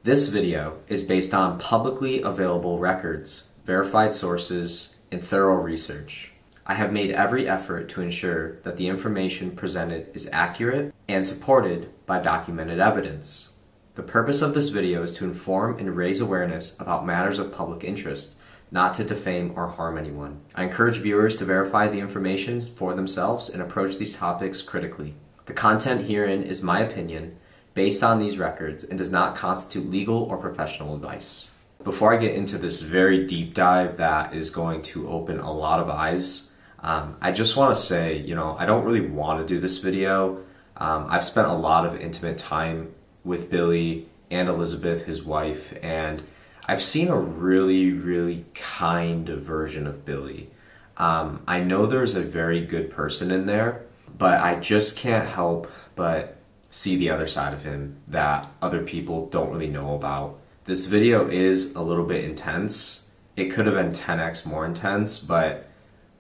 This video is based on publicly available records, verified sources, and thorough research. I have made every effort to ensure that the information presented is accurate and supported by documented evidence. The purpose of this video is to inform and raise awareness about matters of public interest, not to defame or harm anyone. I encourage viewers to verify the information for themselves and approach these topics critically. The content herein is my opinion based on these records and does not constitute legal or professional advice. Before I get into this very deep dive that is going to open a lot of eyes, I just want to say, I don't really want to do this video. I've spent a lot of intimate time with Billy and Elizabeth, his wife, and I've seen a really, really kind version of Billy. I know there's a very good person in there, but I just can't help but see the other side of him that other people don't really know about. This video is a little bit intense. It could have been 10x more intense, but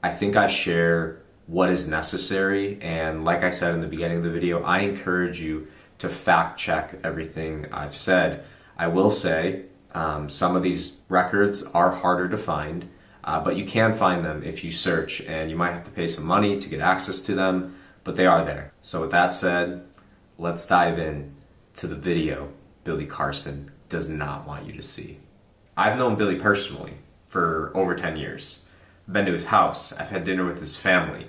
I think I share what is necessary. And like I said in the beginning of the video, I encourage you to fact check everything I've said. I will say some of these records are harder to find, but you can find them if you search, and you might have to pay some money to get access to them, but they are there. So with that said, let's dive in to the video Billy Carson does not want you to see. I've known Billy personally for over 10 years. I've been to his house. I've had dinner with his family.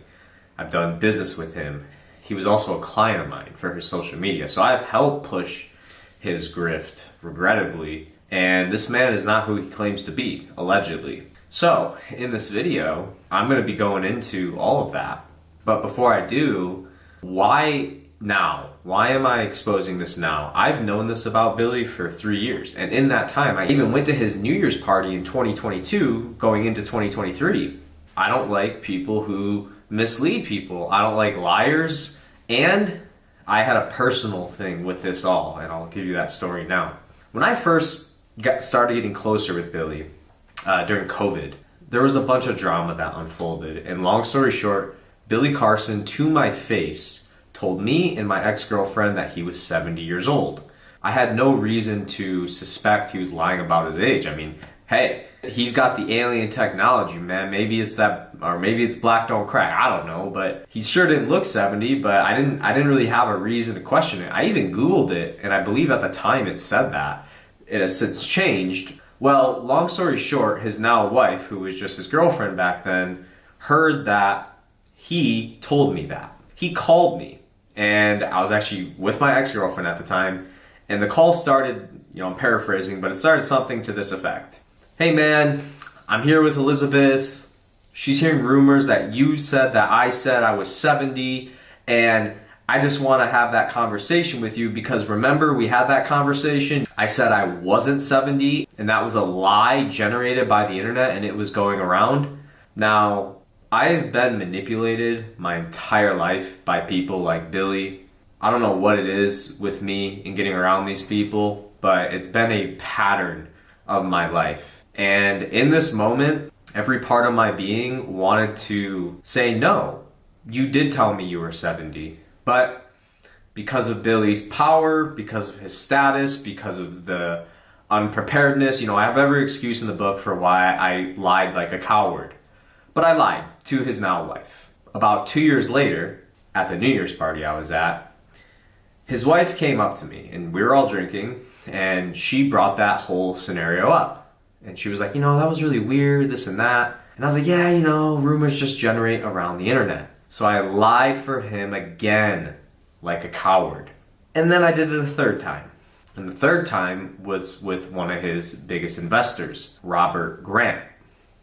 I've done business with him. He was also a client of mine for his social media. So I've helped push his grift, regrettably. And this man is not who he claims to be, allegedly. So in this video, I'm going to be going into all of that. But before I do, why now? Why am I exposing this now? I've known this about Billy for 3 years. And in that time, I even went to his New Year's party in 2022, going into 2023. I don't like people who mislead people. I don't like liars. And I had a personal thing with this all, and I'll give you that story now. When I first started getting closer with Billy during COVID, there was a bunch of drama that unfolded. And long story short, Billy Carson, to my face, told me and my ex-girlfriend that he was 70 years old. I had no reason to suspect he was lying about his age. I mean, hey, he's got the alien technology, man. Maybe it's that, or maybe it's black don't crack. I don't know, but he sure didn't look 70, but I didn't really have a reason to question it. I even Googled it, and I believe at the time it said that. It has since changed. Well, long story short, his now wife, who was just his girlfriend back then, heard that he told me that. He called me. And I was actually with my ex-girlfriend at the time, and the call started, I'm paraphrasing, but it started something to this effect. Hey man, I'm here with Elizabeth. She's hearing rumors that you said that I said I was 70, and I just want to have that conversation with you because remember we had that conversation? I said I wasn't 70, and that was a lie generated by the internet, and it was going around. Now, I've been manipulated my entire life by people like Billy. I don't know what it is with me in getting around these people, but it's been a pattern of my life. And in this moment, every part of my being wanted to say, no, you did tell me you were 70. But because of Billy's power, because of his status, because of the unpreparedness, I have every excuse in the book for why I lied like a coward. But I lied to his now wife. About 2 years later, at the New Year's party I was at, his wife came up to me and we were all drinking, and she brought that whole scenario up. And she was like, that was really weird, this and that. And I was like, yeah, rumors just generate around the internet. So I lied for him again, like a coward. And then I did it a third time. And the third time was with one of his biggest investors, Robert Grant.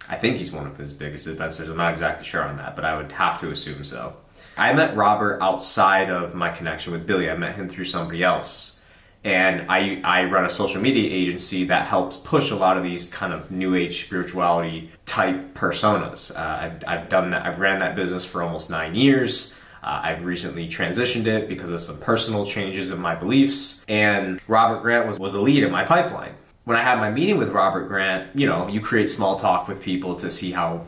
I think he's one of his biggest investors. I'm not exactly sure on that, but I would have to assume so. I met Robert outside of my connection with Billy. I met him through somebody else. And I run a social media agency that helps push a lot of these kind of new age spirituality type personas. I've done that. I've ran that business for almost 9 years. I've recently transitioned it because of some personal changes in my beliefs. And Robert Grant was a lead in my pipeline. When I had my meeting with Robert Grant, you create small talk with people to see how,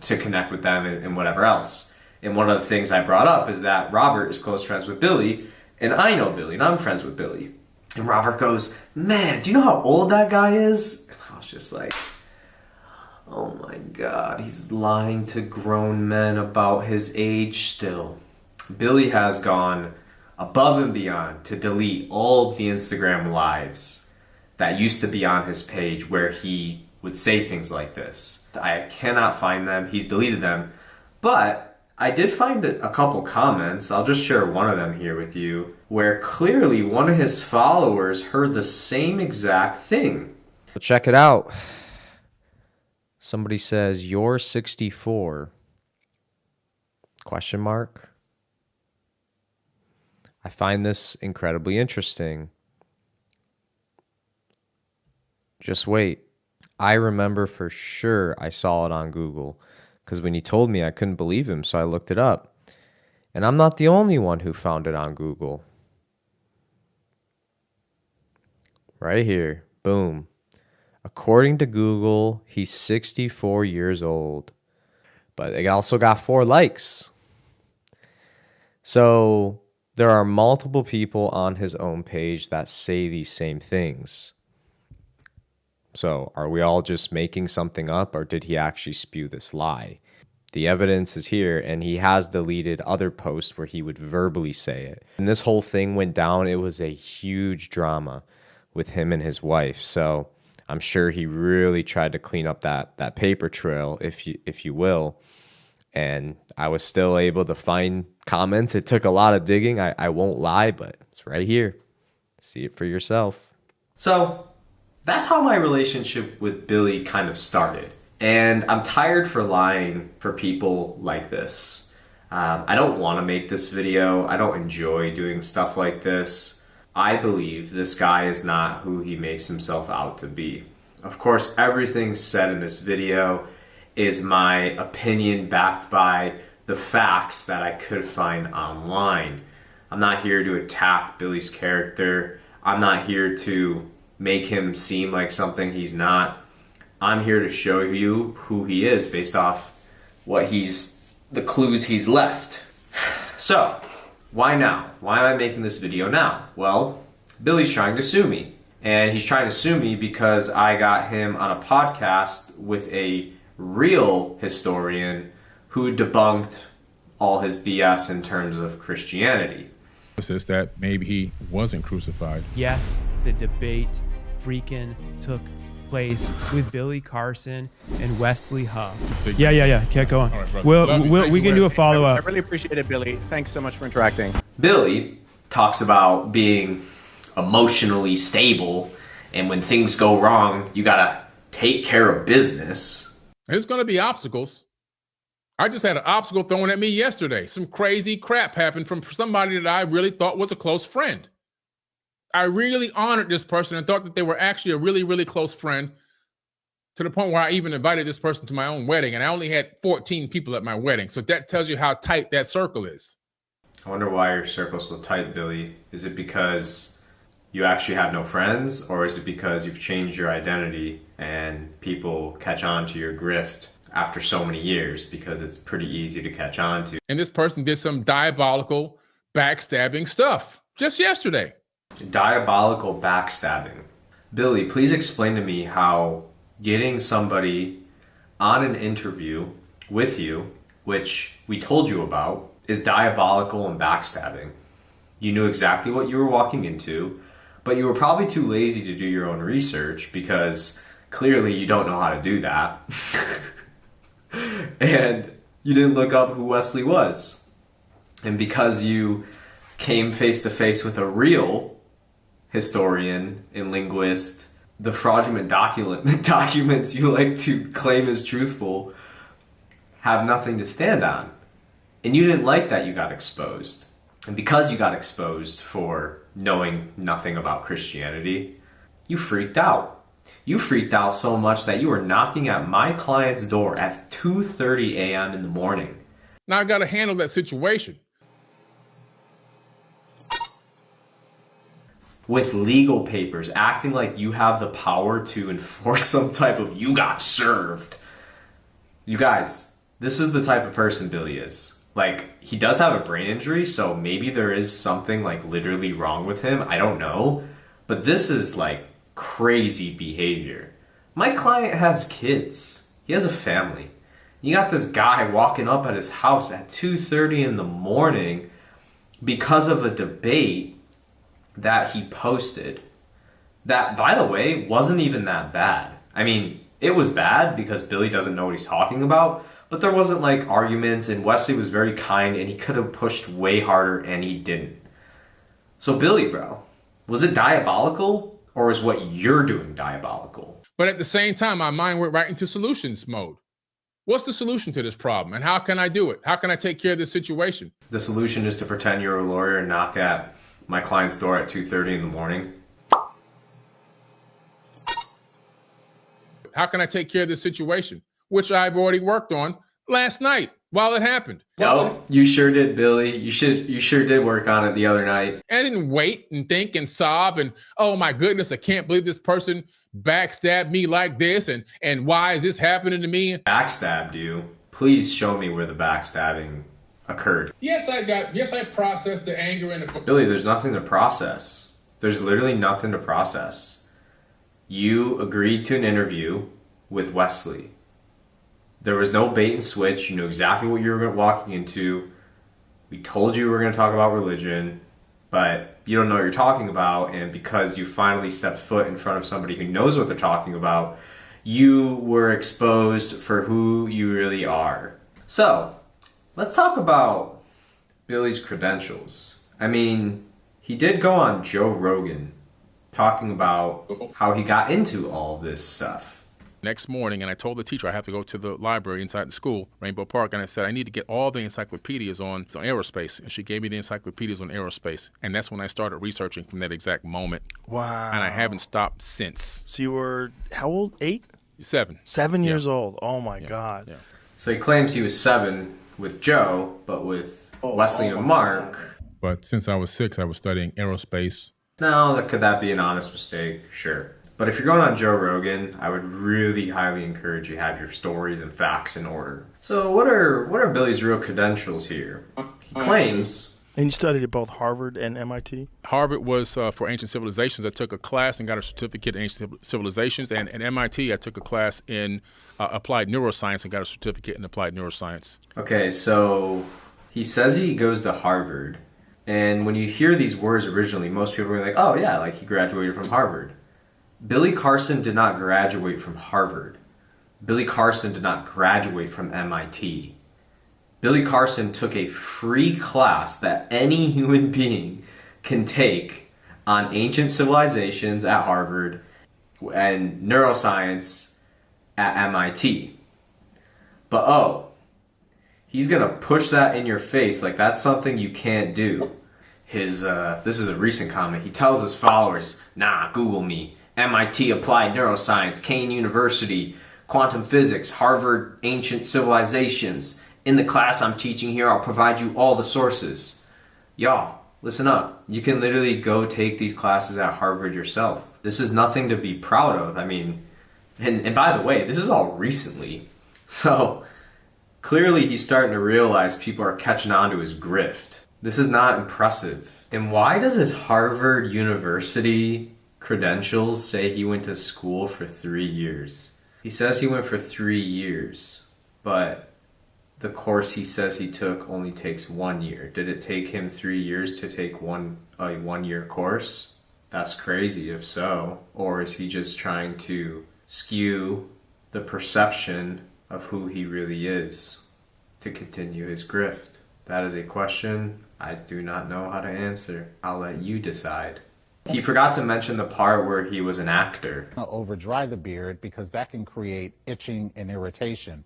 to connect with them and whatever else. And one of the things I brought up is that Robert is close friends with Billy, and I know Billy, and I'm friends with Billy. And Robert goes, man, do you know how old that guy is? And I was just like, oh my God, he's lying to grown men about his age still. Billy has gone above and beyond to delete all of the Instagram lives that used to be on his page where he would say things like this. I cannot find them. He's deleted them. But I did find a couple comments. I'll just share one of them here with you, where clearly one of his followers heard the same exact thing. So check it out. Somebody says, "You're 64?" Question mark. I find this incredibly interesting. Just wait. I remember for sure I saw it on Google, because when he told me, I couldn't believe him, so I looked it up. And I'm not the only one who found it on Google. Right here. Boom. According to Google, he's 64 years old. But they also got 4 likes. So there are multiple people on his own page that say these same things. So are we all just making something up, or did he actually spew this lie? The evidence is here, and he has deleted other posts where he would verbally say it. And this whole thing went down. It was a huge drama with him and his wife. So I'm sure he really tried to clean up that paper trail, if you will. And I was still able to find comments. It took a lot of digging, I won't lie, but it's right here. See it for yourself. So that's how my relationship with Billy kind of started. And I'm tired for lying for people like this. I don't want to make this video. I don't enjoy doing stuff like this. I believe this guy is not who he makes himself out to be. Of course, everything said in this video is my opinion backed by the facts that I could find online. I'm not here to attack Billy's character. I'm not here to make him seem like something he's not. I'm here to show you who he is based off the clues he's left. So, why now? Why am I making this video now? Well, Billy's trying to sue me. And he's trying to sue me because I got him on a podcast with a real historian who debunked all his BS in terms of Christianity. Is that maybe he wasn't crucified? Yes, the debate freaking took place with Billy Carson and Wesley Huff. Yeah. Keep going. Right, we can do a follow-up. I really appreciate it, Billy. Thanks so much for interacting. Billy talks about being emotionally stable, and when things go wrong, you gotta take care of business. There's gonna be obstacles. I just had an obstacle thrown at me yesterday. Some crazy crap happened from somebody that I really thought was a close friend. I really honored this person and thought that they were actually a really, really close friend, to the point where I even invited this person to my own wedding, and I only had 14 people at my wedding. So that tells you how tight that circle is. I wonder why your circle's so tight, Billy. Is it because you actually have no friends, or is it because you've changed your identity and people catch on to your grift after so many years, because it's pretty easy to catch on to? And this person did some diabolical, backstabbing stuff just yesterday. Diabolical backstabbing. Billy, please explain to me how getting somebody on an interview with you, which we told you about, is diabolical and backstabbing. You knew exactly what you were walking into, but you were probably too lazy to do your own research, because clearly you don't know how to do that. And you didn't look up who Wesley was. And because you came face to face with a real historian and linguist, the fraudulent documents you like to claim as truthful have nothing to stand on. And you didn't like that you got exposed. And because you got exposed for knowing nothing about Christianity, you freaked out. You freaked out so much that you were knocking at my client's door at 2:30 a.m. in the morning. Now I got to handle that situation. With legal papers, acting like you have the power to enforce some type of "you got served." You guys, this is the type of person Billy is. Like, he does have a brain injury, so maybe there is something like literally wrong with him. I don't know. But this is like crazy behavior. My client has kids. He has a family. You got this guy walking up at his house at 2:30 in the morning because of a debate that he posted. That, by the way, wasn't even that bad. I mean, it was bad because Billy doesn't know what he's talking about, but there wasn't like arguments, and Wesley was very kind and he could have pushed way harder and he didn't. So Billy, bro, was it diabolical or is what you're doing diabolical? But at the same time, my mind went right into solutions mode. What's the solution to this problem and how can I do it? How can I take care of this situation? The solution is to pretend you're a lawyer and knock at my client's door at 2:30 in the morning. How can I take care of this situation? Which I've already worked on last night while it happened. Oh, you sure did, Billy. You sure did work on it the other night. I didn't wait and think and sob and, oh my goodness, I can't believe this person backstabbed me like this and why is this happening to me? Backstabbed you? Please show me where the backstabbing occurred. Yes, I processed the anger and the... Billy, there's nothing to process. There's literally nothing to process. You agreed to an interview with Wesley. There was no bait and switch. You knew exactly what you were walking into. We told you we were going to talk about religion, but you don't know what you're talking about. And because you finally stepped foot in front of somebody who knows what they're talking about, you were exposed for who you really are. So, let's talk about Billy's credentials. I mean, he did go on Joe Rogan talking about how he got into all this stuff. Next morning, and I told the teacher I have to go to the library inside the school, Rainbow Park, and I said I need to get all the encyclopedias on aerospace. And she gave me the encyclopedias on aerospace. And that's when I started researching from that exact moment. Wow. And I haven't stopped since. So you were, how old? 8? 7. 7 years old. Oh, my God. Yeah. So he claims he was 7 with Joe, but with Wesley and Mark. But since I was 6, I was studying aerospace. Now, could that be an honest mistake? Sure. But if you're going on Joe Rogan, I would really highly encourage you to have your stories and facts in order. So what are Billy's real credentials here? He claims... And you studied at both Harvard and MIT? Harvard was for ancient civilizations. I took a class and got a certificate in ancient civilizations. And at MIT, I took a class in applied neuroscience and got a certificate in applied neuroscience. Okay, so he says he goes to Harvard. And when you hear these words originally, most people are like, oh yeah, like he graduated from Harvard. Billy Carson did not graduate from Harvard. Billy Carson did not graduate from MIT. Billy Carson took a free class that any human being can take on ancient civilizations at Harvard and neuroscience at MIT. But oh, he's gonna push that in your face like that's something you can't do. This is a recent comment. He tells his followers, nah, Google me. MIT Applied Neuroscience, Kane University, Quantum Physics, Harvard Ancient Civilizations. In the class I'm teaching here, I'll provide you all the sources. Y'all, listen up. You can literally go take these classes at Harvard yourself. This is nothing to be proud of. I mean, and by the way, this is all recently. So clearly he's starting to realize people are catching on to his grift. This is not impressive. And why does his Harvard University credentials say he went to school for 3 years? He says he went for 3 years, but the course he says he took only takes 1 year. Did it take him 3 years to take a 1 year course? That's crazy if so. Or is he just trying to skew the perception of who he really is to continue his grift? That is a question I do not know how to answer. I'll let you decide. He forgot to mention the part where he was an actor. Over dry the beard because that can create itching and irritation.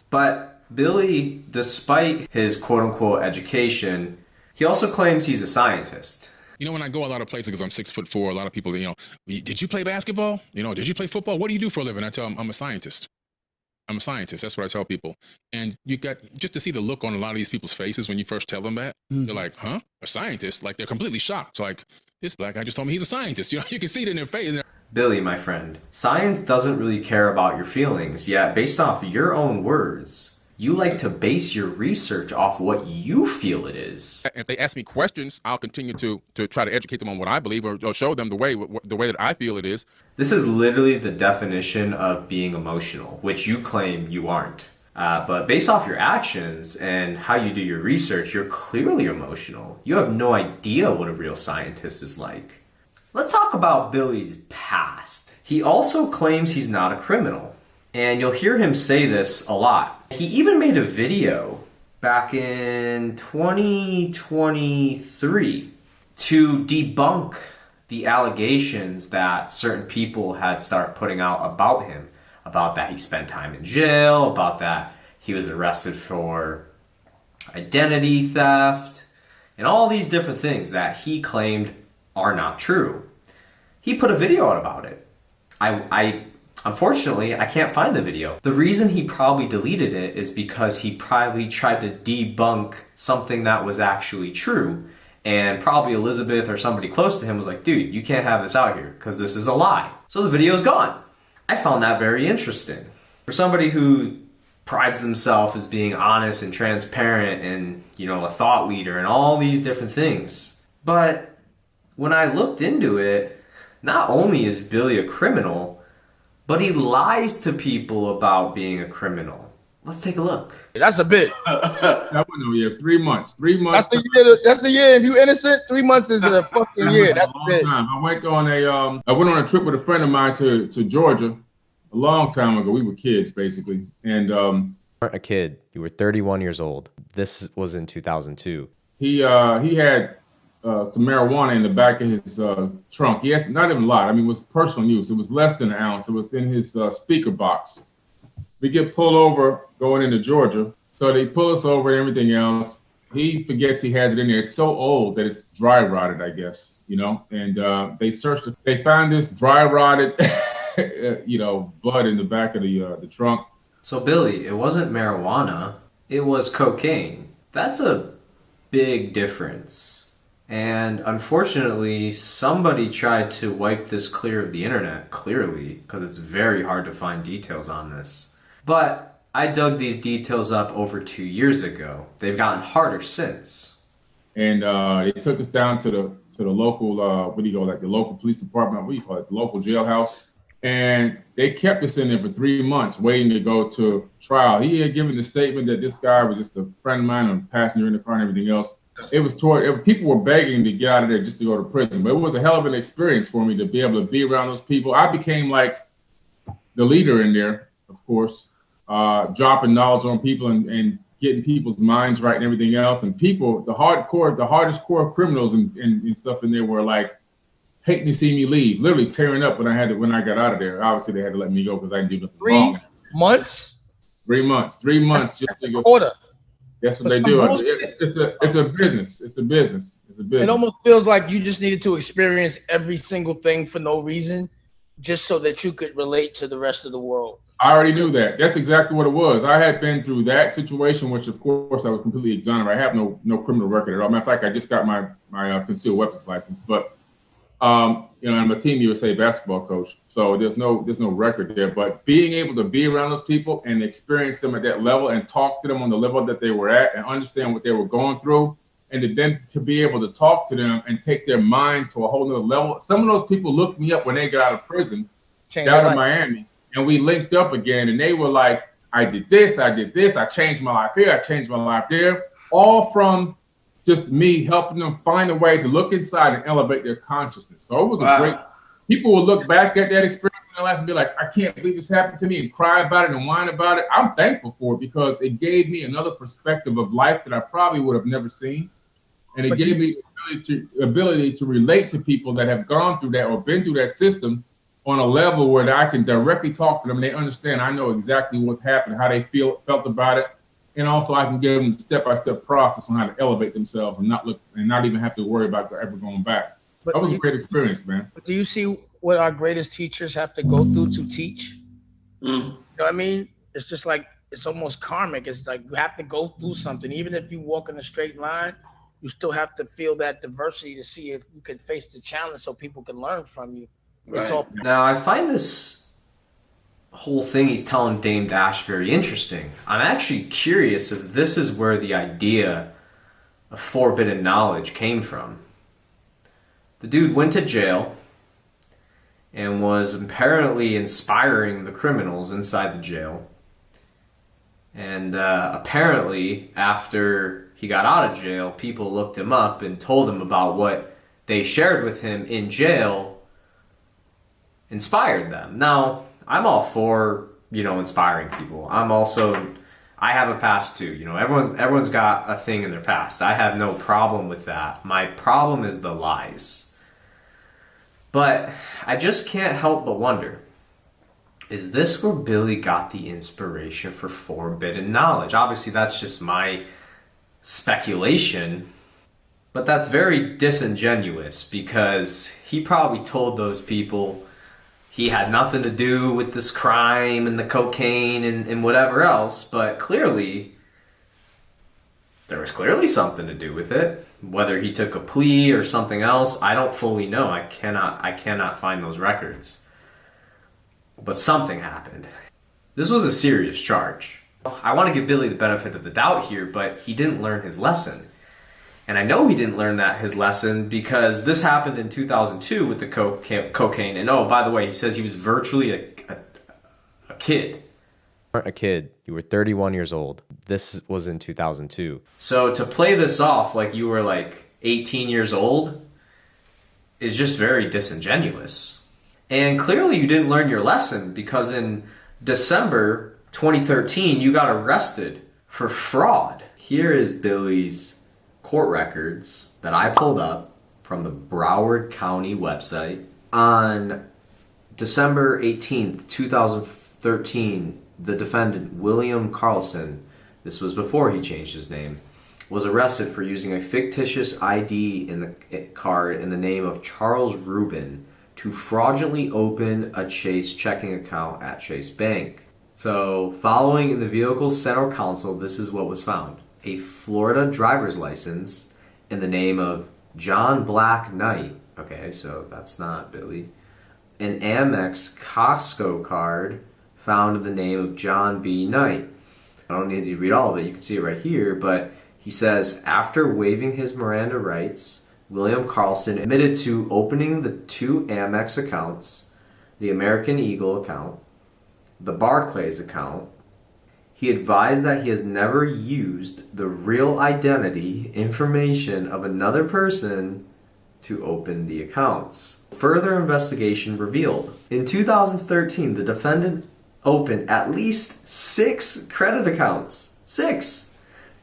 But Billy, despite his quote-unquote education, he also claims he's a scientist. You know, when I go a lot of places, because I'm 6'4", a lot of people, did you play basketball? Did you play football? What do you do for a living? I tell them, I'm a scientist. I'm a scientist. That's what I tell people. And you got just to see the look on a lot of these people's faces when you first tell them that. They're like, huh? A scientist? Like, they're completely shocked. It's like, this black guy just told me he's a scientist. You can see it in their face. Billy, my friend, science doesn't really care about your feelings, yet based off your own words, You like to base your research off what you feel it is. If they ask me questions, I'll continue to try to educate them on what I believe, or show them the way that I feel it is. This is literally the definition of being emotional, which you claim you aren't. But based off your actions and how you do your research, you're clearly emotional. You have no idea what a real scientist is like. Let's talk about Billy's past. He also claims he's not a criminal. And you'll hear him say this a lot. He even made a video back in 2023 to debunk the allegations that certain people had started putting out about him. About that he spent time in jail, about that he was arrested for identity theft, and all these different things that he claimed are not true. He put a video out about it. Unfortunately, I can't find the video. The reason he probably deleted it is because he probably tried to debunk something that was actually true. And probably Elizabeth or somebody close to him was like, dude, you can't have this out here because this is a lie. So the video's gone. I found that very interesting. For somebody who prides themselves as being honest and transparent and, a thought leader and all these different things. But when I looked into it, not only is Billy a criminal, but he lies to people about being a criminal. Let's take a look. That's a bit. That one, no, yeah, 3 months. 3 months. That's a year. If you innocent, 3 months is a fucking year. That's a bit. Time. I went on a trip with a friend of mine to Georgia a long time ago. We were kids, basically. And You weren't a kid. You were 31 years old. This was in 2002. He had some marijuana in the back of his trunk. He had not even a lot. I mean, it was personal use. It was less than an ounce. It was in his speaker box. We get pulled over going into Georgia. So they pull us over and everything else. He forgets he has it in there. It's so old that it's dry rotted, I guess, And they searched it. They found this dry rotted, bud in the back of the trunk. So Billy, it wasn't marijuana. It was cocaine. That's a big difference. And unfortunately, somebody tried to wipe this clear of the internet, clearly, because it's very hard to find details on this. But I dug these details up over 2 years ago. They've gotten harder since. And they took us down to the local, the local police department, the local jailhouse. And they kept us in there for 3 months waiting to go to trial. He had given the statement that this guy was just a friend of mine, a passenger in the car and everything else. People were begging to get out of there just to go to prison. But it was a hell of an experience for me to be able to be around those people. I became like the leader in there, of course, dropping knowledge on people and getting people's minds right and everything else. And people, the hardest core criminals and stuff in there were like hating to see me leave, literally tearing up when I got out of there. Obviously, they had to let me go because I didn't do nothing wrong. 3 months? 3 months. 3 months. That's just to a go. quarter. That's what they do. It's a business. It's a business. It almost feels like you just needed to experience every single thing for no reason, just so that you could relate to the rest of the world. I already knew that. That's exactly what it was. I had been through that situation, which of course I was completely exonerated. I have no criminal record at all. Matter of fact, I just got my concealed weapons license. But I'm a Team USA basketball coach, so there's no record there. But being able to be around those people and experience them at that level and talk to them on the level that they were at and understand what they were going through, and then to be able to talk to them and take their mind to a whole nother level. Some of those people looked me up when they got out of prison down in Miami, and we linked up again, and they were like, I did this, I changed my life here, I changed my life there, all from just me helping them find a way to look inside and elevate their consciousness. So it was a great, people will look back at that experience in their life and be like, I can't believe this happened to me, and cry about it and whine about it. I'm thankful for it because it gave me another perspective of life that I probably would have never seen. And it gave me the ability to relate to people that have gone through that or been through that system on a level where I can directly talk to them. They understand, I know exactly what's happened, how they felt about it. And also I can give them a step-by-step process on how to elevate themselves and not even have to worry about ever going back. But that was a great experience, man. But do you see what our greatest teachers have to go through to teach? You know what I mean? It's just like, it's almost karmic. It's like you have to go through something. Even if you walk in a straight line, you still have to feel that diversity to see if you can face the challenge so people can learn from you. Right. Now, I find this whole thing he's telling Dame Dash very interesting. I'm actually curious if this is where the idea of forbidden knowledge came from. The dude went to jail and was apparently inspiring the criminals inside the jail. And apparently, after he got out of jail, people looked him up and told him about what they shared with him in jail inspired them. Now, I'm all for, inspiring people. I have a past too. Everyone's got a thing in their past. I have no problem with that. My problem is the lies. But I just can't help but wonder, is this where Billy got the inspiration for forbidden knowledge? Obviously, that's just my speculation, but that's very disingenuous because he probably told those people he had nothing to do with this crime and the cocaine and whatever else, but clearly, there was clearly something to do with it. Whether he took a plea or something else, I don't fully know. I cannot find those records. But something happened. This was a serious charge. I want to give Billy the benefit of the doubt here, but he didn't learn his lesson. And I know he didn't learn his lesson because this happened in 2002 with the cocaine. And oh, by the way, he says he was virtually a kid. You weren't a kid. You were 31 years old. This was in 2002. So to play this off like you were like 18 years old is just very disingenuous. And clearly you didn't learn your lesson because in December 2013, you got arrested for fraud. Here is Billy's court records that I pulled up from the Broward County website. On December 18th, 2013, the defendant, William Carlson, this was before he changed his name, was arrested for using a fictitious ID in the card in the name of Charles Rubin to fraudulently open a Chase checking account at Chase Bank. So, following in the vehicle's center console, this is what was found. A Florida driver's license in the name of John Black Knight. Okay, so that's not Billy. An Amex Costco card found in the name of John B. Knight. I don't need to read all of it, you can see it right here, but he says, after waiving his Miranda rights, William Carlson admitted to opening the two Amex accounts, the American Eagle account, the Barclays account. He advised that he has never used the real identity information of another person to open the accounts. Further investigation revealed. In 2013, the defendant opened at least 6 credit accounts. 6!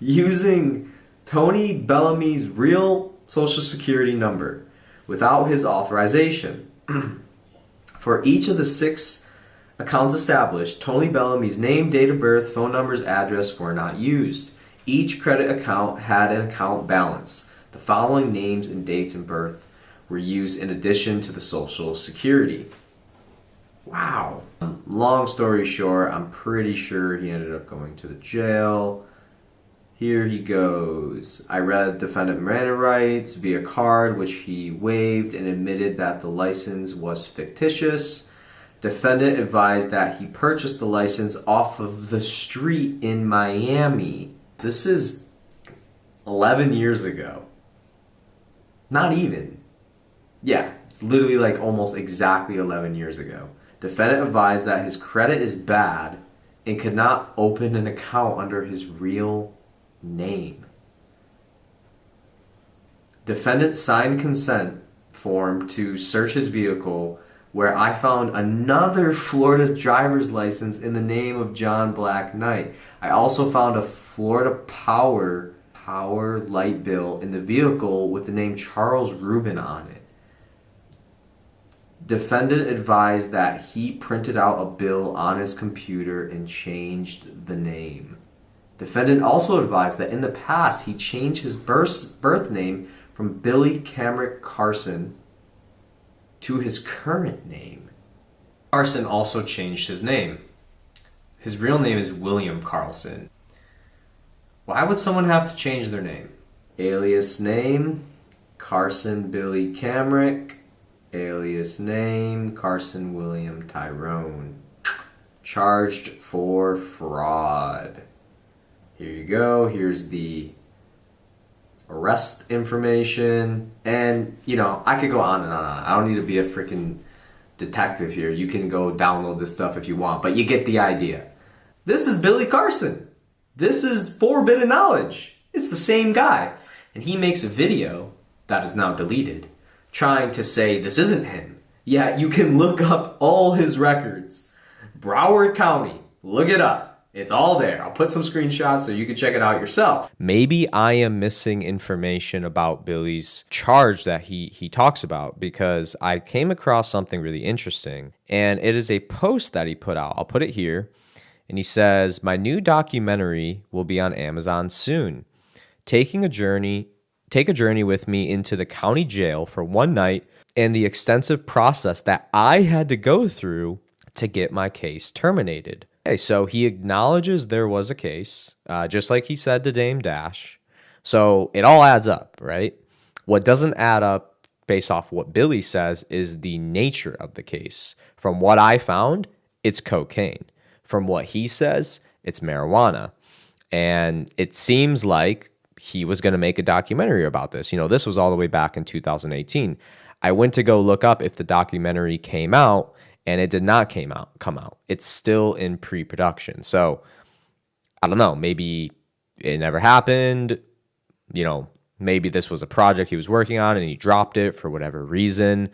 Using Tony Bellamy's real Social Security number without his authorization. For each of the 6 accounts established, Tony Bellamy's name, date of birth, phone numbers, address were not used. Each credit account had an account balance. The following names and dates of birth were used in addition to the Social Security. Wow. Long story short, I'm pretty sure he ended up going to the jail. Here he goes. I read defendant Miranda rights via card, which he waived and admitted that the license was fictitious. Defendant advised that he purchased the license off of the street in Miami. This is 11 years ago. Not even. Yeah, it's literally like almost exactly 11 years ago. Defendant advised that his credit is bad and could not open an account under his real name. Defendant signed consent form to search his vehicle, where I found another Florida driver's license in the name of John Black Knight. I also found a Florida Power light bill in the vehicle with the name Charles Rubin on it. Defendant advised that he printed out a bill on his computer and changed the name. Defendant also advised that in the past he changed his birth name from Billy Camrick Carson to his current name. Carson also changed his name. His real name is William Carlson. Why would someone have to change their name? Alias name, Carson Billy Camrick. Alias name, Carson William Tyrone. charged for fraud. Here you go. Here's the arrest information. And, you know, I could go on and on. I don't need to be a freaking detective here. You can go download this stuff if you want, but you get the idea. This is Billy Carson. This is forbidden knowledge. It's the same guy. And he makes a video that is now deleted trying to say this isn't him. Yeah, you can look up all his records. Broward County, look it up. It's all there. I'll put some screenshots so you can check it out yourself. Maybe I am missing information about Billy's charge that he talks about, because I came across something really interesting, and it is a post that he put out. I'll put it here. And he says, "My new documentary will be on Amazon soon. Take a journey with me into the county jail for one night and the extensive process that I had to go through to get my case terminated." Okay, so he acknowledges there was a case, just like he said to Dame Dash. So it all adds up, right? What doesn't add up based off what Billy says is the nature of the case. From what I found, it's cocaine. From what he says, it's marijuana. And it seems like he was going to make a documentary about this. You know, this was all the way back in 2018. I went to go look up if the documentary came out, and it did not come out. It's still in pre-production. So I don't know, maybe it never happened. You know, maybe this was a project he was working on and he dropped it for whatever reason.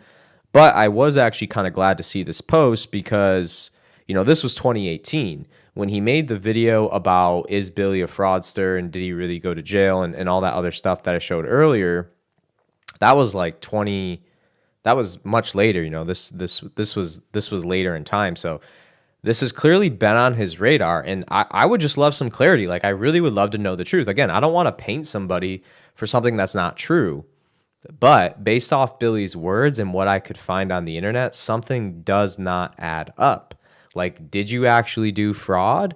But I was actually kind of glad to see this post because, you know, this was 2018 when he made the video about, is Billy a fraudster and did he really go to jail and all that other stuff that I showed earlier. That was like that was much later. You know, this was later in time. So this has clearly been on his radar, and I would just love some clarity. Like, I really would love to know the truth. Again, I don't want to paint somebody for something that's not true, but based off Billy's words and what I could find on the internet, something does not add up. Like, did you actually do fraud?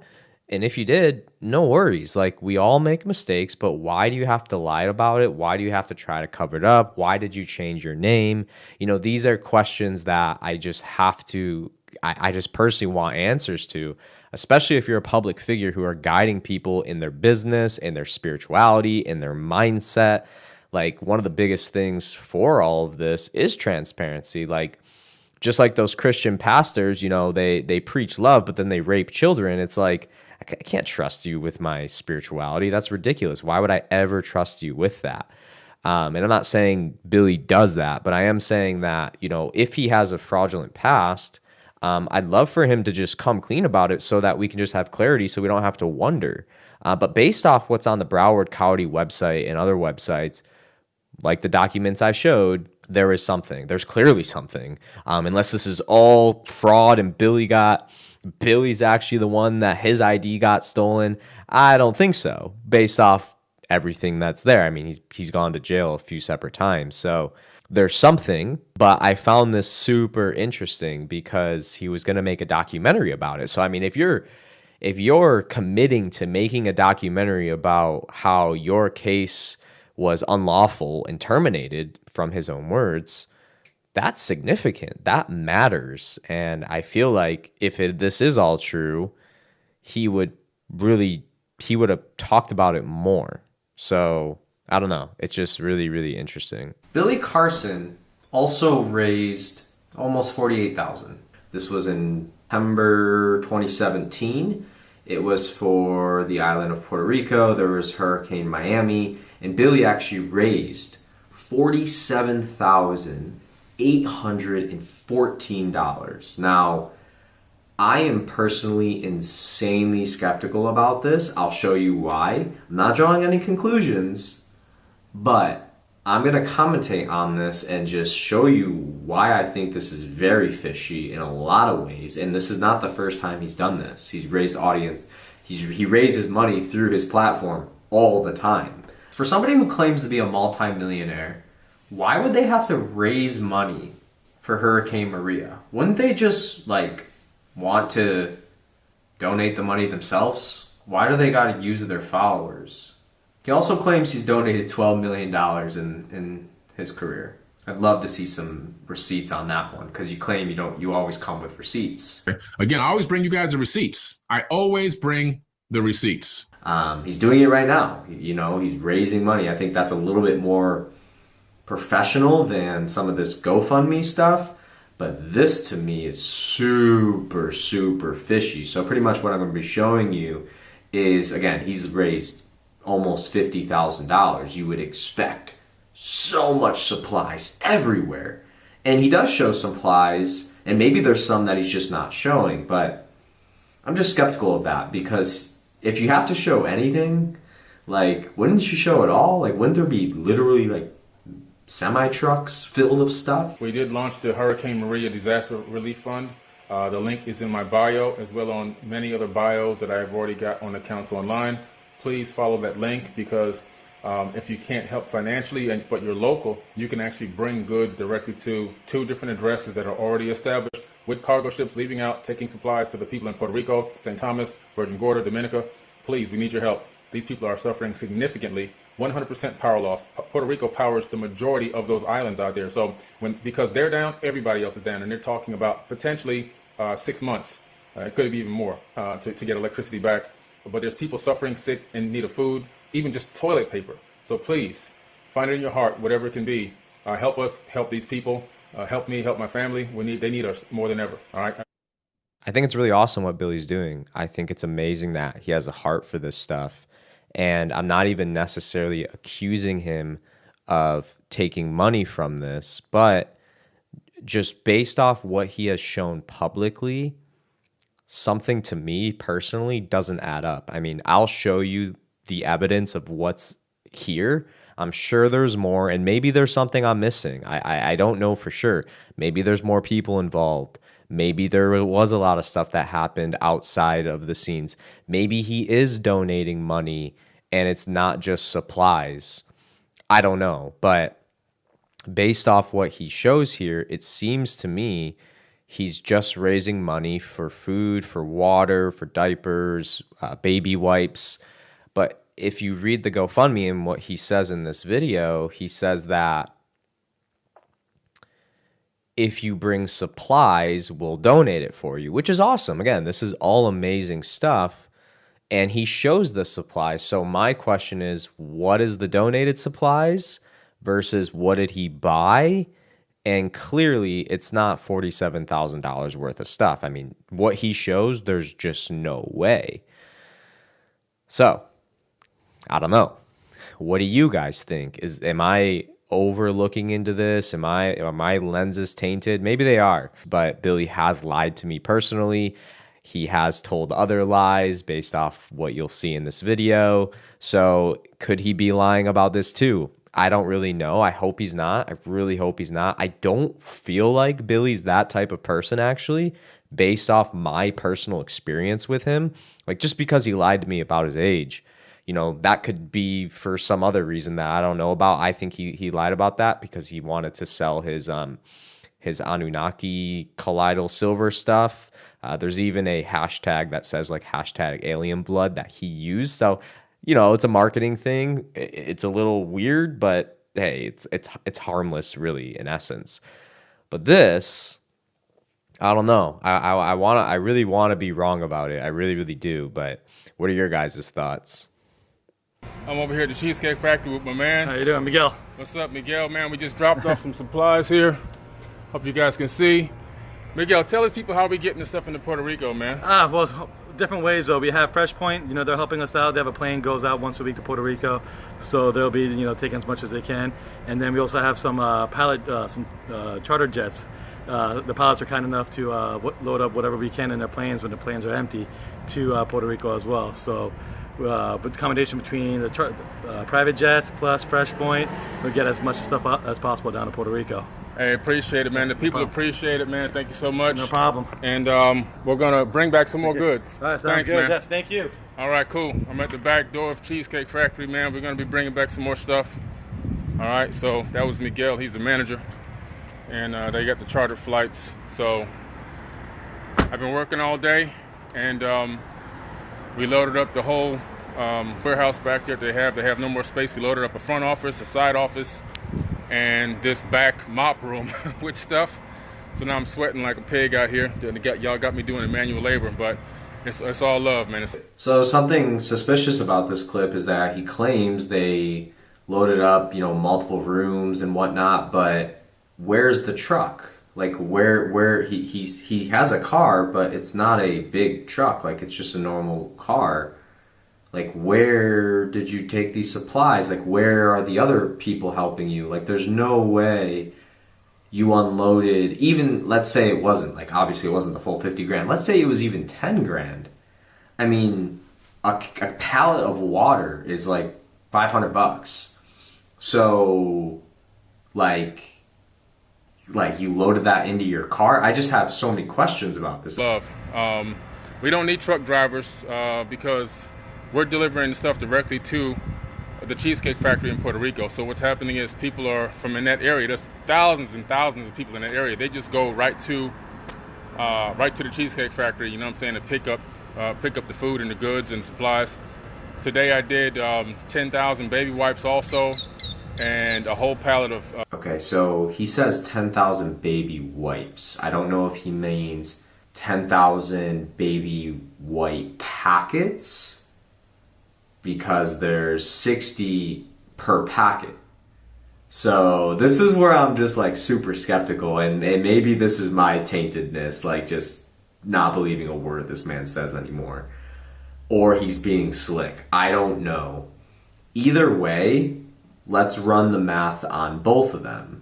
And if you did, no worries. Like, we all make mistakes, but why do you have to lie about it? Why do you have to try to cover it up? Why did you change your name? You know, these are questions that I just have to, I just personally want answers to, especially if you're a public figure who are guiding people in their business, in their spirituality, in their mindset. Like, one of the biggest things for all of this is transparency. Like, just like those Christian pastors, you know, they preach love, but then they rape children. It's like, I can't trust you with my spirituality. That's ridiculous. Why would I ever trust you with that? And I'm not saying Billy does that, but I am saying that, you know, if he has a fraudulent past, I'd love for him to just come clean about it so that we can just have clarity so we don't have to wonder. But based off what's on the Broward County website and other websites, like the documents I showed, there is something. There's clearly something. Unless this is all fraud and Billy's actually the one that his ID got stolen. I don't think so, based off everything that's there. I mean, he's gone to jail a few separate times. So there's something, but I found this super interesting because he was going to make a documentary about it. So, I mean, if you're committing to making a documentary about how your case was unlawful and terminated from his own words, that's significant. That matters. And I feel like if this is all true, he would have talked about it more. So I don't know. It's just really, really interesting. Billy Carson also raised almost $48,000. This was in September 2017. It was for the island of Puerto Rico. There was Hurricane Miami, and Billy actually raised $47,814. Now, I am personally insanely skeptical about this. I'll show you why. I'm not drawing any conclusions, but I'm going to commentate on this and just show you why I think this is very fishy in a lot of ways. And this is not the first time he's done this. He's raised audience. He raises money through his platform all the time. For somebody who claims to be a multimillionaire, why would they have to raise money for Hurricane Maria? Wouldn't they just want to donate the money themselves? Why do they got to use their followers? He also claims he's donated $12 million in his career. I'd love to see some receipts on that one, because you claim you always come with receipts. Again, I always bring you guys the receipts. I always bring the receipts. He's doing it right now. He's raising money. I think that's a little bit more professional than some of this GoFundMe stuff. But this to me is super, super fishy. So pretty much what I'm going to be showing you is, again, he's raised almost $50,000. You would expect so much supplies everywhere. And he does show supplies, and maybe there's some that he's just not showing, but I'm just skeptical of that, because if you have to show anything, like, wouldn't you show it all? Like, wouldn't there be literally, like, semi-trucks filled of stuff? We did launch the Hurricane Maria Disaster Relief Fund. The link is in my bio, as well on many other bios that I've already got on the council online. Please follow that link, because if you can't help financially, but you're local, you can actually bring goods directly to 2 different addresses that are already established, with cargo ships leaving out, taking supplies to the people in Puerto Rico, St. Thomas, Virgin Gorda, Dominica. Please, we need your help. These people are suffering significantly. 100% power loss. Puerto Rico powers the majority of those islands out there. So because they're down, everybody else is down, and they're talking about potentially 6 months. It could be even more to get electricity back. But there's people suffering, sick, in need of food, even just toilet paper. So please, find it in your heart, whatever it can be. Help us, help these people. Help me, help my family. They need us more than ever. All right. I think it's really awesome what Billy's doing. I think it's amazing that he has a heart for this stuff. And I'm not even necessarily accusing him of taking money from this, but just based off what he has shown publicly, something to me personally doesn't add up. I mean, I'll show you the evidence of what's here. I'm sure there's more, and maybe there's something I'm missing. I don't know for sure. Maybe there's more people involved. Maybe there was a lot of stuff that happened outside of the scenes. Maybe he is donating money and it's not just supplies. I don't know. But based off what he shows here, it seems to me he's just raising money for food, for water, for diapers, baby wipes. But if you read the GoFundMe and what he says in this video, he says that if you bring supplies, we'll donate it for you, which is awesome. Again, this is all amazing stuff. And he shows the supplies. So my question is, what is the donated supplies versus what did he buy? And clearly, it's not $47,000 worth of stuff. I mean, what he shows, there's just no way. So, I don't know. What do you guys think? Am I overlooking into this? Are my lenses tainted? Maybe they are, but Billy has lied to me personally. He has told other lies based off what you'll see in this video. So could he be lying about this too? I don't really know. I hope he's not. I really hope he's not. I don't feel like Billy's that type of person, actually, based off my personal experience with him. Like, just because he lied to me about his age, that could be for some other reason that I don't know about. I think he lied about that because he wanted to sell his Anunnaki colloidal silver stuff. There's even a hashtag that says like #alien blood that he used. So, it's a marketing thing. It's a little weird, but hey, it's harmless really in essence. But this, I don't know. I really want to be wrong about it. I really, really do. But what are your guys' thoughts? I'm over here at the Cheesecake Factory with my man. How you doing, Miguel? What's up, Miguel? Man, we just dropped off some supplies here. Hope you guys can see. Miguel, tell us people how we getting this stuff into Puerto Rico, man. Well, different ways though. We have Fresh Point. They're helping us out. They have a plane goes out once a week to Puerto Rico, so they'll be taking as much as they can. And then we also have some charter jets. The pilots are kind enough to load up whatever we can in their planes when the planes are empty to Puerto Rico as well. So. But the combination between the private jets plus Fresh Point, we'll get as much stuff as possible down to Puerto Rico. Hey, appreciate it, man. The people appreciate it, man. Thank you so much. No problem. And we're going to bring back some more goods. All right, sounds Thanks, good. man. Yes, thank you. All right, cool. I'm at the back door of Cheesecake Factory, man. We're going to be bringing back some more stuff. All right, so that was Miguel. He's the manager. And they got the charter flights. So I've been working all day, and we loaded up the whole warehouse back there. They have no more space. We loaded up a front office, a side office, and this back mop room with stuff. So now I'm sweating like a pig out here. Y'all got me doing manual labor, but it's all love, man. So something suspicious about this clip is that he claims they loaded up, multiple rooms and whatnot, but where's the truck? Like where he has a car, but it's not a big truck. Like it's just a normal car. Like, where did you take these supplies? Like, where are the other people helping you? Like, there's no way you unloaded, even, let's say it wasn't, like, obviously it wasn't the full 50 grand. Let's say it was even 10 grand. I mean, a pallet of water is like 500 bucks. So, like you loaded that into your car? I just have so many questions about this. Love. We don't need truck drivers because we're delivering the stuff directly to the Cheesecake Factory in Puerto Rico. So what's happening is people are from in that area. There's thousands and thousands of people in that area. They just go right to the Cheesecake Factory, you know what I'm saying, to pick up the food and the goods and supplies. Today I did 10,000 baby wipes also, and a whole pallet of... Okay, so he says 10,000 baby wipes. I don't know if he means 10,000 baby wipe packets, because there's 60 per packet. So this is where I'm just like super skeptical, and maybe this is my taintedness, like just not believing a word this man says anymore. Or he's being slick. I don't know. Either way, let's run the math on both of them.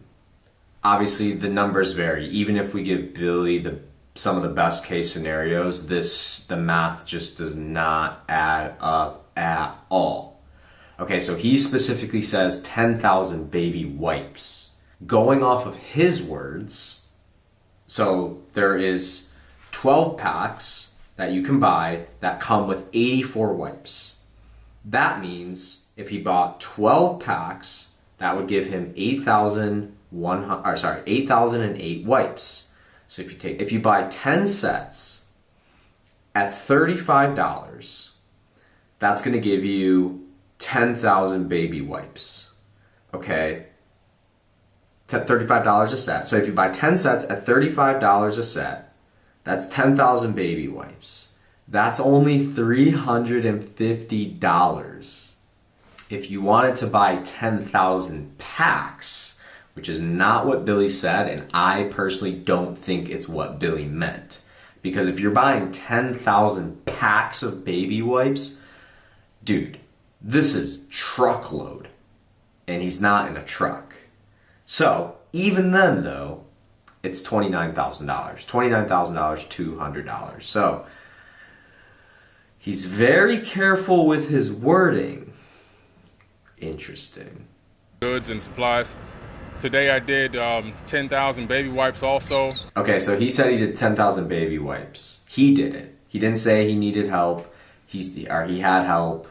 Obviously the numbers vary. Even if we give Billy some of the best case scenarios, the math just does not add up at all. Okay, so he specifically says 10,000 baby wipes. Going off of his words, so there is 12 packs that you can buy that come with 84 wipes. That means if he bought 12 packs, that would give him 8,008 wipes. So if you buy 10 sets at $35, that's going to give you 10,000 baby wipes. Okay? $35 a set. So if you buy 10 sets at $35 a set, that's 10,000 baby wipes. That's only $350. If you wanted to buy 10,000 packs, which is not what Billy said, and I personally don't think it's what Billy meant. Because if you're buying 10,000 packs of baby wipes, dude, this is truckload, and he's not in a truck. So, even then though, it's $29,000. $29,000, $200. So, he's very careful with his wording. Interesting. Goods and supplies. Today I did 10,000 baby wipes also. Okay, so he said he did 10,000 baby wipes. He did it. He didn't say he needed help. He had help.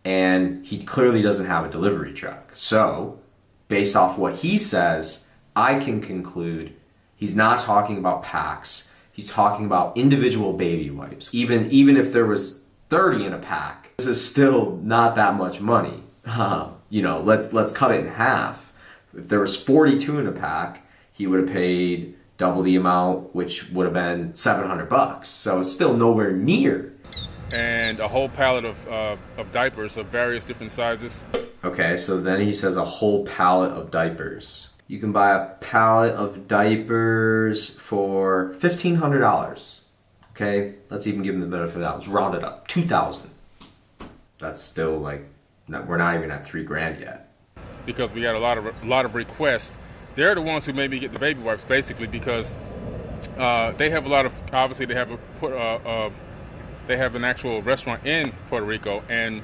And he clearly doesn't have a delivery truck. So, based off what he says, I can conclude he's not talking about packs. He's talking about individual baby wipes. Even if there was 30 in a pack, this is still not that much money. Let's cut it in half. If there was 42 in a pack, he would have paid double the amount, which would have been $700. So it's still nowhere near. And a whole pallet of diapers of various different sizes. Okay, so then he says a whole pallet of diapers. You can buy a pallet of diapers for $1,500. Okay, let's even give him the benefit of that. Let's round it up, $2,000. That's still like, we're not even at $3,000 yet. Because we got a lot of requests. They're the ones who made me get the baby wipes, basically, because they have a lot of, obviously they have an actual restaurant in Puerto Rico, and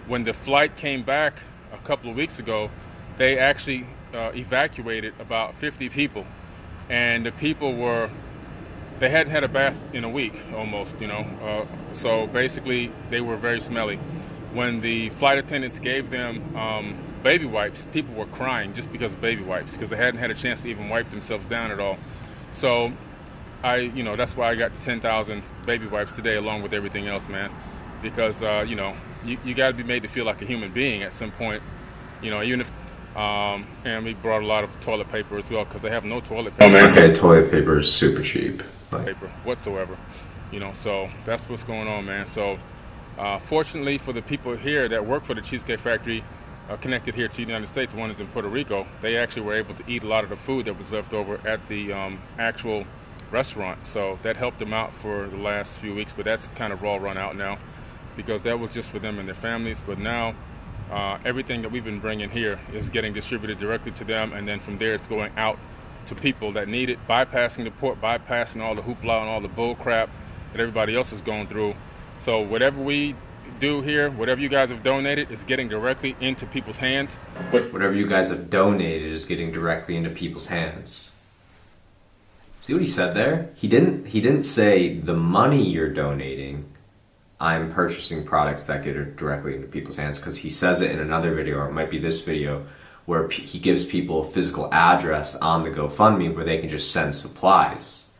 when the flight came back a couple of weeks ago, they actually evacuated about 50 people, and the people they hadn't had a bath in a week almost, so basically they were very smelly. When the flight attendants gave them baby wipes, people were crying just because of baby wipes, because they hadn't had a chance to even wipe themselves down at all. So that's why I got the 10,000 baby wipes today, along with everything else, man. Because you got to be made to feel like a human being at some point. Even And we brought a lot of toilet paper as well because they have no toilet paper. Okay, toilet paper is super cheap. Paper whatsoever, you know. So that's what's going on, man. So fortunately for the people here that work for the Cheesecake Factory, connected here to the United States, one is in Puerto Rico, they actually were able to eat a lot of the food that was left over at the actual restaurant. So that helped them out for the last few weeks, but that's kind of all run out now because that was just for them and their families. But now everything that we've been bringing here is getting distributed directly to them, and then from there it's going out to people that need it, bypassing the port, bypassing all the hoopla and all the bull crap that everybody else is going through. So whatever we do here, whatever you guys have donated, is getting directly into people's hands. But whatever you guys have donated is getting directly into people's hands. See what he said there? He didn't say the money you're donating, I'm purchasing products that get directly into people's hands, because he says it in another video, or it might be this video, where he gives people a physical address on the GoFundMe where they can just send supplies.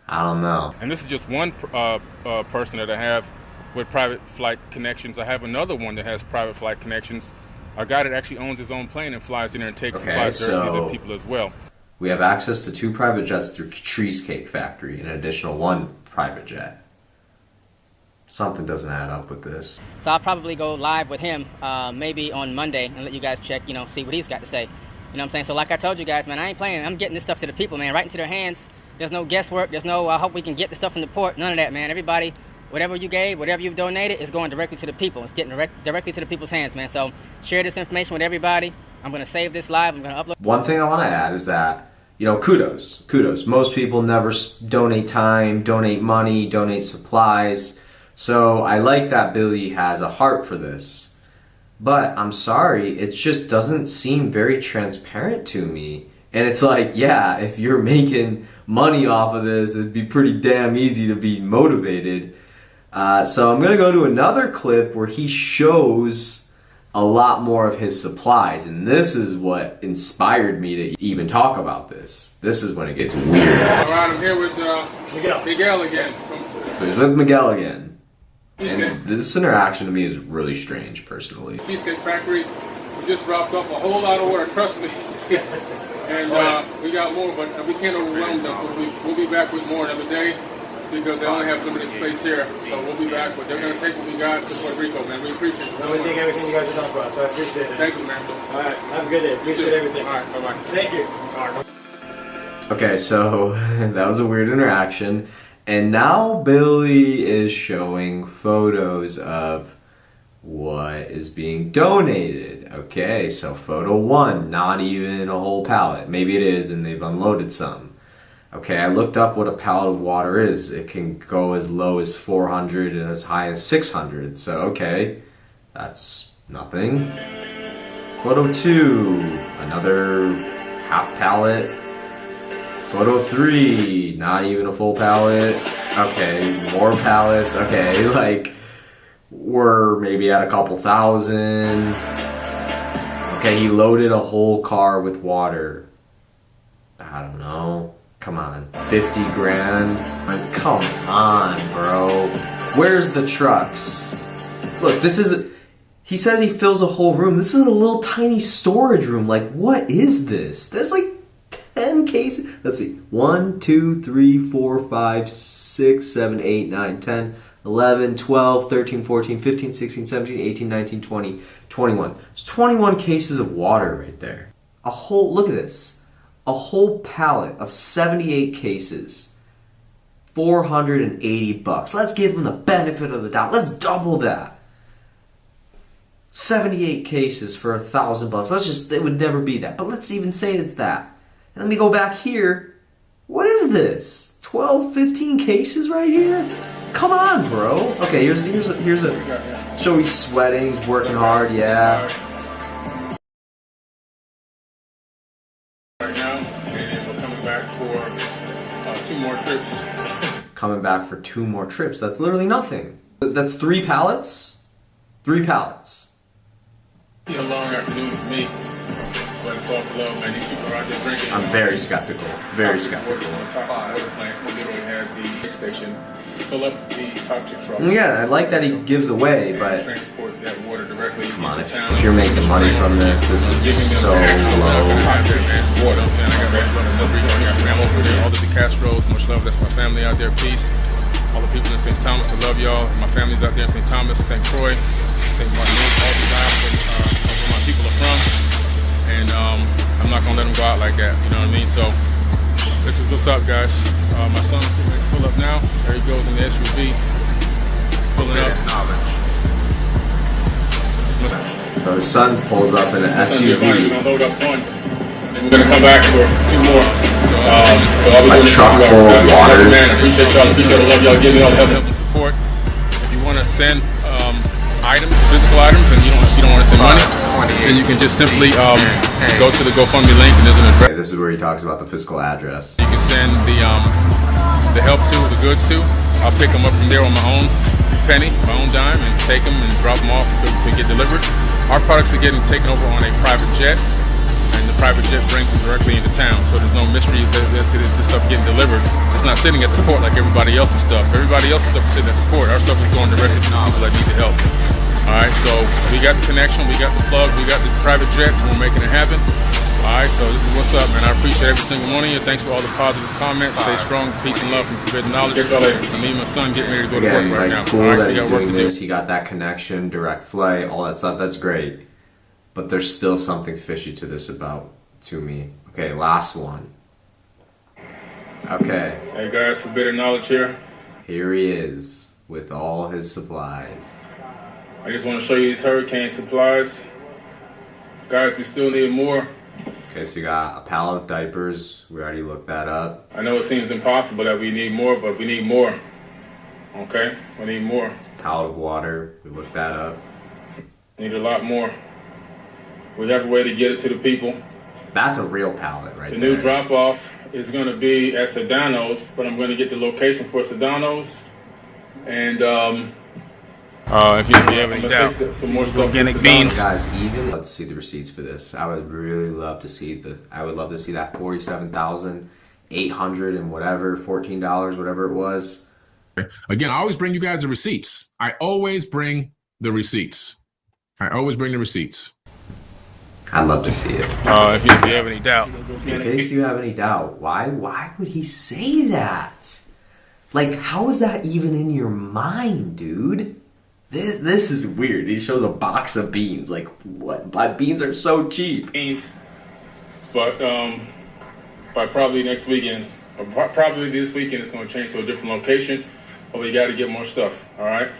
I don't know. And this is just one person that I have with private flight connections. I have another one that has private flight connections. A guy that actually owns his own plane and flies in there and takes supplies to other people as well. We have access to 2 private jets through Cheesecake Factory and an additional 1 private jet. Something doesn't add up with this. So I'll probably go live with him maybe on Monday and let you guys check, you know, see what he's got to say. You know what I'm saying? So like I told you guys, man, I ain't playing. I'm getting this stuff to the people, man, right into their hands. There's no guesswork. There's no, I hope we can get the stuff from the port. None of that, man. Everybody, whatever you gave, whatever you've donated is going directly to the people. It's getting directly to the people's hands, man. So share this information with everybody. I'm going to save this live. I'm going to upload. One thing I want to add is that, you know, kudos. Most people never donate time, donate money, donate supplies. So I like that Billy has a heart for this. But I'm sorry, it just doesn't seem very transparent to me. And it's like, yeah, if you're making money off of this, it'd be pretty damn easy to be motivated. So I'm going to go to another clip where he shows a lot more of his supplies. And this is what inspired me to even talk about this. This is when it gets weird. All right, I'm here with Miguel again. So he's with Miguel again. And this interaction to me is really strange, personally. Cheesecake Factory, we just dropped off a whole lot of order, trust me. And we got more, but we can't overwhelm them. So we'll be back with more another day because they only have limited space here. So we'll be back, but they're going to take what we got to Puerto Rico, man. We appreciate it. No, we think everything you guys are talking about, so I appreciate it. Thank you, man. All right, have a good day. Appreciate everything. All right, bye-bye. Thank you. All right. Okay, so that was a weird interaction. And now Billy is showing photos of what is being donated. Okay, so photo 1, not even a whole pallet. Maybe it is and they've unloaded some. Okay, I looked up what a pallet of water is. It can go as low as 400 and as high as 600. So, okay, that's nothing. Photo 2, another half pallet. Photo 3, not even a full pallet. Okay, more pallets. Okay, like, we're maybe at a couple thousand. Okay, he loaded a whole car with water. I don't know. Come on, 50 grand? Like, come on, bro. Where's the trucks? Look, this is... He says he fills a whole room. This is a little tiny storage room. Like, what is this? There's like 10 cases. Let's see. 1, 2, 3, 4, 5, 6, 7, 8, 9, 10, 11, 12, 13, 14, 15, 16, 17, 18, 19, 20, 21. There's 21 cases of water right there. A whole, look at this. A whole pallet of 78 cases. $480. Let's give him the benefit of the doubt. Let's double that. 78 cases for $1,000. Let's just, it would never be that. But let's even say it's that. And let me go back here. What is this? 12, 15 cases right here? Come on, bro. Okay, here's a. So he's sweating, he's working hard, yeah. Right now, and we're coming back for 2 more trips. Coming back for 2 more trips. That's literally nothing. That's 3 pallets? 3 pallets. It's a long afternoon for me, but it's all love, man. These people are out there drinking. I'm very skeptical. Very skeptical. Water plant literally has the station fill up the toxic trucks. Yeah, I like that he gives away, but transport that water directly come on, into town. if you're making money from this is so low. Water, I'm saying, I got family over there, all the Castros, much love. That's my family out there. Peace. All the people in St. Thomas, I love y'all. My family's out there in St. Thomas, St. Croix, St. Martin, all the guys where my people are from. And I'm not gonna let them go out like that. You know what I mean? So this is what's up, guys. My son's getting ready to pull up now. There he goes in the SUV. He's pulling up. So his son pulls up in an SUV. We're gonna load up one, and we're gonna come back for 2 more. A truck full of water. Man, I appreciate y'all. Appreciate the love y'all give me all the help and support. If you want to send items, physical items, and you don't want to send money, then you can just simply go to the GoFundMe link, and there's an address. Okay, this is where he talks about the physical address. You can send the help to, the goods to. I'll pick them up from there on my own penny, my own dime, and take them and drop them off to get delivered. Our products are getting taken over on a private jet, and the private jet brings them directly into town. So there's no mystery as to this stuff getting delivered. It's not sitting at the port like everybody else's stuff. Everybody else's stuff is sitting at the port. Our stuff is going directly to the people that need the help. All right, so we got the connection, we got the plug, we got the private jets, and we're making it happen. All right, so this is what's up, man. I appreciate every single one of you. Thanks for all the positive comments. Stay strong, peace and love from Forbidden Knowledge. Get y'all later. Me and my son getting ready to go to work right now. Cool all right, that we he's got work doing to this. do. He got that connection, direct flight, all that stuff. That's great. But there's still something fishy to this to me. Okay, last one. Okay. Hey guys, Forbidden Knowledge here. Here he is with all his supplies. I just want to show you these hurricane supplies. Guys, we still need more. Okay, so you got a pallet of diapers. We already looked that up. I know it seems impossible that we need more, but we need more. Okay? We need more. Pallet of water. We looked that up. Need a lot more. We have a way to get it to the people. That's a real pallet right there. The new drop-off is going to be at Sedano's, but I'm going to get the location for Sedano's. And if you have any doubt, some more organic beans. Guys, even let's see the receipts for this. I would really love to see I would love to see that $47,800 and whatever, $14, whatever it was. Again, I always bring you guys the receipts. I always bring the receipts. I'd love to see it. If you have any doubt. In case you have any doubt, why would he say that? Like, how is that even in your mind, dude? This is weird. He shows a box of beans. Like, what? Beans are so cheap. Beans. But by probably next weekend, or probably this weekend, it's going to change to a different location. But we got to get more stuff, all right?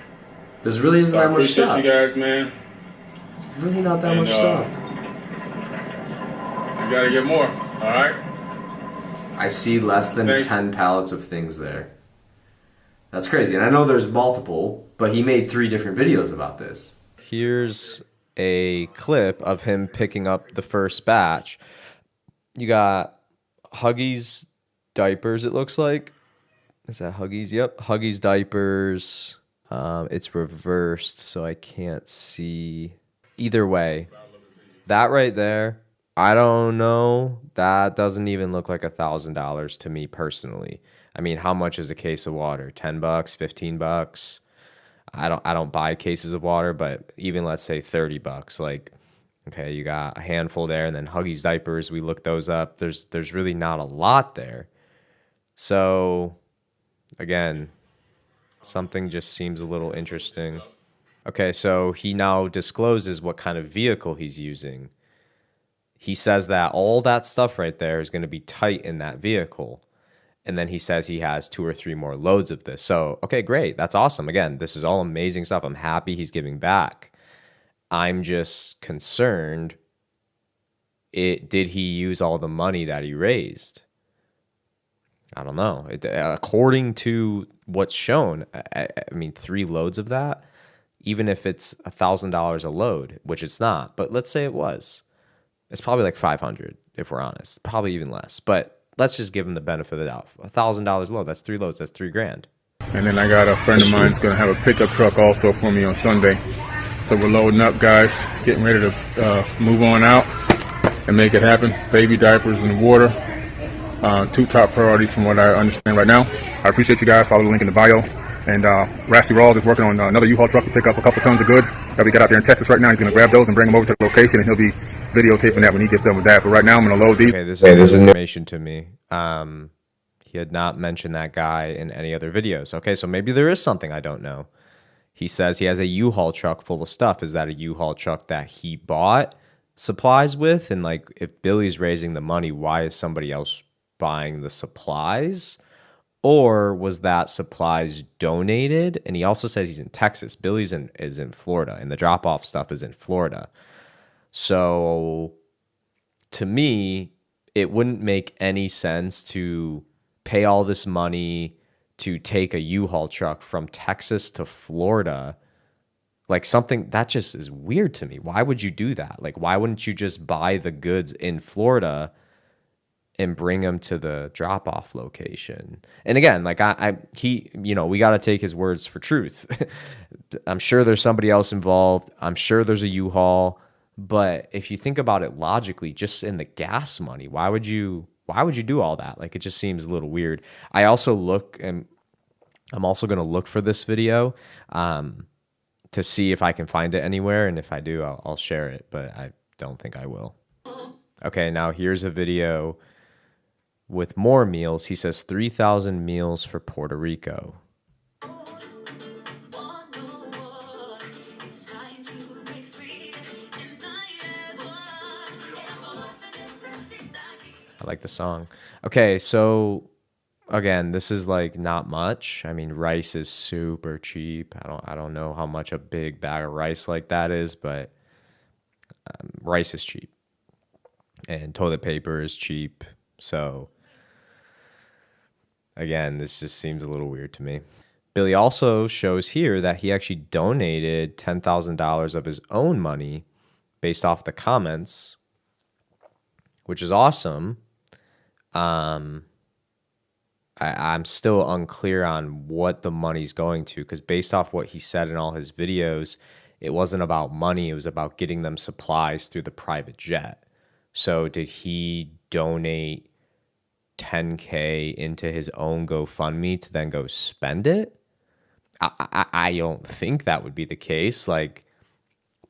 There's really isn't that much stuff. I appreciate you guys, man. It's really not that much stuff. You got to get more, all right? I see less than 10 pallets of things there. That's crazy. And I know there's multiple, but he made 3 different videos about this. Here's a clip of him picking up the first batch. You got Huggies diapers, it looks like. Is that Huggies? Yep. Huggies diapers. It's reversed, so I can't see. Either way, that right there, I don't know. That doesn't even look like $1,000 to me personally. I mean, how much is a case of water? $10, $15? I don't buy cases of water, but even let's say $30. Like, okay, you got a handful there, and then Huggies diapers, we looked those up. There's really not a lot there. So again, something just seems a little interesting. Okay, so he now discloses what kind of vehicle he's using. He says that all that stuff right there is going to be tight in that vehicle. And then he says he has 2 or 3 more loads of this. So, okay, great. That's awesome. Again, this is all amazing stuff. I'm happy he's giving back. I'm just concerned, did he use all the money that he raised? I don't know. According to what's shown, I mean, 3 loads of that, even if it's $1,000 a load, which it's not, but let's say it was, it's probably like $500 if we're honest, probably even less. But let's just give him the benefit of the doubt. $1,000 load, that's 3 loads, that's $3,000. And then I got a friend of mine who's going to have a pickup truck also for me on Sunday. So we're loading up, guys, getting ready to move on out and make it happen. Baby diapers and water, 2 top priorities from what I understand right now. I appreciate you guys. Follow the link in the bio. And Rasty Rawls is working on another U-Haul truck to pick up a couple tons of goods that we got out there in Texas right now. He's going to grab those and bring them over to the location, and he'll be videotaping that when he gets done with that. But right now I'm going to load these. Okay, this is information to me. He had not mentioned that guy in any other videos. Okay, so maybe there is something I don't know. He says he has a U-Haul truck full of stuff. Is that a U-Haul truck that he bought supplies with? And like, if Billy's raising the money, why is somebody else buying the supplies? Or was that supplies donated? And he also says he's in Texas. Billy's is in Florida, and the drop-off stuff is in Florida. So to me, it wouldn't make any sense to pay all this money to take a U-Haul truck from Texas to Florida. Like, something that just is weird to me. Why would you do that? Like, why wouldn't you just buy the goods in Florida and bring them to the drop-off location? And again, like we got to take his words for truth. I'm sure there's somebody else involved. I'm sure there's a U-Haul. But if you think about it logically, just in the gas money, why would you do all that? Like, it just seems a little weird. I also I'm also going to look for this video to see if I can find it anywhere. And if I do, I'll share it, but I don't think I will. Okay, now here's a video with more meals. He says 3,000 meals for Puerto Rico. I like the song. Okay, so again, this is like not much. I mean, rice is super cheap. I don't know how much a big bag of rice like that is, but rice is cheap. And toilet paper is cheap. So again, this just seems a little weird to me. Billy also shows here that he actually donated $10,000 of his own money based off the comments, which is awesome. I'm still unclear on what the money's going to, because based off what he said in all his videos, it wasn't about money. It was about getting them supplies through the private jet. So did he donate $10K into his own GoFundMe to then go spend it? I don't think that would be the case. Like,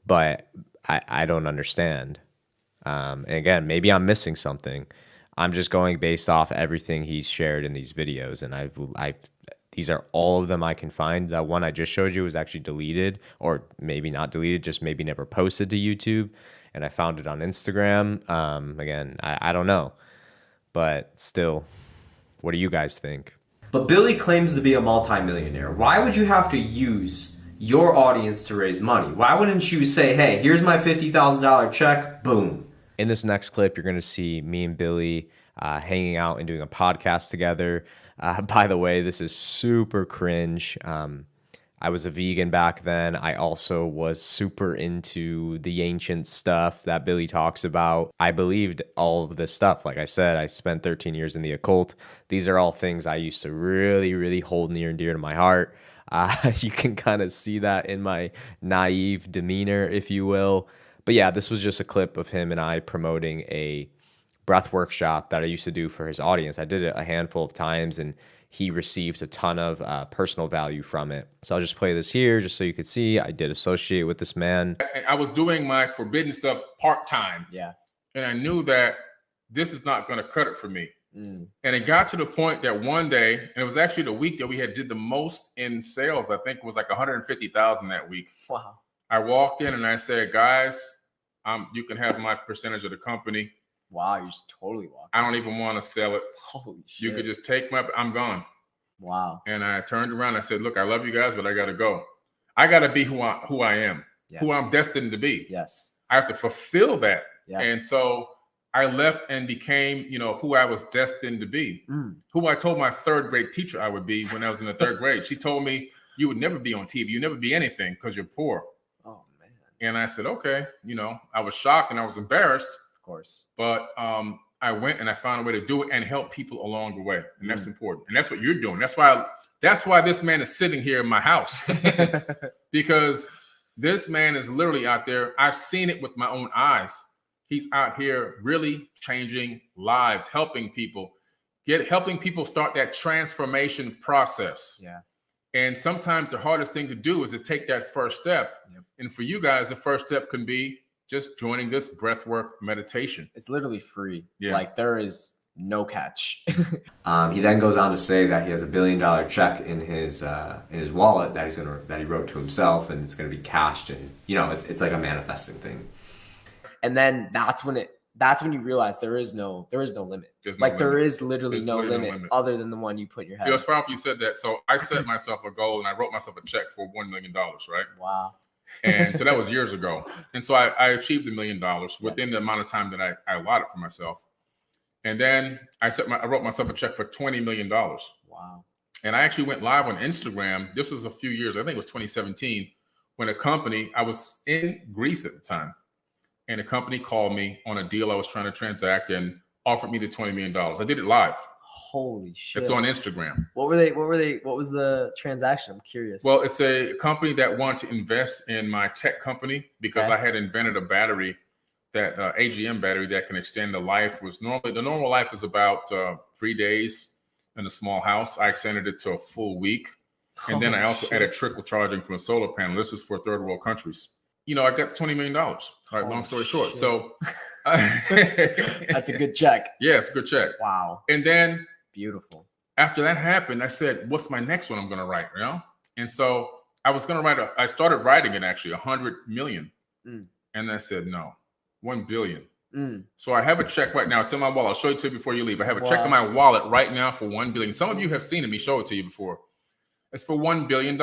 but I don't understand. And again, maybe I'm missing something. I'm just going based off everything he's shared in these videos, and these are all of them I can find. That one I just showed you was actually deleted, or maybe not deleted, just maybe never posted to YouTube, and I found it on Instagram. Again, I don't know, but still, what do you guys think? But Billy claims to be a multimillionaire. Why would you have to use your audience to raise money? Why wouldn't you say, hey, here's my $50,000 check, boom? In this next clip, you're going to see me and Billy hanging out and doing a podcast together. By the way, this is super cringe. I was a vegan back then. I also was super into the ancient stuff that Billy talks about. I believed all of this stuff. Like I said, I spent 13 years in the occult. These are all things I used to really, really hold near and dear to my heart. You can kind of see that in my naive demeanor, if you will. But yeah, this was just a clip of him and I promoting a breath workshop that I used to do for his audience. I did it a handful of times, and he received a ton of personal value from it. So I'll just play this here just so you could see. I did associate with this man. I was doing my forbidden stuff part-time. Yeah. And I knew that this is not going to cut it for me. And it got to the point that one day, and it was actually the week that we did the most in sales. I think it was like 150,000 that week. Wow. I walked in and I said, guys, you can have my percentage of the company. Wow, you just totally walked. I don't even want to sell it. Holy shit. You could just take I'm gone. Wow. And I turned around and I said, look, I love you guys, but I got to go. I got to be who I am, yes. Who I'm destined to be. Yes. I have to fulfill that. Yeah. And so I left and became, who I was destined to be, who I told my third grade teacher I would be when I was in the third grade. She told me, you would never be on TV. You never be anything because you're poor. Oh, man. And I said, okay, I was shocked and I was embarrassed. Of course. But I went and I found a way to do it and help people along the way. And that's important. And that's what you're doing. That's why this man is sitting here in my house. Because this man is literally out there. I've seen it with my own eyes. He's out here really changing lives, helping people start that transformation process. Yeah. And sometimes the hardest thing to do is to take that first step. Yep. And for you guys, the first step can be just joining this breathwork meditation. It's literally free. Yeah. Like there is no catch. He then goes on to say that he has $1 billion check in his wallet that he wrote to himself, and it's gonna be cashed, and it's like a manifesting thing. And then that's when you realize there is no limit. There is literally no limit other than the one you put in your head. It's powerful you said that. So I set myself a goal and I wrote myself a check for $1 million, right? Wow. And so that was years ago. And so I achieved $1 million within the amount of time that I allotted for myself. And then I wrote myself a check for $20 million. Wow. And I actually went live on Instagram. This was a few years, I think it was 2017, when I was in Greece at the time. And a company called me on a deal I was trying to transact and offered me the $20 million. I did it live. Holy shit. It's on Instagram. What was the transaction? I'm curious. Well, it's a company that wanted to invest in my tech company because I had invented a battery, that AGM battery that can extend the life. The normal life is about 3 days in a small house. I extended it to a full week. And then I also added trickle charging from a solar panel. This is for third world countries. I got $20 million. All right, long story short. So that's a good check. Yeah, it's a good check. Wow. And then beautiful. After that happened, I said, what's my next one I'm going to write, And so I was going to I started writing it actually, 100 million. And I said, no, 1 billion. So I have a check right now. It's in my wallet. I'll show it to you before you leave. I have a check in my wallet right now for 1 billion. Some of you have seen it. Me show it to you before. It's for $1 billion,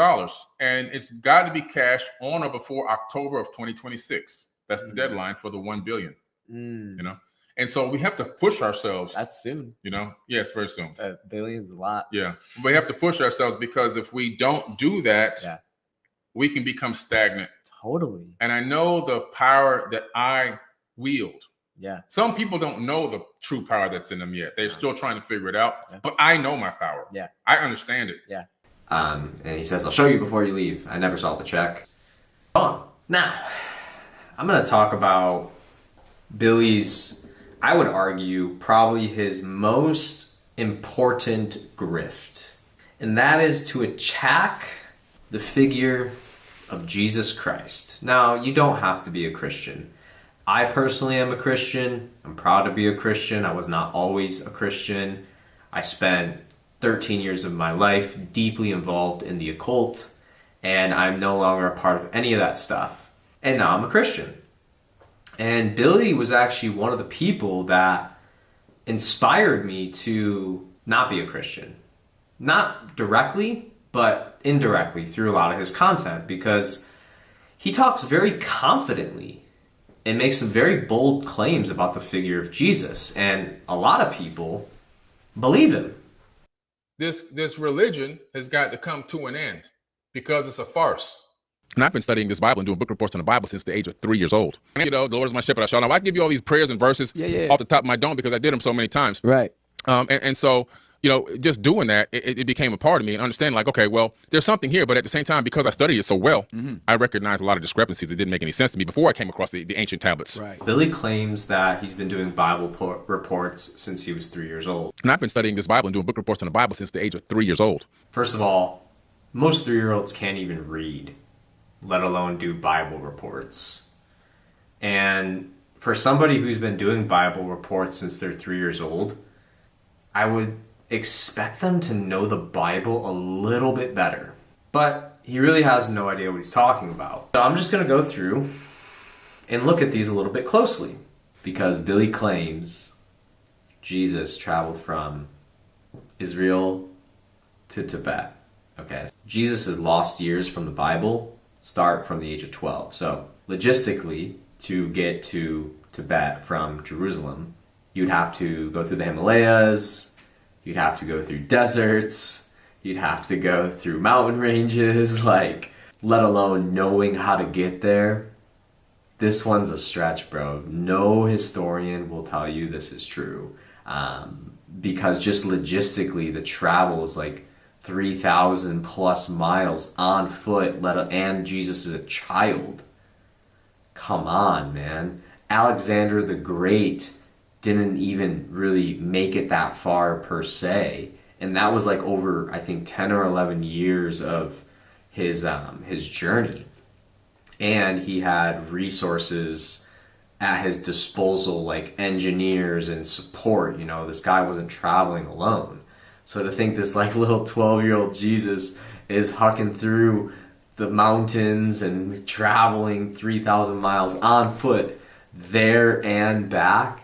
and it's got to be cashed on or before October of 2026. That's the deadline for the 1 billion. And so we have to push ourselves. That's soon. Yeah, it's very soon. $1 billion's a lot. Yeah, we have to push ourselves because if we don't do that, we can become stagnant. Totally. And I know the power that I wield. Yeah. Some people don't know the true power that's in them yet. They're still trying to figure it out. But I know my power. Yeah. I understand it. Yeah. And he says, I'll show you before you leave. I never saw the check. Now, I'm going to talk about Billy's, I would argue, probably his most important grift. And that is to attack the figure of Jesus Christ. Now, you don't have to be a Christian. I personally am a Christian. I'm proud to be a Christian. I was not always a Christian. I spent 13 years of my life deeply involved in the occult, and I'm no longer a part of any of that stuff. And now I'm a Christian. And Billy was actually one of the people that inspired me to not be a Christian. Not directly, but indirectly through a lot of his content, because he talks very confidently and makes some very bold claims about the figure of Jesus. And a lot of people believe him. This religion has got to come to an end because it's a farce. And I've been studying this Bible and doing book reports on the Bible since the age of 3 years old. The Lord is my shepherd, I shall not. I give you all these prayers and verses off the top of my dome because I did them so many times. Right. And so, just doing that, it became a part of me and understanding like, okay, well, there's something here. But at the same time, because I studied it so well, I recognized a lot of discrepancies that didn't make any sense to me before I came across the ancient tablets. Right. Billy claims that he's been doing Bible reports since he was 3 years old. And I've been studying this Bible and doing book reports on the Bible since the age of 3 years old. First of all, most 3-year-olds can't even read, let alone do Bible reports. And for somebody who's been doing Bible reports since they're 3 years old, I would expect them to know the Bible a little bit better. But he really has no idea what he's talking about. So I'm just going to go through and look at these a little bit closely, because Billy claims Jesus traveled from Israel to Tibet. Okay. Jesus' lost years from the Bible start from the age of 12. So logistically, to get to Tibet from Jerusalem, you'd have to go through the Himalayas, you'd have to go through deserts, you'd have to go through mountain ranges, let alone knowing how to get there. This one's a stretch, bro. No historian will tell you this is true. Because just logistically, the travel is 3,000 plus miles on foot, and Jesus is a child. Come on, man. Alexander the Great didn't even really make it that far per se. And that was like over, I think, 10 or 11 years of his journey. And he had resources at his disposal, like engineers and support. You know, this guy wasn't traveling alone. So to think this like little 12-year-old Jesus is hucking through the mountains and traveling 3,000 miles on foot there and back,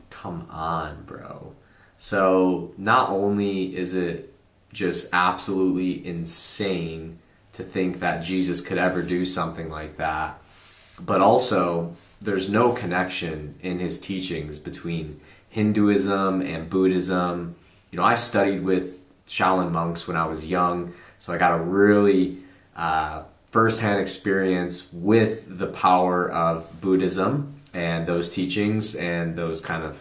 come on, bro. So not only is it just absolutely insane to think that Jesus could ever do something like that, but also there's no connection in his teachings between Hinduism and Buddhism. You know, I studied with Shaolin monks when I was young, so I got a really firsthand experience with the power of Buddhism and those teachings and those kind of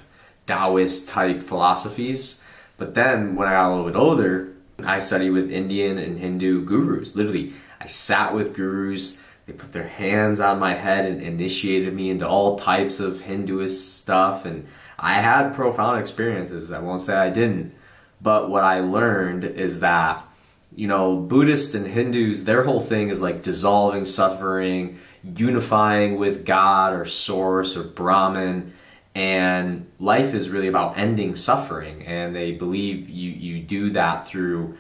Taoist type philosophies. But then when I got a little bit older, I studied with Indian and Hindu gurus. Literally, I sat with gurus. They put their hands on my head and initiated me into all types of Hinduist stuff. And I had profound experiences. I won't say I didn't. But what I learned is that, you know, Buddhists and Hindus, their whole thing is like dissolving suffering, unifying with God or Source or Brahman. And life is really about ending suffering. And they believe you do that through,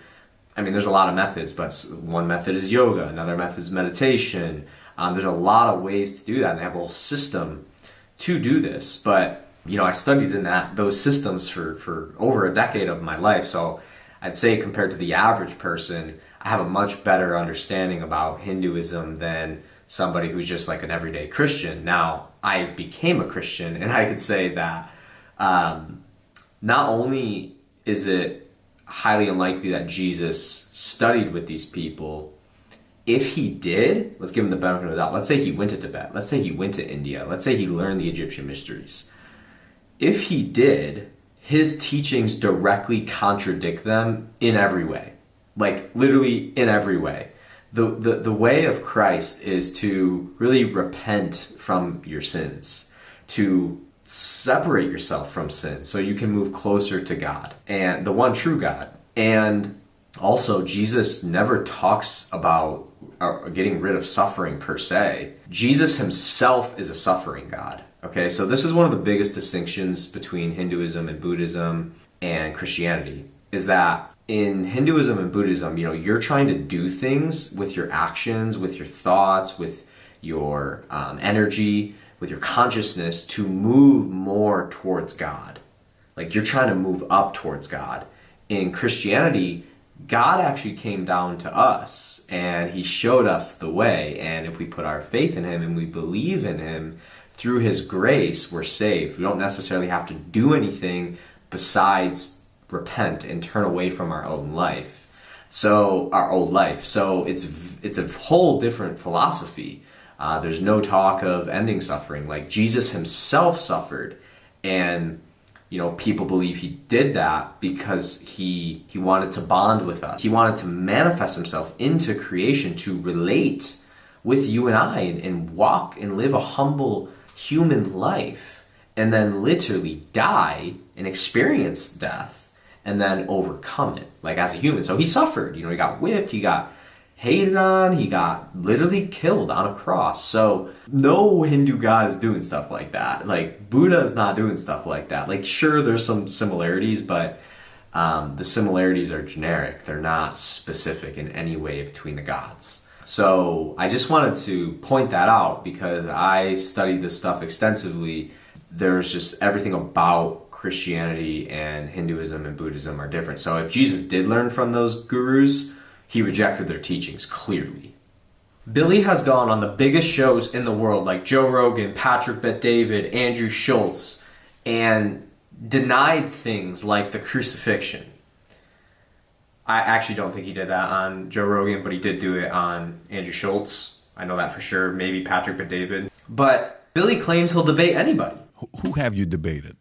I mean, there's a lot of methods, but one method is yoga, another method is meditation. There's a lot of ways to do that, and they have a whole system to do this. But, you know, I studied in those systems for over a decade of my life. So I'd say compared to the average person, I have a much better understanding about Hinduism than somebody who's just like an everyday Christian. Now, I became a Christian, and I could say that not only is it highly unlikely that Jesus studied with these people, if he did, let's give him the benefit of the doubt. Let's say he went to Tibet. Let's say he went to India. Let's say he learned the Egyptian mysteries. If he did, his teachings directly contradict them in every way. Like literally in every way. The way of Christ is to really repent from your sins, to separate yourself from sin so you can move closer to God and the one true God. And also, Jesus never talks about getting rid of suffering per se. Jesus himself is a suffering God. Okay, so this is one of the biggest distinctions between Hinduism and Buddhism and Christianity, is that in Hinduism and Buddhism, you know, you're trying to do things with your actions, with your thoughts, with your energy, with your consciousness to move more towards God. Like you're trying to move up towards God. In Christianity, God actually came down to us and he showed us the way. And if we put our faith in him and we believe in him, through his grace, we're saved. We don't necessarily have to do anything besides repent and turn away from our own life. So our old life. So it's a whole different philosophy. There's no talk of ending suffering. Like Jesus himself suffered, and you know, people believe he did that because he wanted to bond with us. He wanted to manifest himself into creation to relate with you and I and walk and live a humble human life, and then literally die and experience death and then overcome it like as a human. So he suffered, you know, he got whipped, he got hated on, he got literally killed on a cross. So no Hindu god is doing stuff like that. Like Buddha is not doing stuff like that. Like sure, there's some similarities, but the similarities are generic. They're not specific in any way between the gods. So I just wanted to point that out because I studied this stuff extensively. There's just everything about Christianity and Hinduism and Buddhism are different. So if Jesus did learn from those gurus, he rejected their teachings clearly. Billy has gone on the biggest shows in the world like Joe Rogan, Patrick Bet-David, Andrew Schultz, and denied things like the crucifixion. I actually don't think he did that on Joe Rogan, but he did do it on Andrew Schultz. I know that for sure. Maybe Patrick Bet-David. But Billy claims he'll debate anybody. Who have you debated?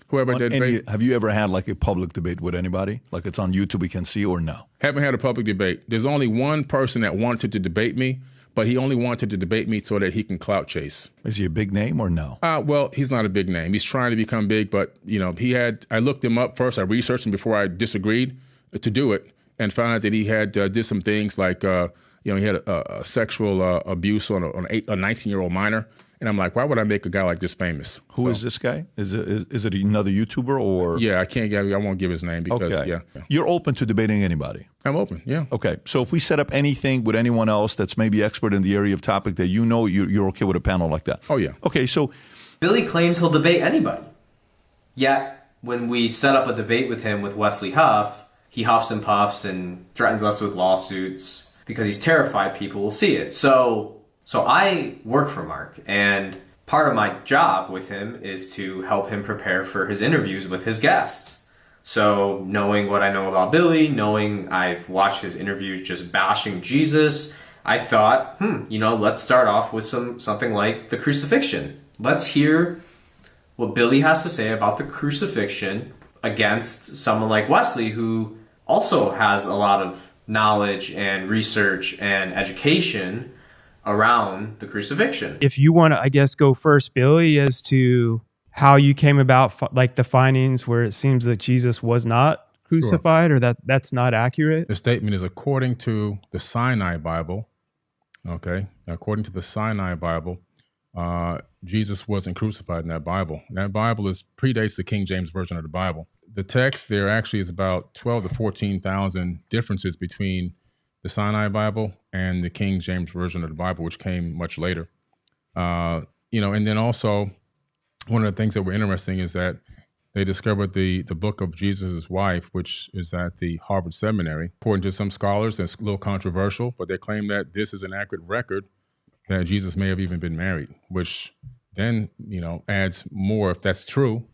Whoever did debate. Have you ever had like a public debate with anybody? Like it's on YouTube we can see, or no? Haven't had a public debate. There's only one person that wanted to debate me, but he only wanted to debate me so that he can clout chase. Is he a big name or no? Well, he's not a big name. He's trying to become big, but I looked him up first. I researched him before I disagreed to do it, and found out that he had did some things like he had a sexual abuse on a 19-year-old minor. And I'm like, why would I make a guy like this famous? Who is this guy? Is it another YouTuber or? Yeah, I won't give his name because, okay. Yeah. You're open to debating anybody? I'm open, yeah. Okay, so if we set up anything with anyone else that's maybe expert in the area of topic that you're okay with a panel like that? Oh, yeah. Okay, so. Billy claims he'll debate anybody. Yet, when we set up a debate with him with Wesley Huff, he huffs and puffs and threatens us with lawsuits because he's terrified people will see it. So I work for Mark, and part of my job with him is to help him prepare for his interviews with his guests. So knowing what I know about Billy, knowing I've watched his interviews just bashing Jesus, I thought, let's start off with something like the crucifixion. Let's hear what Billy has to say about the crucifixion against someone like Wesley, who also has a lot of knowledge and research and education around the crucifixion. If you want to, I guess, go first, Billy, as to how you came about like the findings where it seems that Jesus was not crucified, or that's not accurate. The statement is according to the Sinai Bible. Okay, according to the Sinai Bible, Jesus wasn't crucified in that Bible. That Bible predates the King James Version of the Bible. The text there actually is about 12 to 14,000 differences between the Sinai Bible and the King James Version of the Bible, which came much later. And then also one of the things that were interesting is that they discovered the book of Jesus' wife, which is at the Harvard Seminary. According to some scholars, that's a little controversial, but they claim that this is an accurate record that Jesus may have even been married, which then, adds more, if that's true,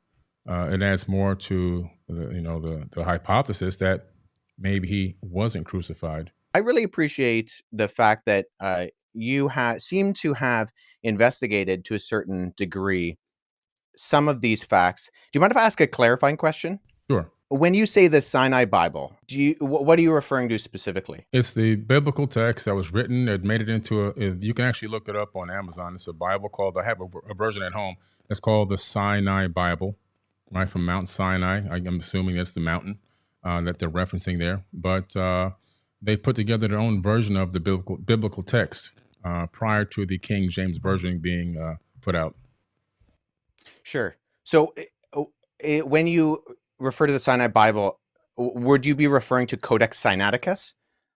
it adds more to the hypothesis that maybe he wasn't crucified. I really appreciate the fact that you seem to have investigated to a certain degree some of these facts. Do you mind if I ask a clarifying question? Sure. When you say the Sinai Bible, what are you referring to specifically? It's the biblical text that was written. It made it into you can actually look it up on Amazon. It's a Bible I have a version at home. It's called the Sinai Bible, right, from Mount Sinai. I'm assuming that's the mountain that they're referencing there. But they put together their own version of the biblical text prior to the King James Version being put out. Sure. So when you refer to the Sinai Bible, would you be referring to Codex Sinaiticus?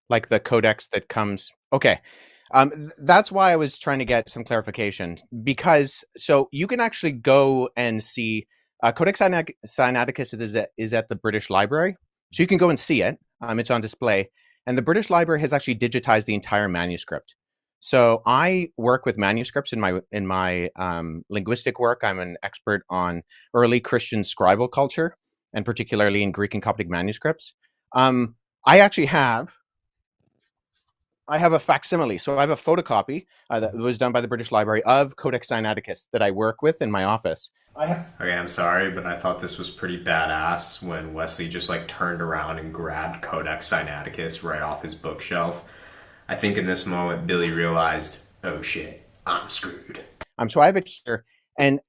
Like the codex that comes? Okay. That's why I was trying to get some clarification, because so you can actually go and see Codex Sinaiticus is at the British Library. So you can go and see it. It's on display. And the British Library has actually digitized the entire manuscript. So I work with manuscripts in my linguistic work. I'm an expert on early Christian scribal culture, and particularly in Greek and Coptic manuscripts. I actually have a facsimile. So I have a photocopy that was done by the British Library of Codex Sinaiticus that I work with in my office. Okay, I'm sorry, but I thought this was pretty badass when Wesley just turned around and grabbed Codex Sinaiticus right off his bookshelf. I think in this moment, Billy realized, oh shit, I'm screwed. So I have it here. And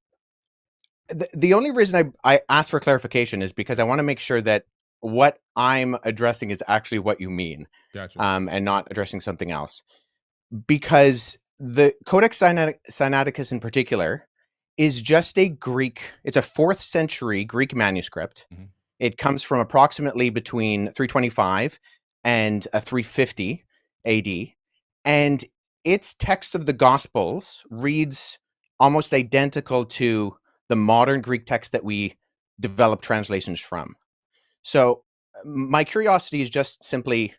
the only reason I asked for clarification is because I want to make sure that what I'm addressing is actually what you mean. Gotcha. And not addressing something else. Because the Codex Sinaiticus in particular is just it's a 4th century Greek manuscript. Mm-hmm. It comes from approximately between 325 and 350 AD. And its text of the Gospels reads almost identical to the modern Greek text that we develop translations from. So my curiosity is just simply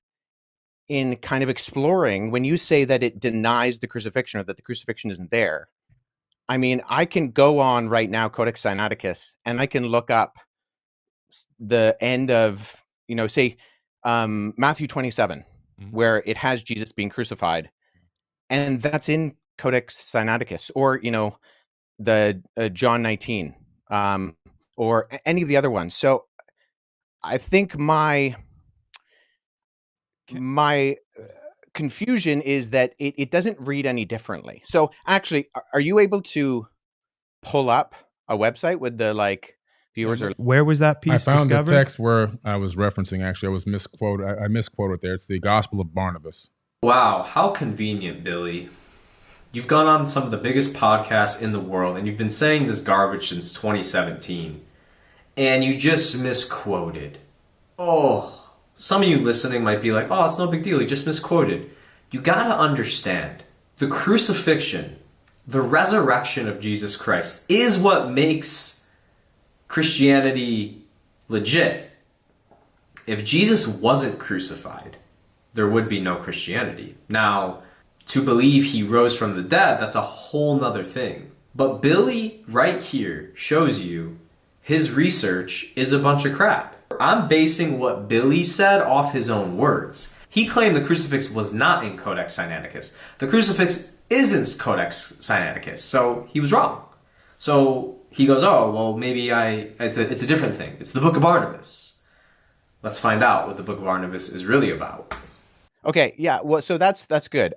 in kind of exploring when you say that it denies the crucifixion or that the crucifixion isn't there. I mean, I can go on right now, Codex Sinaiticus, and I can look up the end of, say, Matthew 27, where it has Jesus being crucified. And that's in Codex Sinaiticus, or, the John 19, or any of the other ones. So I think my confusion is that it doesn't read any differently. So actually, are you able to pull up a website with the like viewers are? Where was that piece I found discovered? the text where I was referencing. Actually, I was misquoted. I misquoted there. It's the Gospel of Barnabas. Wow, how convenient, Billy. You've gone on some of the biggest podcasts in the world, and you've been saying this garbage since 2017. And you just misquoted. Oh, some of you listening might be like, oh, it's no big deal. You just misquoted. You gotta understand, the crucifixion, the resurrection of Jesus Christ is what makes Christianity legit. If Jesus wasn't crucified, there would be no Christianity. Now, to believe he rose from the dead, that's a whole nother thing. But Billy right here shows you his research is a bunch of crap. I'm basing what Billy said off his own words. He claimed the crucifix was not in Codex Sinaiticus. The crucifix is in Codex Sinaiticus, so he was wrong. So he goes, oh, well, maybe it's a different thing. It's the Book of Barnabas. Let's find out what the Book of Barnabas is really about. Okay, yeah, well, so that's good.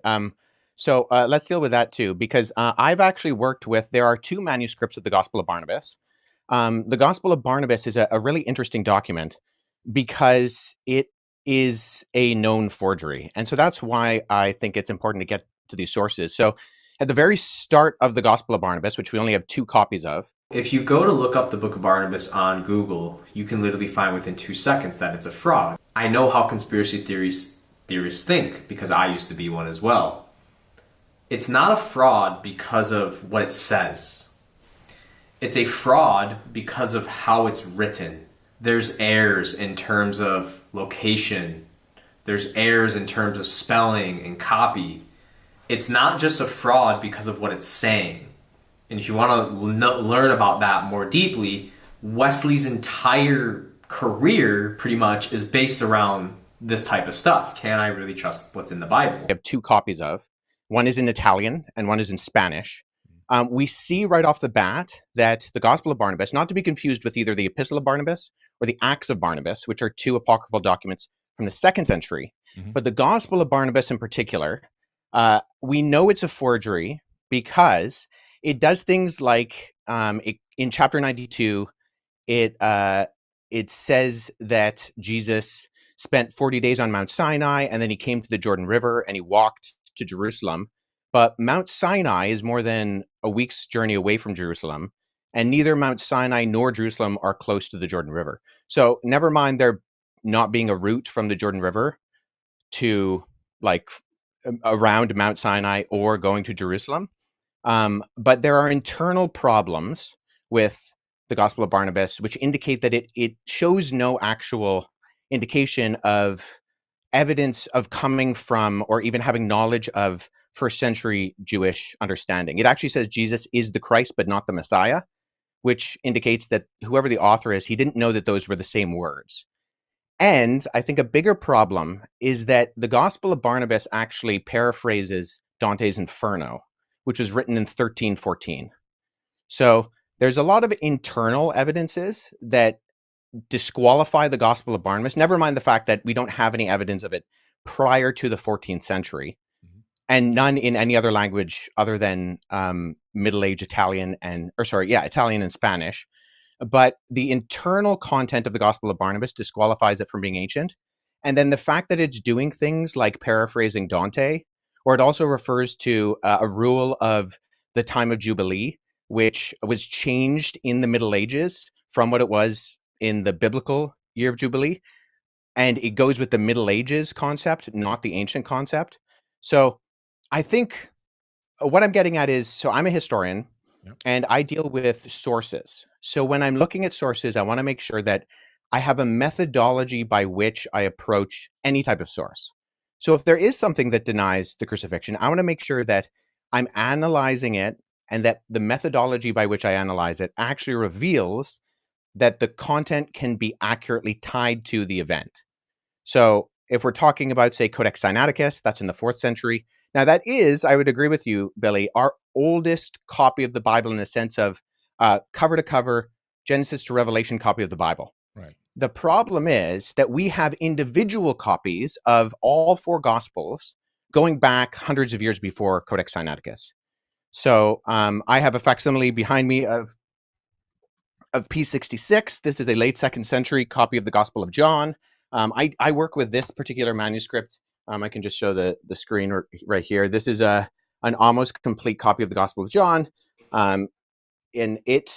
So let's deal with that too, because I've actually worked with, there are 2 manuscripts of the Gospel of Barnabas. The Gospel of Barnabas is a really interesting document because it is a known forgery. And so that's why I think it's important to get to these sources. So at the very start of the Gospel of Barnabas, which we only have 2 copies of. If you go to look up the Book of Barnabas on Google, you can literally find within 2 seconds that it's a fraud. I know how conspiracy theorists think because I used to be one as well. It's not a fraud because of what it says. It's a fraud because of how it's written. There's errors in terms of location. There's errors in terms of spelling and copy. It's not just a fraud because of what it's saying. And if you want to learn about that more deeply, Wesley's entire career pretty much is based around this type of stuff. Can I really trust what's in the Bible? We have 2 copies of. One is in Italian and one is in Spanish. We see right off the bat that the Gospel of Barnabas, not to be confused with either the Epistle of Barnabas or the Acts of Barnabas, which are 2 apocryphal documents from the 2nd century, but the Gospel of Barnabas in particular, we know it's a forgery because it does things like in chapter 92, it says that Jesus spent 40 days on Mount Sinai, and then he came to the Jordan River and he walked to Jerusalem. But Mount Sinai is more than a week's journey away from Jerusalem, and neither Mount Sinai nor Jerusalem are close to the Jordan River. So never mind there not being a route from the Jordan River to like around Mount Sinai or going to Jerusalem. But there are internal problems with the Gospel of Barnabas, which indicate that it shows no actual indication of evidence of coming from or even having knowledge of 1st century Jewish understanding. It actually says Jesus is the Christ, but not the Messiah, which indicates that whoever the author is, he didn't know that those were the same words. And I think a bigger problem is that the Gospel of Barnabas actually paraphrases Dante's Inferno, which was written in 1314. So there's a lot of internal evidences that disqualify the Gospel of Barnabas, never mind the fact that we don't have any evidence of it prior to the 14th century, and none in any other language other than Middle Age Italian Italian and Spanish. But the internal content of the Gospel of Barnabas disqualifies it from being ancient. And then the fact that it's doing things like paraphrasing Dante, or it also refers to a rule of the time of Jubilee, which was changed in the Middle Ages from what it was in the biblical year of Jubilee. And it goes with the Middle Ages concept, not the ancient concept. So I think what I'm getting at is, so I'm a historian and I deal with sources. So when I'm looking at sources, I want to make sure that I have a methodology by which I approach any type of source. So if there is something that denies the crucifixion, I want to make sure that I'm analyzing it and that the methodology by which I analyze it actually reveals that the content can be accurately tied to the event. So if we're talking about, say, Codex Sinaiticus, that's in the 4th century. Now that is, I would agree with you, Billy, our oldest copy of the Bible in the sense of cover to cover, Genesis to Revelation copy of the Bible. Right. The problem is that we have individual copies of all 4 Gospels going back hundreds of years before Codex Sinaiticus. So I have a facsimile behind me of P66. This is a late 2nd century copy of the Gospel of John. I work with this particular manuscript. I can just show the screen right here. This is an almost complete copy of the Gospel of John. And it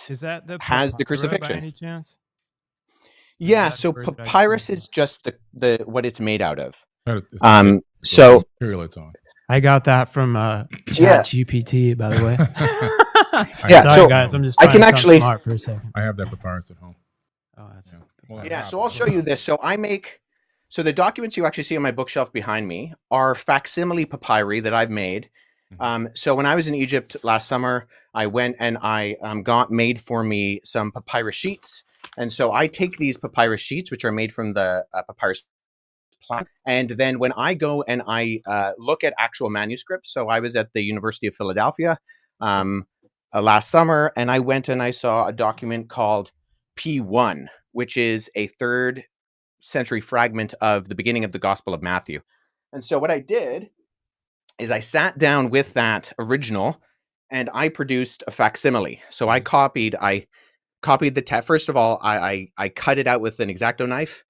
has the crucifixion. By any chance? Yeah, so papyrus is just the what it's made out of. So it's on. I got that from ChatGPT, by the way. Yeah, sorry, so guys, I'm just I trying can to sound actually smart for a second. I have that papyrus at home. Oh, that's so I'll show you this. So the documents you actually see on my bookshelf behind me are facsimile papyri that I've made. So when I was in Egypt last summer, I went and I got made for me some papyrus sheets. And so I take these papyrus sheets, which are made from the papyrus plant. And then when I go and I look at actual manuscripts, so I was at the University of Philadelphia last summer, and I went and I saw a document called P1, which is a 3rd century fragment of the beginning of the Gospel of Matthew. And so what I did is I sat down with that original and I produced a facsimile. So I copied the text. First of all, I cut it out with an X-Acto knife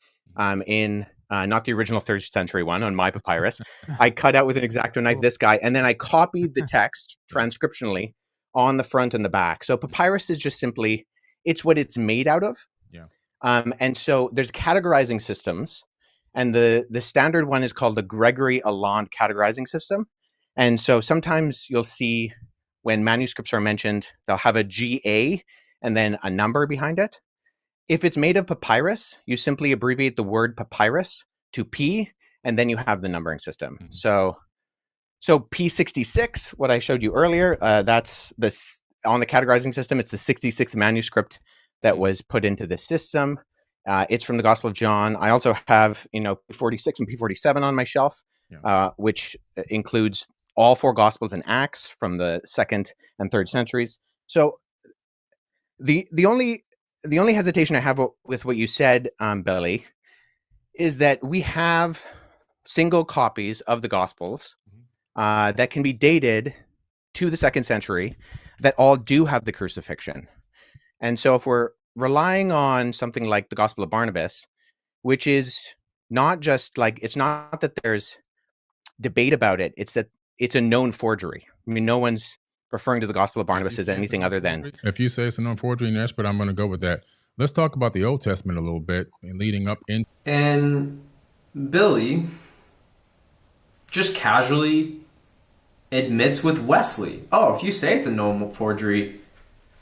in not the original 3rd century one on my papyrus. I cut out with an X-Acto knife this guy, and then I copied the text transcriptionally on the front and the back. So papyrus is just simply, it's what it's made out of. Yeah. And so there's categorizing systems, and the standard one is called the Gregory Alland categorizing system. And so sometimes you'll see when manuscripts are mentioned, they'll have a GA and then a number behind it. If it's made of papyrus, you simply abbreviate the word papyrus to P, and then you have the numbering system. So P66, what I showed you earlier, that's this on the categorizing system. It's the 66th manuscript that was put into the system. It's from the Gospel of John. I also have, P46 and P47 on my shelf, which includes all 4 Gospels and Acts from the 2nd and 3rd centuries. So the only hesitation I have with what you said, Billy, is that we have single copies of the Gospels that can be dated to the 2nd century that all do have the crucifixion. And so if we're relying on something like the Gospel of Barnabas, which is not just like, it's not that there's debate about it, it's that it's a known forgery. I mean, no one's referring to the Gospel of Barnabas as anything other than... If you say it's a known forgery, yes, but I'm going to go with that. Let's talk about the Old Testament a little bit and leading up in. And Billy just casually admits with Wesley, oh, if you say it's a known forgery,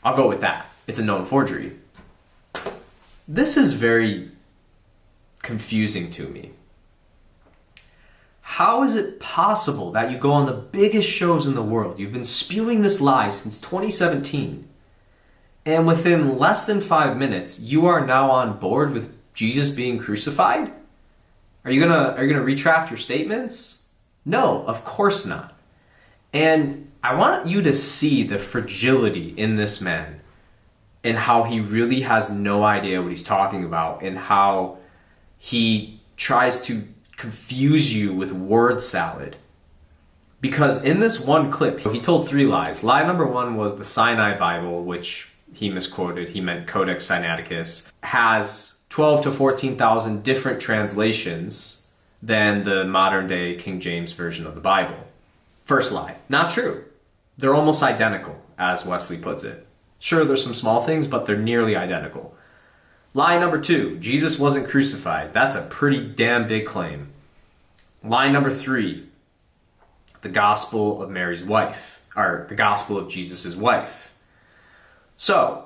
I'll go with that. It's a known forgery. This is very confusing to me. How is it possible that you go on the biggest shows in the world? You've been spewing this lie since 2017. And within less than 5 minutes, you are now on board with Jesus being crucified? Are you gonna retract your statements? No, of course not. And I want you to see the fragility in this man and how he really has no idea what he's talking about and how he tries to confuse you with word salad. Because in this one clip, he told 3 lies. Lie number 1 was the Sinai Bible, which he misquoted. He meant Codex Sinaiticus, has 12 to 14,000 different translations than the modern day King James Version of the Bible. First lie, not true. They're almost identical, as Wesley puts it. Sure, there's some small things, but they're nearly identical. Lie number 2, Jesus wasn't crucified. That's a pretty damn big claim. Lie number 3, the gospel of Mary's wife, or the gospel of Jesus' wife. So,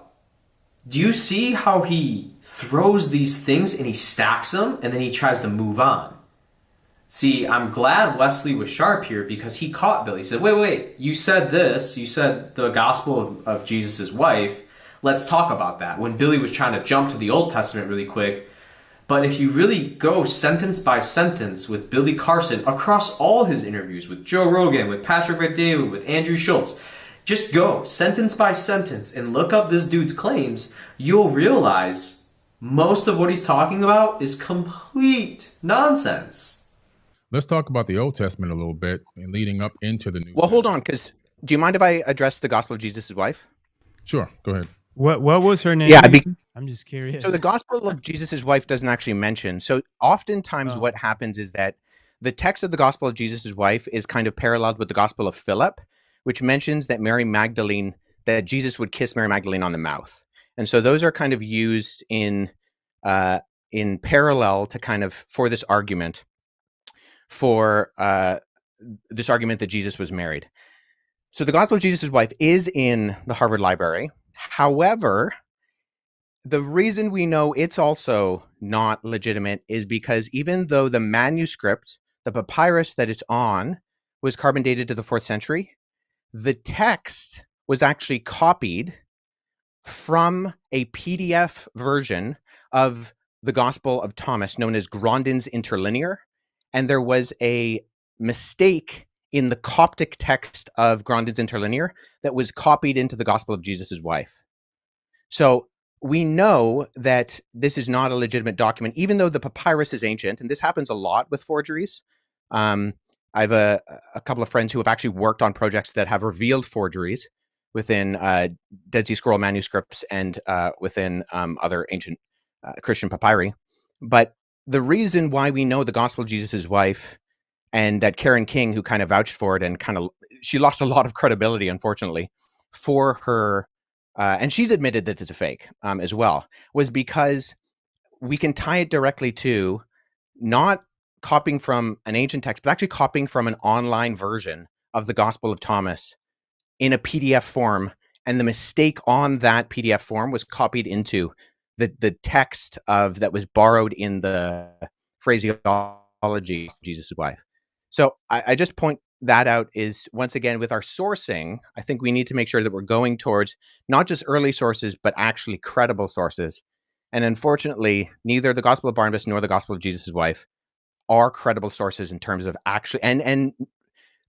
do you see how he throws these things and he stacks them and then he tries to move on? See, I'm glad Wesley was sharp here because he caught Billy. He said, wait, you said this, you said the gospel of Jesus' wife. Let's talk about that. When Billy was trying to jump to the Old Testament really quick. But if you really go sentence by sentence with Billy Carson across all his interviews with Joe Rogan, with Patrick Bet-David, with Andrew Schultz, just go sentence by sentence and look up this dude's claims, you'll realize most of what he's talking about is complete nonsense. Let's talk about the Old Testament a little bit and leading up into the New. Well, hold on, because do you mind if I address the Gospel of Jesus' wife? Sure, go ahead. What was her name? Yeah, I'm just curious. So the Gospel of Jesus' wife doesn't actually mention. So oftentimes what happens is that the text of the Gospel of Jesus' wife is kind of paralleled with the Gospel of Philip, which mentions that that Jesus would kiss Mary Magdalene on the mouth. And so those are kind of used in parallel to kind of for this argument that Jesus was married. So the Gospel of Jesus' wife is in the Harvard Library. However, the reason we know it's also not legitimate is because even though the manuscript, the papyrus that it's on, was carbon dated to the 4th century, the text was actually copied from a PDF version of the Gospel of Thomas known as Grandin's Interlinear. And there was a mistake in the Coptic text of Grandin's Interlinear that was copied into the Gospel of Jesus' wife. So we know that this is not a legitimate document, even though the papyrus is ancient, and this happens a lot with forgeries. I have a couple of friends who have actually worked on projects that have revealed forgeries within Dead Sea Scroll manuscripts and within other ancient Christian papyri. But the reason why we know the Gospel of Jesus' wife, and that Karen King, who kind of vouched for it and she lost a lot of credibility, unfortunately, for her, and she's admitted that it's a fake as well, was because we can tie it directly to not copying from an ancient text, but actually copying from an online version of the Gospel of Thomas in a PDF form. And the mistake on that PDF form was copied into the text that was borrowed in the phraseology of Jesus' wife. So I just point that out is, once again, with our sourcing, I think we need to make sure that we're going towards not just early sources, but actually credible sources. And unfortunately, neither the Gospel of Barnabas nor the Gospel of Jesus' wife are credible sources in terms of actually, and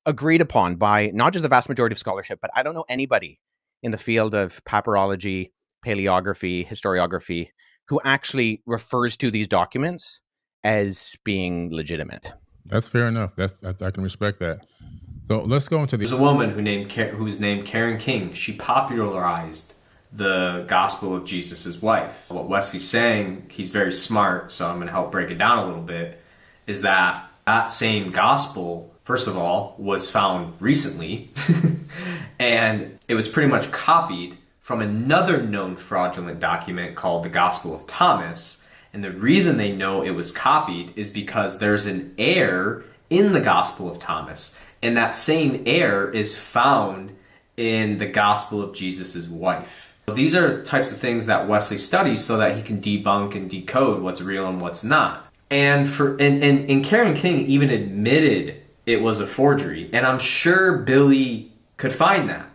agreed upon by not just the vast majority of scholarship, but I don't know anybody in the field of papyrology, paleography, historiography, who actually refers to these documents as being legitimate. That's fair enough. I can respect that. So let's go into There's a woman who's named Karen King. She popularized the Gospel of Jesus' wife. What Wesley's saying, he's very smart, so I'm going to help break it down a little bit, is that same gospel, first of all, was found recently, and it was pretty much copied from another known fraudulent document called the Gospel of Thomas. And the reason they know it was copied is because there's an error in the Gospel of Thomas. And that same error is found in the Gospel of Jesus' wife. These are types of things that Wesley studies so that he can debunk and decode what's real and what's not. And Karen King even admitted it was a forgery. And I'm sure Billy could find that.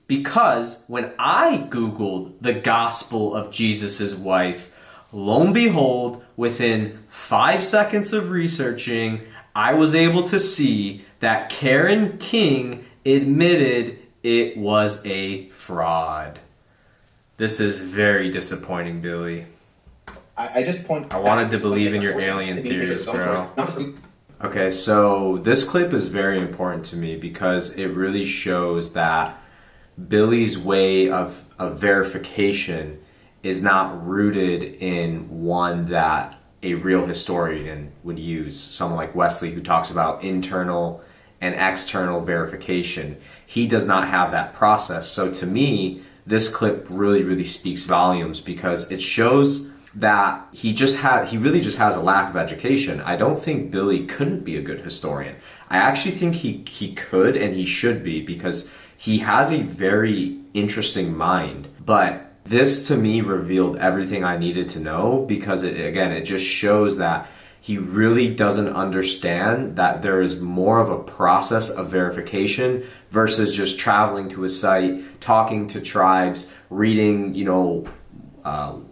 Because when I Googled the Gospel of Jesus' wife, lo and behold, within 5 seconds of researching, I was able to see that Karen King admitted it was a fraud. This is very disappointing, Billy. I wanted to believe in your alien theories, bro. Okay, so this clip is very important to me because it really shows that Billy's way of verification is not rooted in one that a real historian would use. Someone like Wesley, who talks about internal and external verification. He does not have that process. So to me, this clip really, really speaks volumes because it shows that he really just has a lack of education. I don't think Billy couldn't be a good historian. I actually think he could and he should be because he has a very interesting mind. But this to me revealed everything I needed to know because it just shows that he really doesn't understand that there is more of a process of verification versus just traveling to a site, talking to tribes, reading,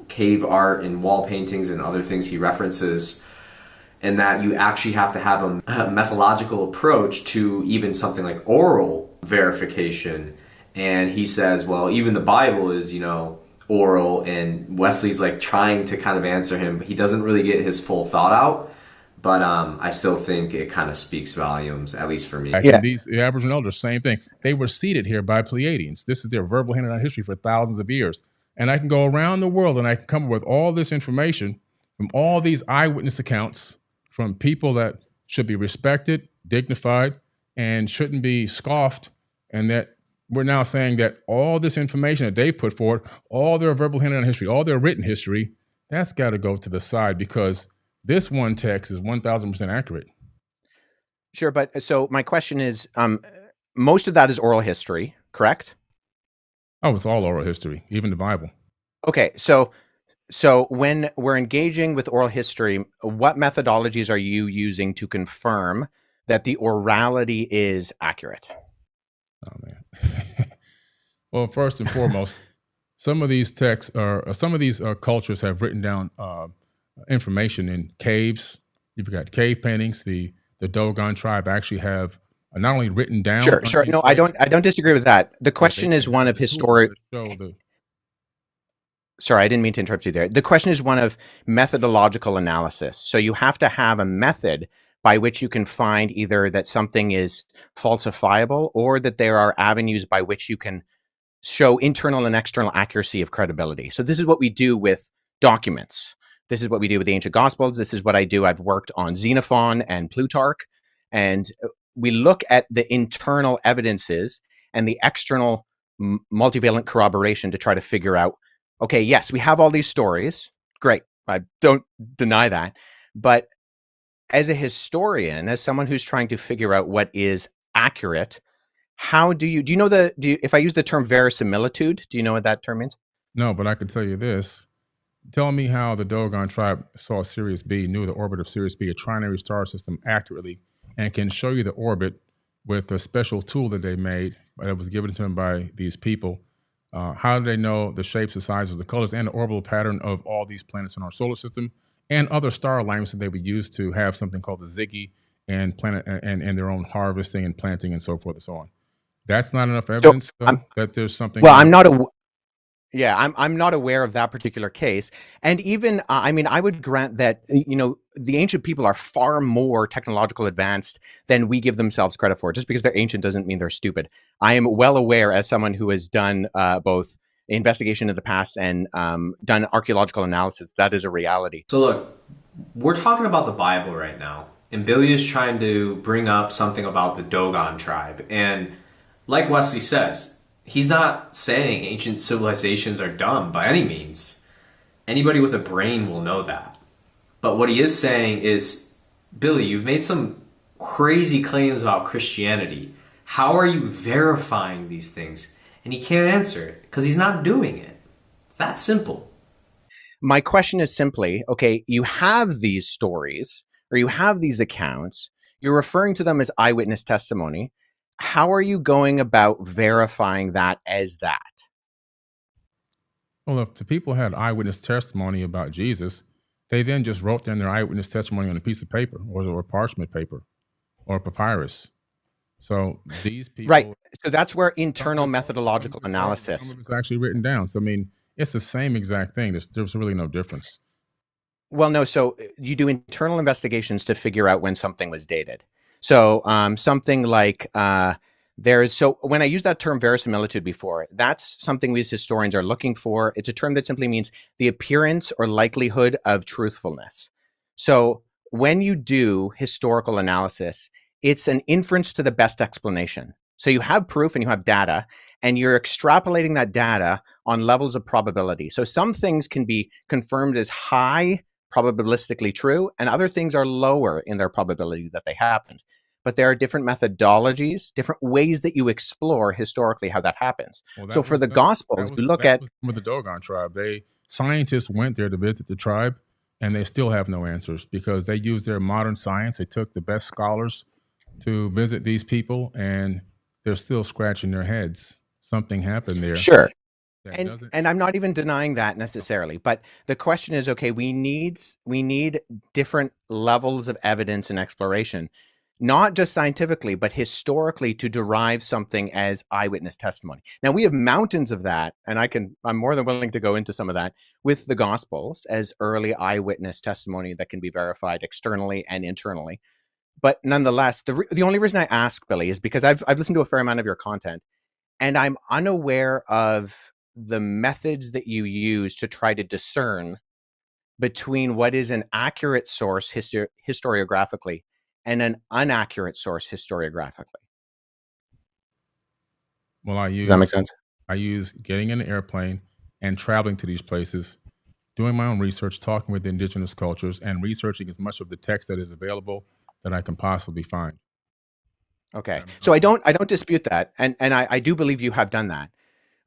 cave art and wall paintings and other things he references, and that you actually have to have a methodological approach to even something like oral verification. And he says, well, even the Bible is, oral, and Wesley's like trying to kind of answer him, but he doesn't really get his full thought out. But I still think it kind of speaks volumes, at least for me. Yeah. The Aboriginal elders, same thing. They were seated here by Pleiadians. This is their verbal handed down history for thousands of years. And I can go around the world and I can come up with all this information from all these eyewitness accounts from people that should be respected, dignified, and shouldn't be scoffed. And that we're now saying that all this information that they've put forward, all their verbal handed down history, all their written history, that's got to go to the side, because this one text is 1,000% accurate. Sure, but so my question is, most of that is oral history, correct? Oh, it's all oral history, even the Bible. Okay, so when we're engaging with oral history, what methodologies are you using to confirm that the orality is accurate? Oh man. Well, first and foremost, some of these texts some of these cultures have written down information in caves. You've got cave paintings. The Dogon tribe actually have not only written down. Sure. No, I don't disagree with that. The question is one of historic. Sorry, I didn't mean to interrupt you there. The question is one of methodological analysis. So you have to have a method by which you can find either that something is falsifiable or that there are avenues by which you can show internal and external accuracy of credibility. So this is what we do with documents. This is what we do with the ancient gospels. This is what I do. I've worked on Xenophon and Plutarch, and we look at the internal evidences and the external multivalent corroboration to try to figure out, okay, yes, we have all these stories. Great. I don't deny that. But as a historian, as someone who's trying to figure out what is accurate, how do you know if I use the term verisimilitude, do you know what that term means? No, but I can tell you this. Tell me how the Dogon tribe saw Sirius B, knew the orbit of Sirius B, a trinary star system, accurately, and can show you the orbit with a special tool that they made that was given to them by these people. How do they know the shapes, the sizes, the colors, and the orbital pattern of all these planets in our solar system and other star alignments that they would use to have something called the Ziggy and planet and their own harvesting and planting and so forth and so on? That's not enough evidence that there's something. Well, I'm not aware of that particular case. And even, I mean, I would grant that, the ancient people are far more technological advanced than we give themselves credit for. Just because they're ancient doesn't mean they're stupid. I am well aware, as someone who has done both investigation in the past and done archaeological analysis, that is a reality. So look, we're talking about the Bible right now, and Billy is trying to bring up something about the Dogon tribe. And like Wesley says, he's not saying ancient civilizations are dumb by any means. Anybody with a brain will know that. But what he is saying is, Billy, you've made some crazy claims about Christianity. How are you verifying these things? And he can't answer it because he's not doing it. It's that simple. My question is simply, okay, you have these stories or you have these accounts. You're referring to them as eyewitness testimony. How are you going about verifying that as that? Well, if the people had eyewitness testimony about Jesus, they then just wrote down their eyewitness testimony on a piece of paper or parchment paper or papyrus. So these people... Right. So that's where internal methodological analysis... Some of it's actually written down. So, I mean, it's the same exact thing. There's really no difference. Well, no. So you do internal investigations to figure out when something was dated. So something like so when I use that term verisimilitude before, that's something we as historians are looking for. It's a term that simply means the appearance or likelihood of truthfulness. So when you do historical analysis, it's an inference to the best explanation. So you have proof and you have data, and you're extrapolating that data on levels of probability. So some things can be confirmed as high probabilistically true, and other things are lower in their probability that they happened. But there are different methodologies, different ways that you explore historically how that happens. So for the Gospels, you look at... With the Dogon tribe, scientists went there to visit the tribe, and they still have no answers because they used their modern science. They took the best scholars to visit these people, and they're still scratching their heads. Something happened there. Sure. And I'm not even denying that necessarily, but the question is, okay, we need different levels of evidence and exploration. not just scientifically, but historically, to derive something as eyewitness testimony. Now, we have mountains of that, and I'm more than willing to go into some of that with the Gospels as early eyewitness testimony that can be verified externally and internally. But nonetheless, the only reason I ask, Billy, is because I've listened to a fair amount of your content, and I'm unaware of the methods that you use to try to discern between what is an accurate source historiographically and an inaccurate source historiographically. Well, does that make sense? I use getting in an airplane and traveling to these places, doing my own research, talking with the indigenous cultures, and researching as much of the text that is available that I can possibly find. Okay, so I don't dispute that, and I do believe you have done that.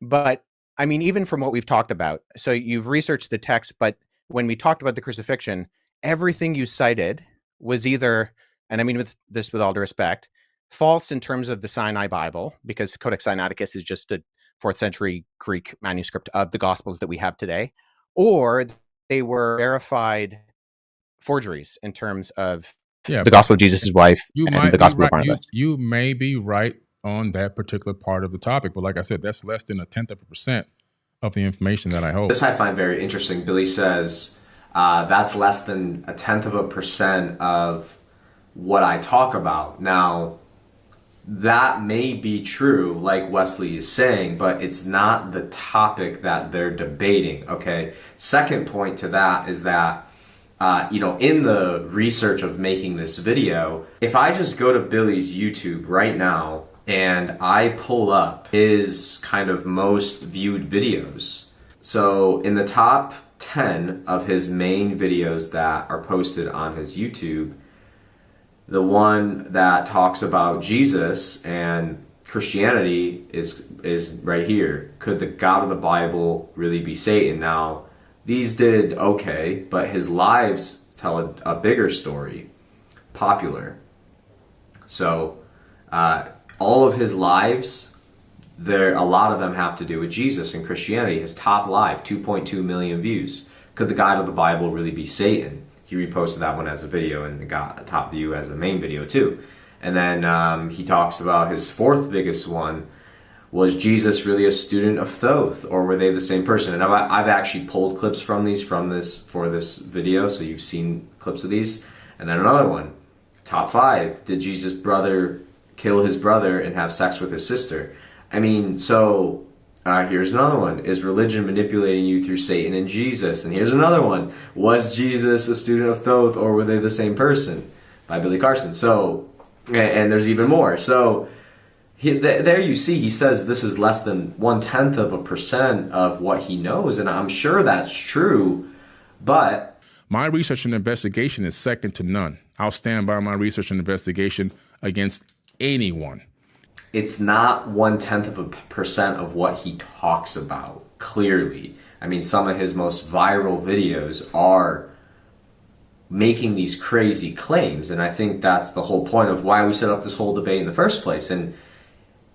But I mean, even from what we've talked about, so you've researched the text, but when we talked about the crucifixion, everything you cited was either, and I mean with all due respect, false in terms of the Sinai Bible, because Codex Sinaiticus is just a 4th century Greek manuscript of the Gospels that we have today, or they were verified forgeries in terms of the Gospel of Jesus' wife and the Gospel of Barnabas. You may be right on that particular part of the topic, but like I said, that's less than 0.1% of the information that I hold. This I find very interesting. Billy says that's less than 0.1% of what I talk about. Now, that may be true, like Wesley is saying, but it's not the topic that they're debating, okay? Second point to that is that in the research of making this video, if I just go to Billy's YouTube right now and I pull up his kind of most viewed videos, so in the top 10 of his main videos that are posted on his YouTube, the one that talks about Jesus and Christianity is right here. Could the God of the Bible really be Satan? Now, these did okay, but his lives tell a bigger story, popular. So all of his lives, a lot of them have to do with Jesus and Christianity. His top live, 2.2 million views. Could the God of the Bible really be Satan? He reposted that one as a video and got a top view as a main video too. And then he talks about his 4th biggest one. Was Jesus really a student of Thoth, or were they the same person? And I've actually pulled clips for this video, so you've seen clips of these. And then another one, top 5, did Jesus' brother kill his brother and have sex with his sister? I mean, so here's another one. Is religion manipulating you through Satan and Jesus? And here's another one. Was Jesus a student of Thoth, or were they the same person? By Billy Carson. So, and there's even more. So, there you see, he says this is less than 0.1% of what he knows, and I'm sure that's true, but... My research and investigation is second to none. I'll stand by my research and investigation against anyone. It's not 0.1% of what he talks about, clearly. I mean, some of his most viral videos are making these crazy claims, and I think that's the whole point of why we set up this whole debate in the first place. And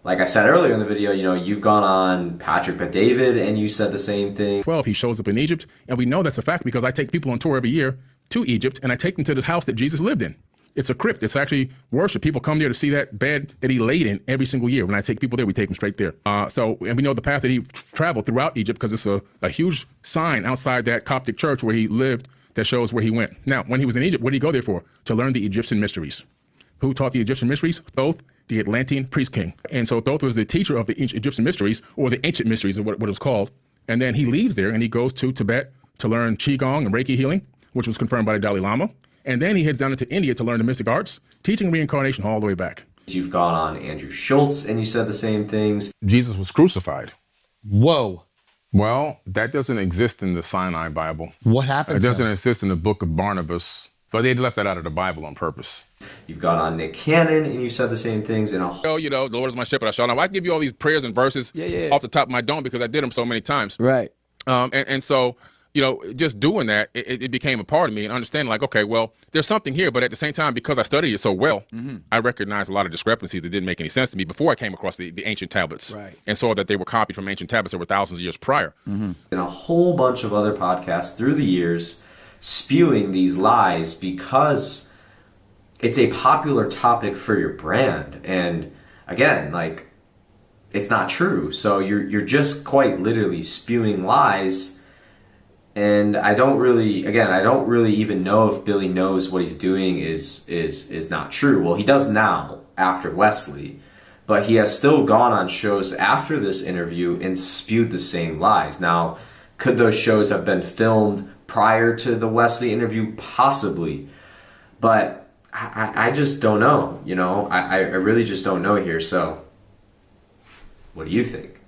like I said earlier in the video, you've gone on Patrick Bet-David and you said the same thing. 12, he shows up in Egypt, and we know that's a fact because I take people on tour every year to Egypt, and I take them to the house that Jesus lived in. It's a crypt. It's actually worship. People come there to see that bed that he laid in every single year. When I take people there, we take them straight there. And we know the path that he traveled throughout Egypt because it's a huge sign outside that Coptic church where he lived that shows where he went. Now, when he was in Egypt, what did he go there for? To learn the Egyptian mysteries. Who taught the Egyptian mysteries? Thoth, the Atlantean priest king. And so Thoth was the teacher of the Egyptian mysteries, or the ancient mysteries of what it was called. And then he leaves there and he goes to Tibet to learn Qigong and Reiki healing, which was confirmed by the Dalai Lama. And then he heads down into India to learn the mystic arts, teaching reincarnation all the way back. You've gone on Andrew Schultz and you said the same things. Jesus was crucified. Whoa. Well, that doesn't exist in the Sinai Bible. What happened? It doesn't exist in the book of Barnabas. But they left that out of the Bible on purpose. You've gone on Nick Cannon and you said the same things. The Lord is my shepherd, I shall not. I give you all these prayers and verses off the top of my dome because I did them so many times. Right. And so, just doing that, it became a part of me and understanding like, okay, well, there's something here. But at the same time, because I studied it so well, I recognized a lot of discrepancies that didn't make any sense to me before I came across the ancient tablets and saw that they were copied from ancient tablets that were thousands of years prior. And a whole bunch of other podcasts through the years spewing these lies because it's a popular topic for your brand. And again, like, it's not true. So you're just quite literally spewing lies. And I don't really even know if Billy knows what he's doing is not true. Well, he does now after Wesley, but he has still gone on shows after this interview and spewed the same lies. Now, could those shows have been filmed prior to the Wesley interview? Possibly. But I just don't know, you know? I really just don't know here. So what do you think?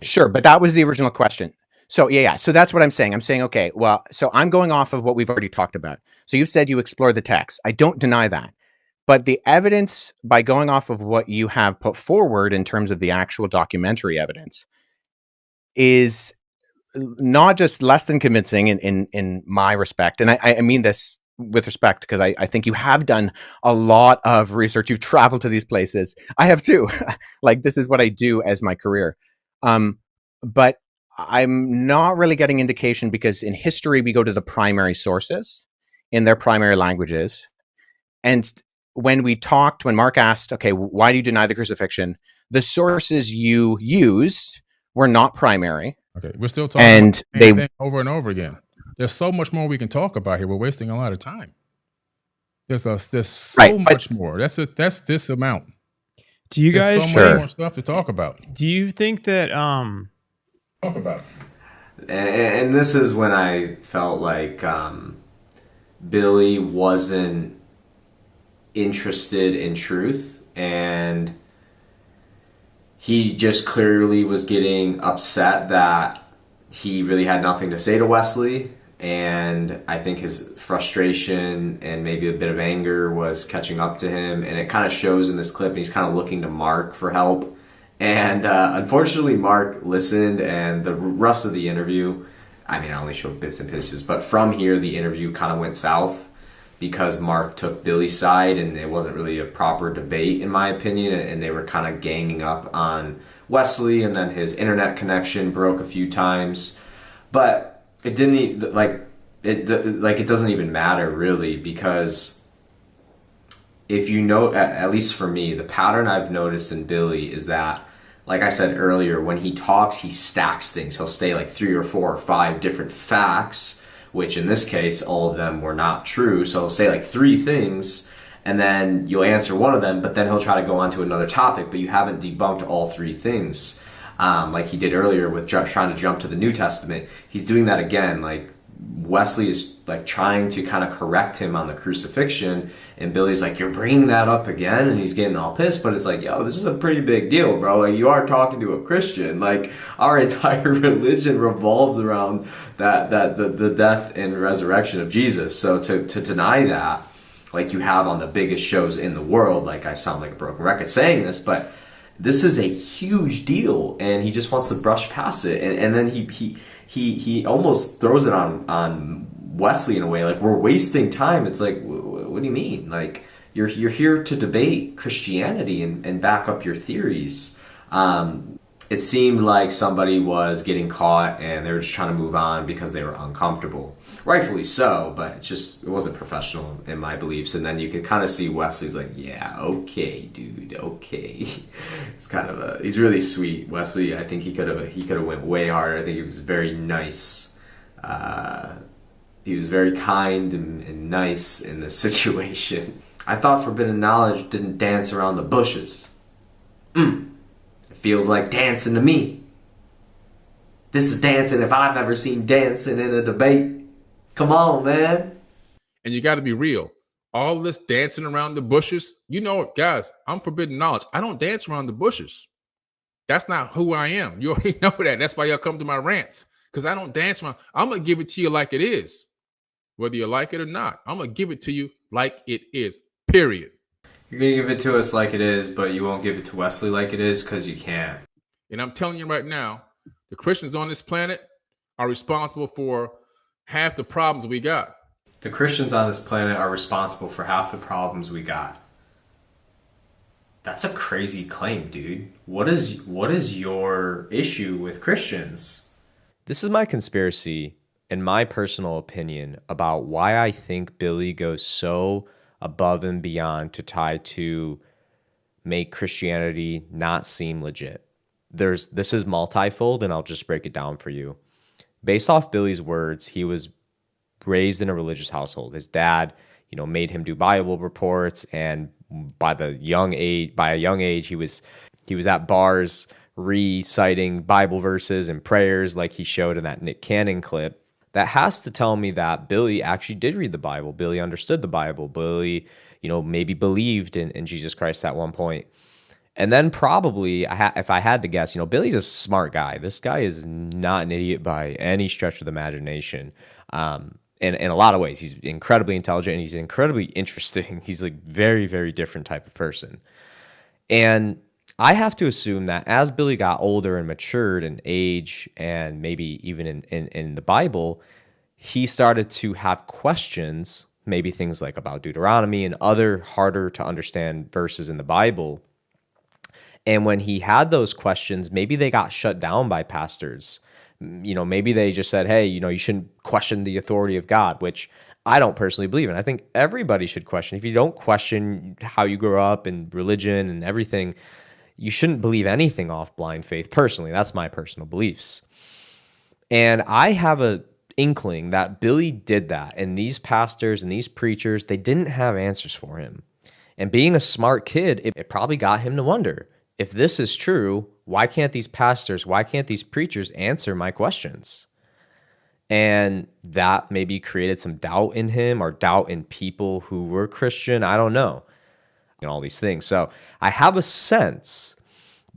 Sure, but that was the original question. So yeah. So that's what I'm saying. I'm saying, okay, well, so I'm going off of what we've already talked about. So you've said you explore the text. I don't deny that. But the evidence, by going off of what you have put forward in terms of the actual documentary evidence, is not just less than convincing in my respect. And I mean this with respect, because I think you have done a lot of research. You've traveled to these places. I have too. Like, this is what I do as my career. But I'm not really getting indication, because in history, we go to the primary sources in their primary languages. And when Mark asked, okay, why do you deny the crucifixion? The sources you used were not primary. Okay, we're still talking about the same thing over and over again. There's so much more we can talk about here. We're wasting a lot of time. There's so much more. That's this amount. Do you guys? There's so much more stuff to talk about. Do you think that talk about it? And this is when I felt like Billy wasn't interested in truth, and he just clearly was getting upset that he really had nothing to say to Wesley. And I think his frustration and maybe a bit of anger was catching up to him, and it kind of shows in this clip. And he's kind of looking to Mark for help, and unfortunately Mark listened, and the rest of the interview, I mean, I only showed bits and pieces, but from here the interview kind of went south because Mark took Billy's side, and it wasn't really a proper debate, in my opinion, and they were kind of ganging up on Wesley, and then his internet connection broke a few times. But it didn't it doesn't even matter really, because if you know, at least for me, the pattern I've noticed in Billy is that, like I said earlier, when he talks, he stacks things. He'll say like 3 or 4 or 5 different facts, which in this case, all of them were not true. So he'll say like 3 things, and then you'll answer one of them, but then he'll try to go on to another topic, but you haven't debunked all 3 things. Like he did earlier with trying to jump to the New Testament. He's doing that again. Like, Wesley is like trying to kind of correct him on the crucifixion, and Billy's like, you're bringing that up again, and he's getting all pissed. But it's like, yo, this is a pretty big deal, bro. Like, you are talking to a Christian. Like, our entire religion revolves around the death and resurrection of Jesus. So to deny that, like you have on the biggest shows in the world, like, I sound like a broken record saying this, but this is a huge deal, and he just wants to brush past it, and then he almost throws it on Wesley in a way, like, we're wasting time. It's like, what do you mean? Like, you're here to debate Christianity and back up your theories. It seemed like somebody was getting caught, and they were just trying to move on because they were uncomfortable. Rightfully so, but it wasn't professional in my beliefs. And then you could kind of see Wesley's like, yeah, okay, dude, okay. It's kind of he's really sweet. Wesley, I think he could have went way harder. I think he was very nice. He was very kind and nice in this situation. I thought forbidden knowledge didn't dance around the bushes. It feels like dancing to me. This is dancing if I've ever seen dancing in a debate. Come on, man. And you got to be real. All this dancing around the bushes, you know it, guys, I'm forbidden knowledge. I don't dance around the bushes. That's not who I am. You already know that. That's why y'all come to my rants, because I don't dance around. I'm going to give it to you like it is. Whether you like it or not, I'm going to give it to you like it is, period. You're going to give it to us like it is, but you won't give it to Wesley like it is because you can't. And I'm telling you right now, the Christians on this planet are responsible for half the problems we got. The Christians on this planet are responsible for half the problems we got. That's a crazy claim, dude. What is your issue with Christians? This is my conspiracy and my personal opinion about why I think Billy goes so above and beyond to try to make Christianity not seem legit. This is multifold, and I'll just break it down for you. Based off Billy's words, he was raised in a religious household. His dad, made him do Bible reports, and by a young age, he was at bars reciting Bible verses and prayers like he showed in that Nick Cannon clip. That has to tell me that Billy actually did read the Bible. Billy understood the Bible. Billy, maybe believed in Jesus Christ at one point. And then probably, if I had to guess, Billy's a smart guy. This guy is not an idiot by any stretch of the imagination. In a lot of ways, he's incredibly intelligent and he's incredibly interesting. He's like very, very different type of person. And I have to assume that as Billy got older and matured in age and maybe even in the Bible, he started to have questions, maybe things like about Deuteronomy and other harder to understand verses in the Bible. And when he had those questions, maybe they got shut down by pastors. Maybe they just said, hey, you shouldn't question the authority of God, which I don't personally believe in. I think everybody should question. If you don't question how you grew up and religion and everything, you shouldn't believe anything off blind faith. Personally, that's my personal beliefs. And I have a inkling that Billy did that. And these pastors and these preachers, they didn't have answers for him. And being a smart kid, it probably got him to wonder, if this is true, why can't these pastors, why can't these preachers answer my questions? And that maybe created some doubt in him or doubt in people who were Christian. I don't know. All these things. So I have a sense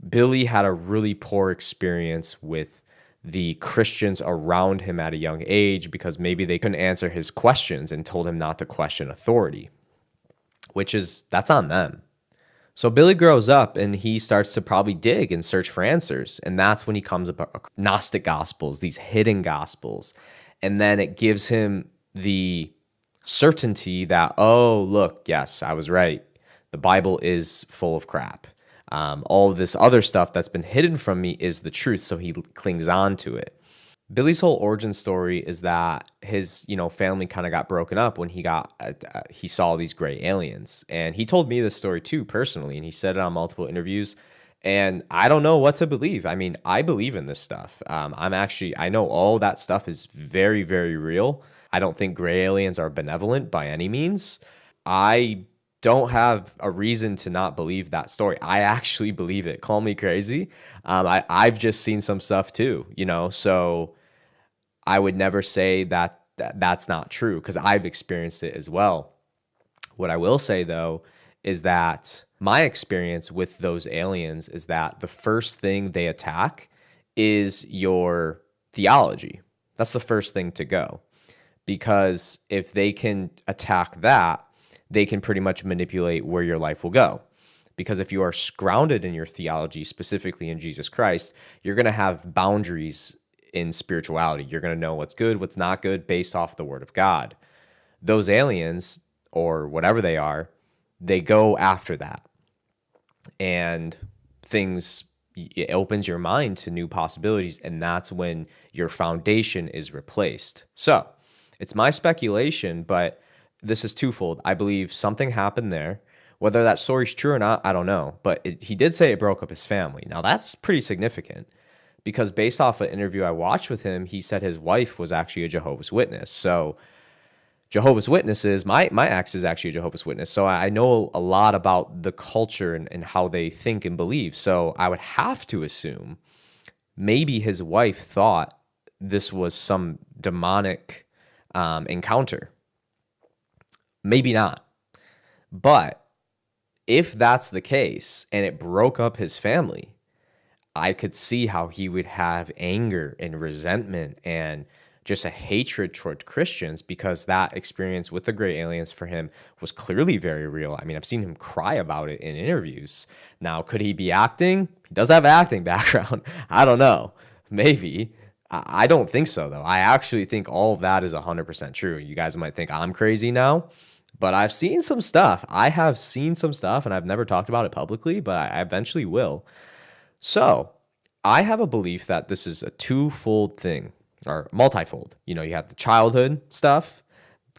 Billy had a really poor experience with the Christians around him at a young age because maybe they couldn't answer his questions and told him not to question authority, that's on them. So Billy grows up and he starts to probably dig and search for answers. And that's when he comes up Gnostic Gospels, these hidden Gospels. And then it gives him the certainty that, oh, look, yes, I was right. The Bible is full of crap. All of this other stuff that's been hidden from me is the truth. So he clings on to it. Billy's whole origin story is that his, family kind of got broken up when he saw these gray aliens. And he told me this story too, personally, and he said it on multiple interviews. And I don't know what to believe. I mean, I believe in this stuff. I know all that stuff is very, very real. I don't think gray aliens are benevolent by any means. I don't have a reason to not believe that story. I actually believe it. Call me crazy. I've just seen some stuff too, so I would never say that's not true because I've experienced it as well. What I will say though is that my experience with those aliens is that the first thing they attack is your theology. That's the first thing to go, because if they can attack that, they can pretty much manipulate where your life will go. Because if you are grounded in your theology, specifically in Jesus Christ, you're going to have boundaries in spirituality. You're going to know what's good, what's not good, based off the word of God. Those aliens, or whatever they are, they go after that. And it opens your mind to new possibilities, and that's when your foundation is replaced. So, it's my speculation, but this is twofold. I believe something happened there. Whether that story's true or not, I don't know. But he did say it broke up his family. Now, that's pretty significant because based off an interview I watched with him, he said his wife was actually a Jehovah's Witness. So Jehovah's Witnesses, my ex is actually a Jehovah's Witness. So I know a lot about the culture and how they think and believe. So I would have to assume maybe his wife thought this was some demonic encounter. Maybe not. But if that's the case and it broke up his family, I could see how he would have anger and resentment and just a hatred toward Christians, because that experience with the gray aliens for him was clearly very real. I mean, I've seen him cry about it in interviews. Now, could he be acting? He does have an acting background. I don't know. Maybe. I don't think so, though. I actually think all of that is 100% true. You guys might think I'm crazy now, but I've seen some stuff. I have seen some stuff, and I've never talked about it publicly, but I eventually will. So I have a belief that this is a twofold thing, or multifold. You have the childhood stuff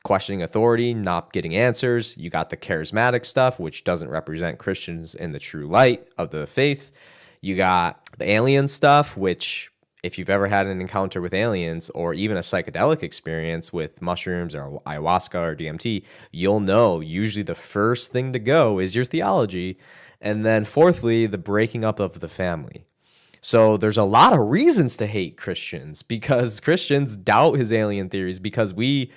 questioning authority, not getting answers. You got the charismatic stuff, which doesn't represent Christians in the true light of the faith. You got the alien stuff, which if you've ever had an encounter with aliens or even a psychedelic experience with mushrooms or ayahuasca or DMT, you'll know usually the first thing to go is your theology. And then fourthly, the breaking up of the family. So there's a lot of reasons to hate Christians, because Christians doubt his alien theories, because the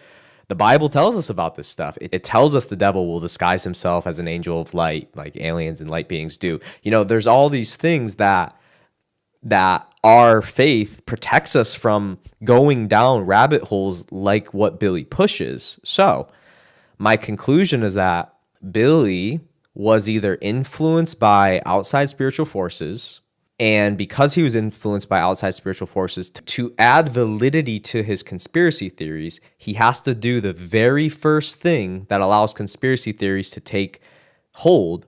Bible tells us about this stuff. It tells us the devil will disguise himself as an angel of light, like aliens and light beings do. There's all these things that our faith protects us from going down rabbit holes like what Billy pushes. So my conclusion is that Billy was either influenced by outside spiritual forces, and because he was influenced by outside spiritual forces, to add validity to his conspiracy theories, he has to do the very first thing that allows conspiracy theories to take hold: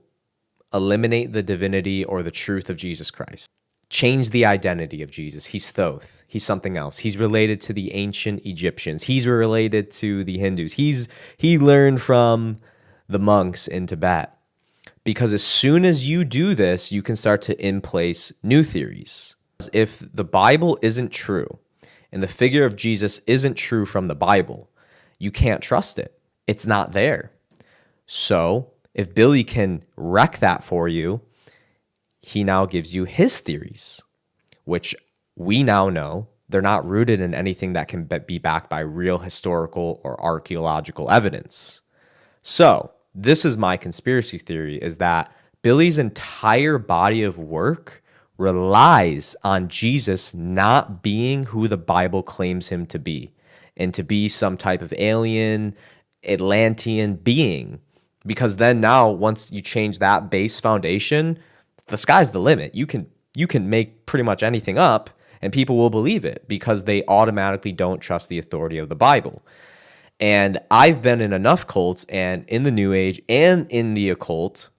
eliminate the divinity or the truth of Jesus Christ. Change the identity of Jesus. He's Thoth. He's something else. He's related to the ancient Egyptians. He's related to the Hindus. He learned from the monks in Tibet. Because as soon as you do this, you can start to in place new theories. If the Bible isn't true and the figure of Jesus isn't true from the Bible, you can't trust it. It's not there. So if Billy can wreck that for you, he now gives you his theories, which we now know they're not rooted in anything that can be backed by real historical or archaeological evidence. So this is my conspiracy theory, is that Billy's entire body of work relies on Jesus not being who the Bible claims him to be, and to be some type of alien, Atlantean being. Because then now, once you change that base foundation, the sky's the limit. You can make pretty much anything up and people will believe it, because they automatically don't trust the authority of the Bible. And I've been in enough cults and in the New Age and in the occult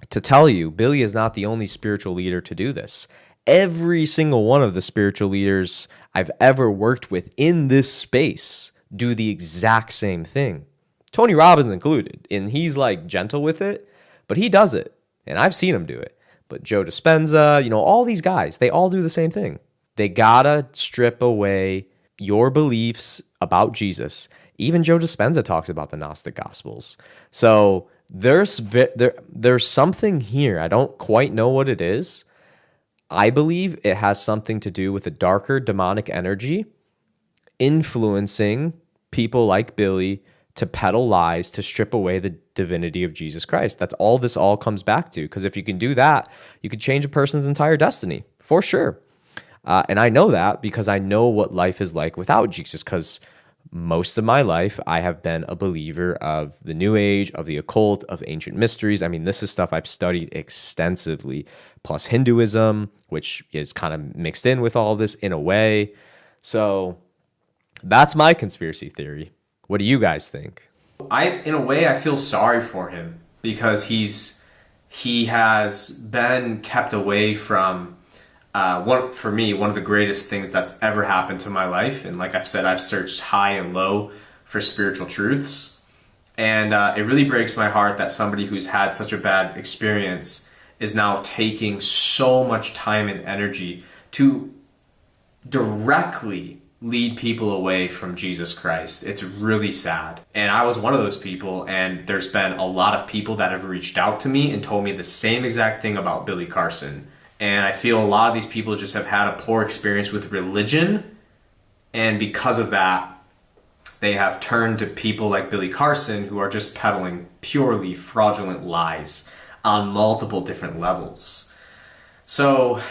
to tell you, Billy is not the only spiritual leader to do this. Every single one of the spiritual leaders I've ever worked with in this space do the exact same thing. Tony Robbins included. And he's like gentle with it, but he does it. And I've seen him do it. But Joe Dispenza, all these guys, they all do the same thing. They gotta strip away your beliefs about Jesus. Even Joe Dispenza talks about the Gnostic Gospels. So there's something here. I don't quite know what it is. I believe it has something to do with a darker demonic energy influencing people like Billy to peddle lies, to strip away the divinity of Jesus Christ. That's all this all comes back to. Because if you can do that, you could change a person's entire destiny, for sure. And I know that because I know what life is like without Jesus, because most of my life I have been a believer of the New Age, of the occult, of ancient mysteries. I mean, this is stuff I've studied extensively, plus Hinduism, which is kind of mixed in with all of this in a way. So that's my conspiracy theory. What do you guys think? In a way, I feel sorry for him, because he has been kept away from one of the greatest things that's ever happened to my life. And like I've said, I've searched high and low for spiritual truths. And it really breaks my heart that somebody who's had such a bad experience is now taking so much time and energy to directly lead people away from Jesus Christ. It's really sad. And I was one of those people, and there's been a lot of people that have reached out to me and told me the same exact thing about Billy Carson. And I feel a lot of these people just have had a poor experience with religion, and because of that, they have turned to people like Billy Carson, who are just peddling purely fraudulent lies on multiple different levels. So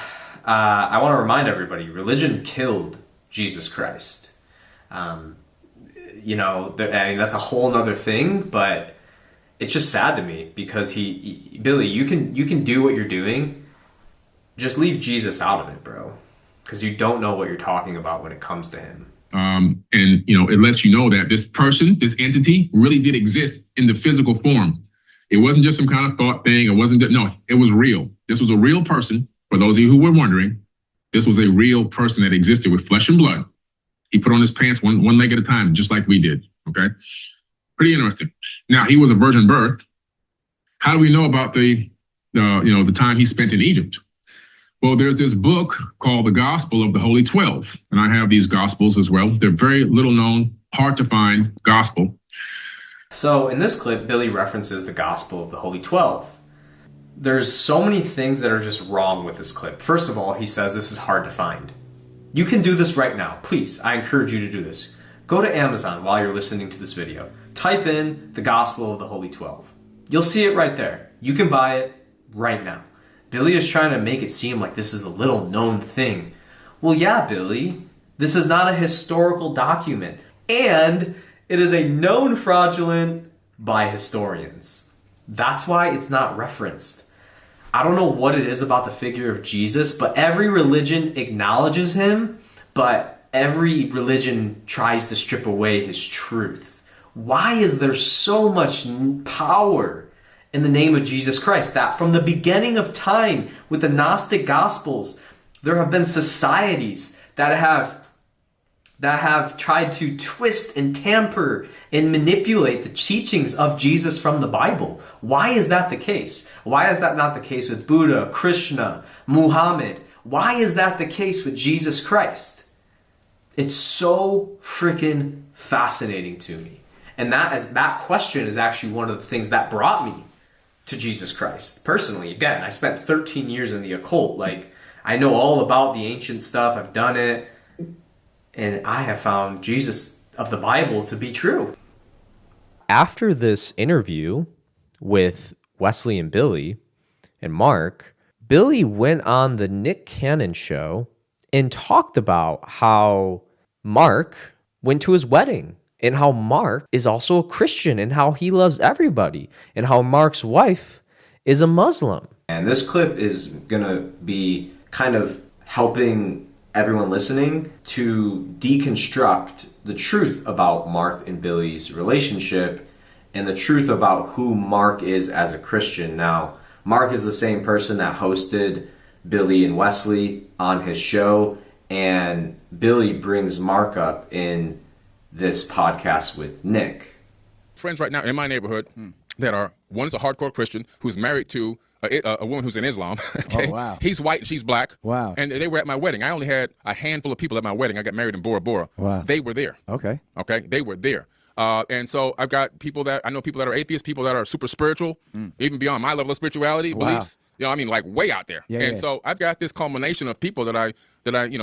I want to remind everybody, religion killed Jesus Christ. I mean, that's a whole nother thing, but it's just sad to me, because Billy, you can do what you're doing. Just leave Jesus out of it, bro, because you don't know what you're talking about when it comes to him. And it lets you know that this person, this entity, really did exist in the physical form. It wasn't just some kind of thought thing. It was real. This was a real person. For those of you who were wondering, this was a real person that existed with flesh and blood. He put on his pants one leg at a time, just like we did. Okay, pretty interesting. Now, he was a virgin birth. How do we know about the time he spent in Egypt? Well, there's this book called The Gospel of the Holy 12, and I have these Gospels as well. They're very little known, hard to find gospel. So in this clip, Billy references the Gospel of the Holy 12. There's so many things that are just wrong with this clip. First of all, he says this is hard to find. You can do this right now. Please, I encourage you to do this. Go to Amazon while you're listening to this video. Type in the Gospel of the Holy 12. You'll see it right there. You can buy it right now. Billy is trying to make it seem like this is a little known thing. Well, yeah, Billy, this is not a historical document, and it is a known fraudulent by historians. That's why it's not referenced. I don't know what it is about the figure of Jesus, but every religion acknowledges him, but every religion tries to strip away his truth. Why is there so much power in the name of Jesus Christ that from the beginning of time with the Gnostic Gospels, there have been societies that have tried to twist and tamper and manipulate the teachings of Jesus from the Bible? Why is that the case? Why is that not the case with Buddha, Krishna, Muhammad? Why is that the case with Jesus Christ? It's so freaking fascinating to me. And that question is actually one of the things that brought me to Jesus Christ. Personally, again, I spent 13 years in the occult. Like, I know all about the ancient stuff. I've done it. And I have found Jesus of the Bible to be true. After this interview with Wesley and Billy and Mark, Billy went on the Nick Cannon show and talked about how Mark went to his wedding and how Mark is also a Christian and how he loves everybody and how Mark's wife is a Muslim. And this clip is going to be kind of helping everyone listening to deconstruct the truth about Mark and Billy's relationship and the truth about who Mark is as a Christian. Now, Mark is the same person that hosted Billy and Wesley on his show, and Billy brings Mark up in this podcast with Nick. Friends right now in my neighborhood that are, one is a hardcore Christian who's married to a woman who's in Islam. Okay? Oh, wow. He's white and she's black. Wow. And they were at my wedding. I only had a handful of people at my wedding. I got married in Bora Bora. Wow. They were there. Okay. Okay. They were there. And so I've got people that, I know people that are atheists, people that are super spiritual, even beyond my level of spirituality, beliefs. You know, I mean, like way out there. Yeah, so I've got this culmination of people that I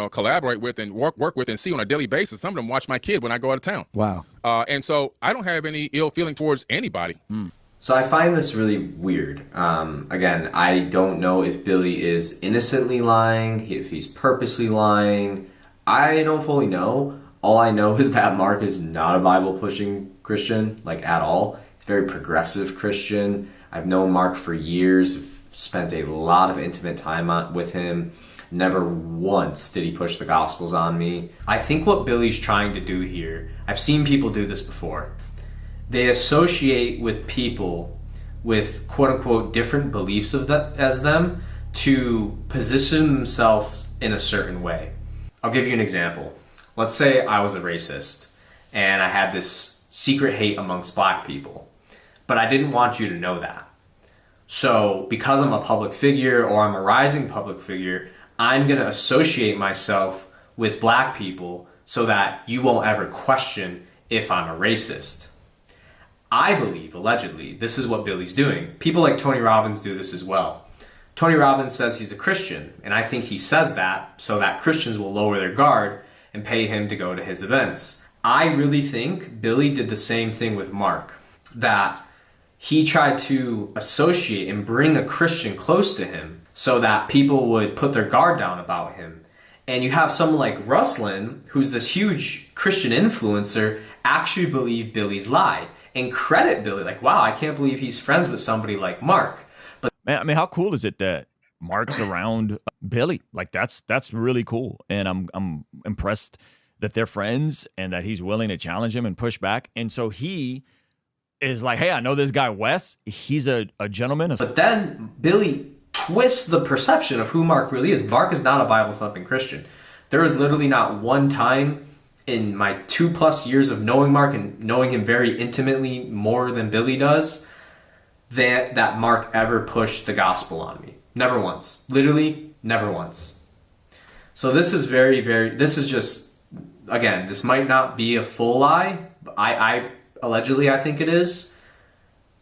collaborate with and work with and see on a daily basis. Some of them watch my kid when I go out of town. Wow. And so I don't have any ill feeling towards anybody. So I find this really weird. Again, I don't know if Billy is innocently lying, if he's purposely lying. I don't fully know. All I know is that Mark is not a Bible-pushing Christian, like at all. He's a very progressive Christian. I've known Mark for years, I've spent a lot of intimate time with him. Never once did he push the Gospels on me. I think what Billy's trying to do here, I've seen people do this before. They associate with people with quote-unquote different beliefs as them to position themselves in a certain way. I'll give you an example. Let's say I was a racist and I had this secret hate amongst black people, but I didn't want you to know that. So because I'm a public figure or I'm a rising public figure, I'm going to associate myself with black people so that you won't ever question if I'm a racist. I believe, allegedly, this is what Billy's doing. People like Tony Robbins do this as well. Tony Robbins says he's a Christian, and I think he says that so that Christians will lower their guard and pay him to go to his events. I really think Billy did the same thing with Mark, that he tried to associate and bring a Christian close to him so that people would put their guard down about him. And you have someone like Ruslan, who's this huge Christian influencer, actually believe Billy's lie and credit Billy. Like, wow, I can't believe he's friends with somebody like Mark. But man, I mean, how cool is it that Mark's around Billy? Like, that's really cool. And I'm impressed that they're friends and that he's willing to challenge him and push back. And so he is like, hey, I know this guy Wes. He's a gentleman. But then Billy twists the perception of who Mark really is. Mark is not a Bible-thumping Christian. There is literally not one time in my 2+ years of knowing Mark and knowing him very intimately, more than Billy does, that Mark ever pushed the gospel on me. Never once. Literally, never once. So this is this is just, again, this might not be a full lie. Allegedly, I think it is.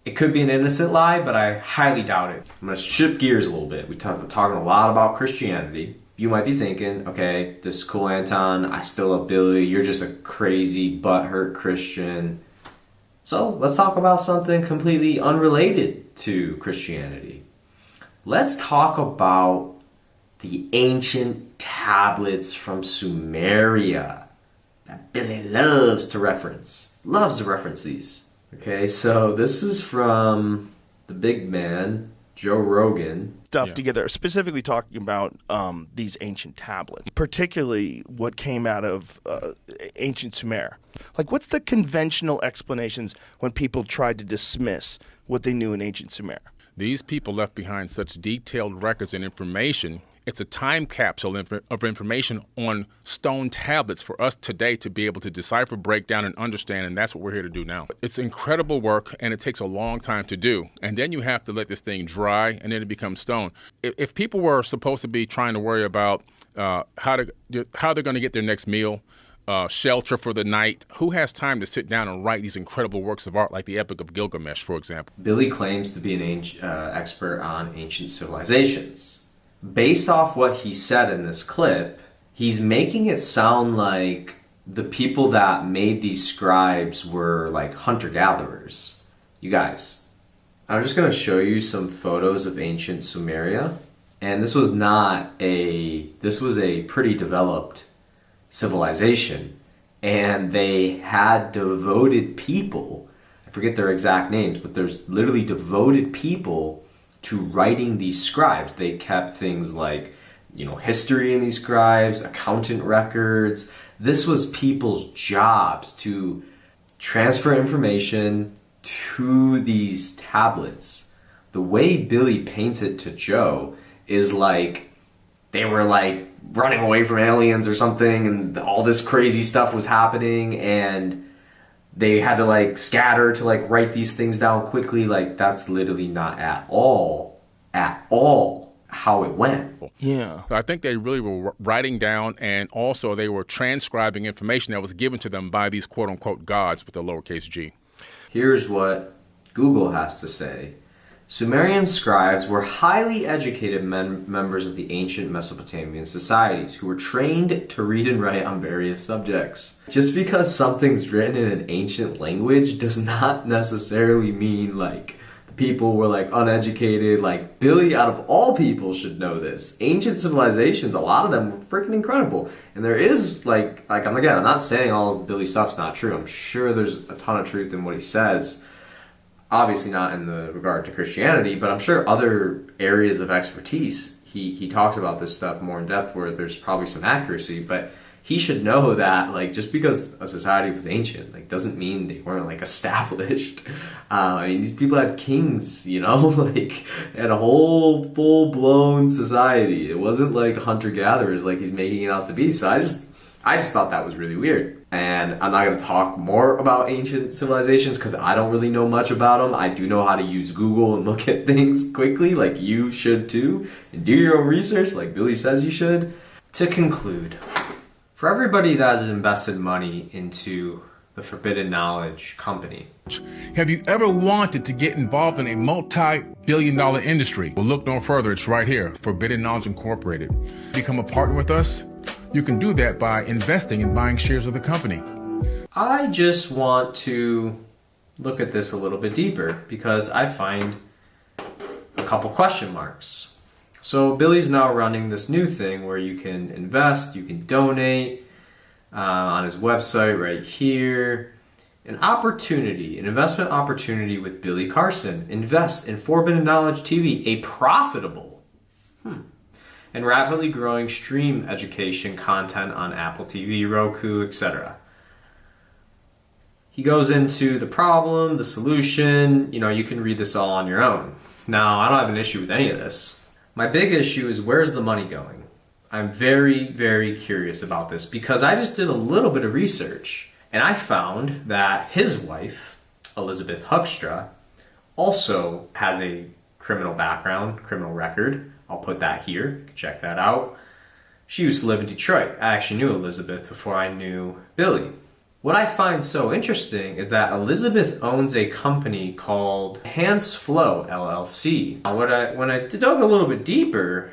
It could be an innocent lie, but I highly doubt it. I'm going to shift gears a little bit. We're talking a lot about Christianity. You might be thinking, okay, this is cool, Anton. I still love Billy. You're just a crazy, butthurt Christian. So let's talk about something completely unrelated to Christianity. Let's talk about the ancient tablets from Sumeria that Billy loves to reference. Loves to reference these. Okay, so this is from the big man, Joe Rogan. Stuff together, specifically talking about these ancient tablets, particularly what came out of ancient Sumer. Like, what's the conventional explanations when people tried to dismiss what they knew in ancient Sumer? These people left behind such detailed records and information. It's a time capsule of information on stone tablets for us today to be able to decipher, break down, and understand, and that's what we're here to do now. It's incredible work, and it takes a long time to do. And then you have to let this thing dry, and then it becomes stone. If people were supposed to be trying to worry about how they're going to get their next meal, shelter for the night, who has time to sit down and write these incredible works of art like the Epic of Gilgamesh, for example? Billy claims to be an expert on ancient civilizations. Based off what he said in this clip, he's making it sound like the people that made these scribes were like hunter-gatherers. You guys, I'm just going to show you some photos of ancient Sumeria. And this was a pretty developed civilization. And they had devoted people. I forget their exact names, but there's literally devoted people to writing these scribes. They kept things like, history in these scribes, accountant records. This was people's jobs to transfer information to these tablets. The way Billy paints it to Joe is like they were like running away from aliens or something, and all this crazy stuff was happening, and they had to like scatter to like write these things down quickly. Like, that's literally not at all how it went. Yeah. So I think they really were writing down, and also they were transcribing information that was given to them by these quote unquote gods with a lowercase g. Here's what Google has to say. Sumerian scribes were highly educated members of the ancient Mesopotamian societies who were trained to read and write on various subjects. Just because something's written in an ancient language does not necessarily mean like the people were like uneducated. Like, Billy, out of all people, should know this. Ancient civilizations, a lot of them were freaking incredible. And there is I'm not saying all of Billy's stuff's not true. I'm sure there's a ton of truth in what he says. Obviously not in the regard to Christianity, but I'm sure other areas of expertise, he talks about this stuff more in depth where there's probably some accuracy, but he should know that like just because a society was ancient like doesn't mean they weren't like established. I mean, these people had kings, like they had a whole full-blown society. It wasn't like hunter-gatherers like he's making it out to be. So I just thought that was really weird. And I'm not going to talk more about ancient civilizations because I don't really know much about them. I do know how to use Google and look at things quickly, like you should too, and do your own research like Billy says you should. To conclude, for everybody that has invested money into the Forbidden Knowledge company, have you ever wanted to get involved in a multi-billion-dollar industry? Well, look no further. It's right here, Forbidden Knowledge Incorporated. Become a partner with us. You can do that by investing and buying shares of the company. I just want to look at this a little bit deeper because I find a couple question marks. So Billy's now running this new thing where you can invest, you can donate on his website right here. An investment opportunity with Billy Carson. Invest in Forbidden Knowledge TV, a profitable and rapidly growing stream education content on Apple TV, Roku, etc. He goes into the problem, the solution. You can read this all on your own. Now, I don't have an issue with any of this. My big issue is, where's the money going? I'm very, very curious about this because I just did a little bit of research and I found that his wife, Elizabeth Hoekstra, also has a criminal background, criminal record. I'll put that here. Check that out. She used to live in Detroit. I actually knew Elizabeth before I knew Billy. What I find so interesting is that Elizabeth owns a company called Hans Flow LLC. Now, when I dug a little bit deeper,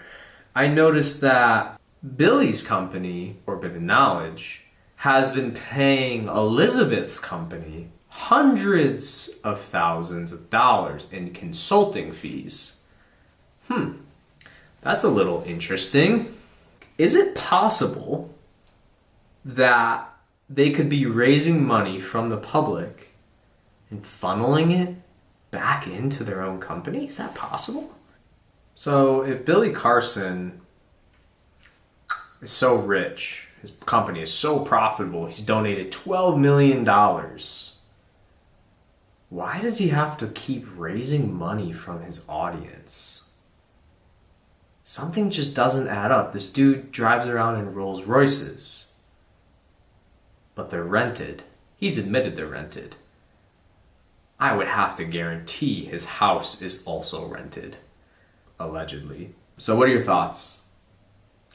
I noticed that Billy's company, Forbidden Knowledge, has been paying Elizabeth's company hundreds of thousands of dollars in consulting fees. That's a little interesting. Is it possible that they could be raising money from the public and funneling it back into their own company? Is that possible? So if Billy Carson is so rich, his company is so profitable, he's donated $12 million, why does he have to keep raising money from his audience? Something just doesn't add up. This dude drives around in Rolls Royces, but they're rented. He's admitted they're rented. I would have to guarantee his house is also rented, allegedly. So what are your thoughts?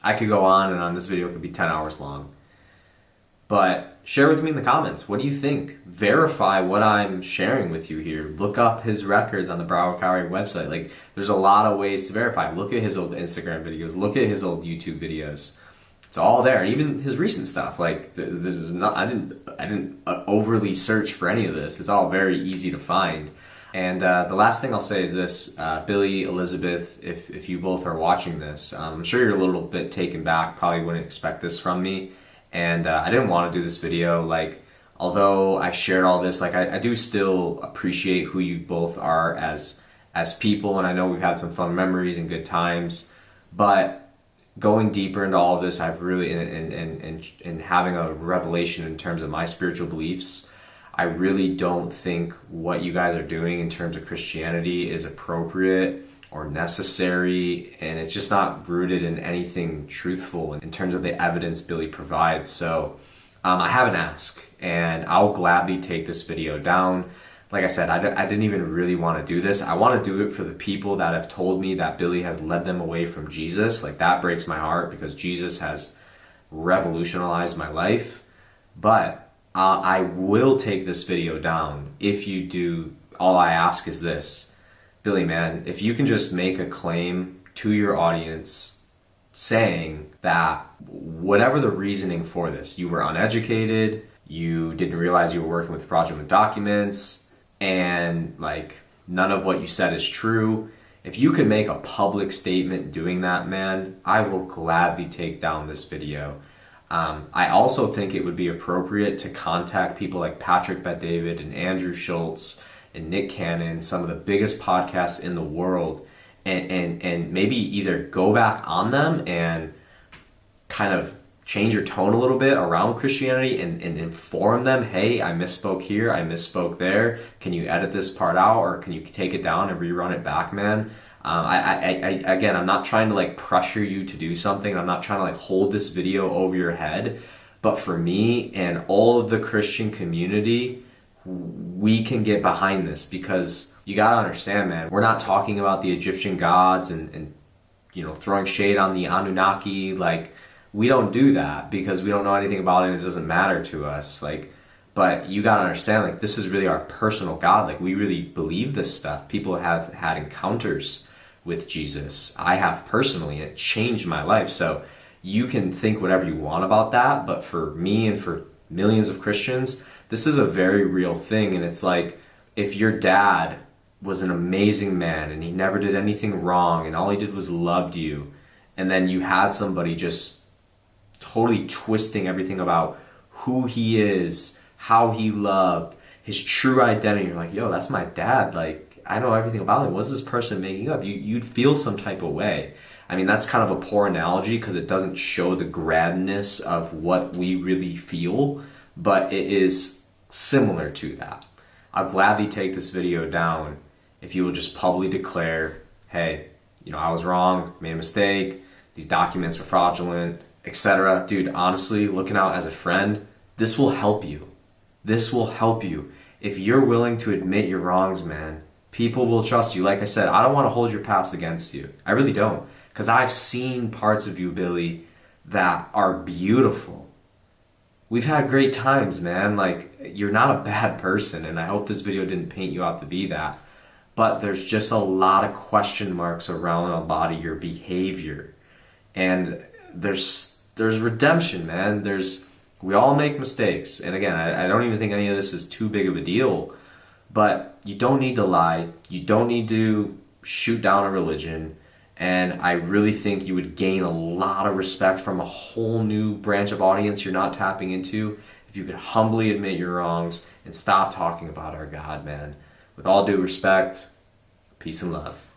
I could go on and on. This video could be 10 hours long. But share with me in the comments. What do you think? Verify what I'm sharing with you here. Look up his records on the Broward County website. Like, there's a lot of ways to verify. Look at his old Instagram videos. Look at his old YouTube videos. It's all there. Even his recent stuff. Like, there's not. I didn't overly search for any of this. It's all very easy to find. And the last thing I'll say is this: Billy, Elizabeth, if you both are watching this, I'm sure you're a little bit taken back. Probably wouldn't expect this from me. And I didn't want to do this video. Like, although I shared all this, like I do still appreciate who you both are as people, and I know we've had some fun memories and good times. But going deeper into all of this, I've really and having a revelation in terms of my spiritual beliefs, I really don't think what you guys are doing in terms of Christianity is appropriate or necessary, and it's just not rooted in anything truthful in terms of the evidence Billy provides. So I have an ask, and I'll gladly take this video down. Like I said, I didn't even really want to do this. I want to do it for the people that have told me that Billy has led them away from Jesus. Like, that breaks my heart because Jesus has revolutionized my life. But I will take this video down if you do. All I ask is this: Billy, man, if you can just make a claim to your audience saying that whatever the reasoning for this, you were uneducated, you didn't realize you were working with fraudulent documents, and like none of what you said is true. If you can make a public statement doing that, man, I will gladly take down this video. I also think it would be appropriate to contact people like Patrick Bet-David and Andrew Schultz and Nick Cannon, some of the biggest podcasts in the world, and maybe either go back on them and kind of change your tone a little bit around Christianity and inform them, hey, I misspoke here, I misspoke there, can you edit this part out, or can you take it down and rerun it back, man? Again, I'm not trying to like pressure you to do something. I'm not trying to like hold this video over your head, but for me and all of the Christian community, we can get behind this, because you gotta understand, man, we're not talking about the Egyptian gods and you know, throwing shade on the Anunnaki. Like, we don't do that because we don't know anything about it and it doesn't matter to us. Like, but you gotta understand, like, this is really our personal God. Like, we really believe this stuff. People have had encounters with Jesus. I have personally, and it changed my life. So you can think whatever you want about that, but for me and for millions of Christians, this is a very real thing. And it's like, if your dad was an amazing man and he never did anything wrong and all he did was loved you, and then you had somebody just totally twisting everything about who he is, how he loved, his true identity, you're like, yo, that's my dad. Like, I know everything about him. What's this person making up? You'd feel some type of way. I mean, that's kind of a poor analogy because it doesn't show the grandness of what we really feel, but it is similar to that. I'll gladly take this video down if you will just publicly declare, hey, you know, I was wrong, made a mistake, these documents were fraudulent, etc. Dude, honestly, looking out as a friend, this will help you. This will help you. If you're willing to admit your wrongs, man, people will trust you. Like I said, I don't want to hold your past against you. I really don't. Because I've seen parts of you, Billy, that are beautiful. We've had great times, man. Like, you're not a bad person, and I hope this video didn't paint you out to be that. But there's just a lot of question marks around a lot of your behavior. And there's redemption, man. We all make mistakes. And again, I don't even think any of this is too big of a deal. But you don't need to lie. You don't need to shoot down a religion. And I really think you would gain a lot of respect from a whole new branch of audience you're not tapping into if you could humbly admit your wrongs and stop talking about our God, man. With all due respect, peace and love.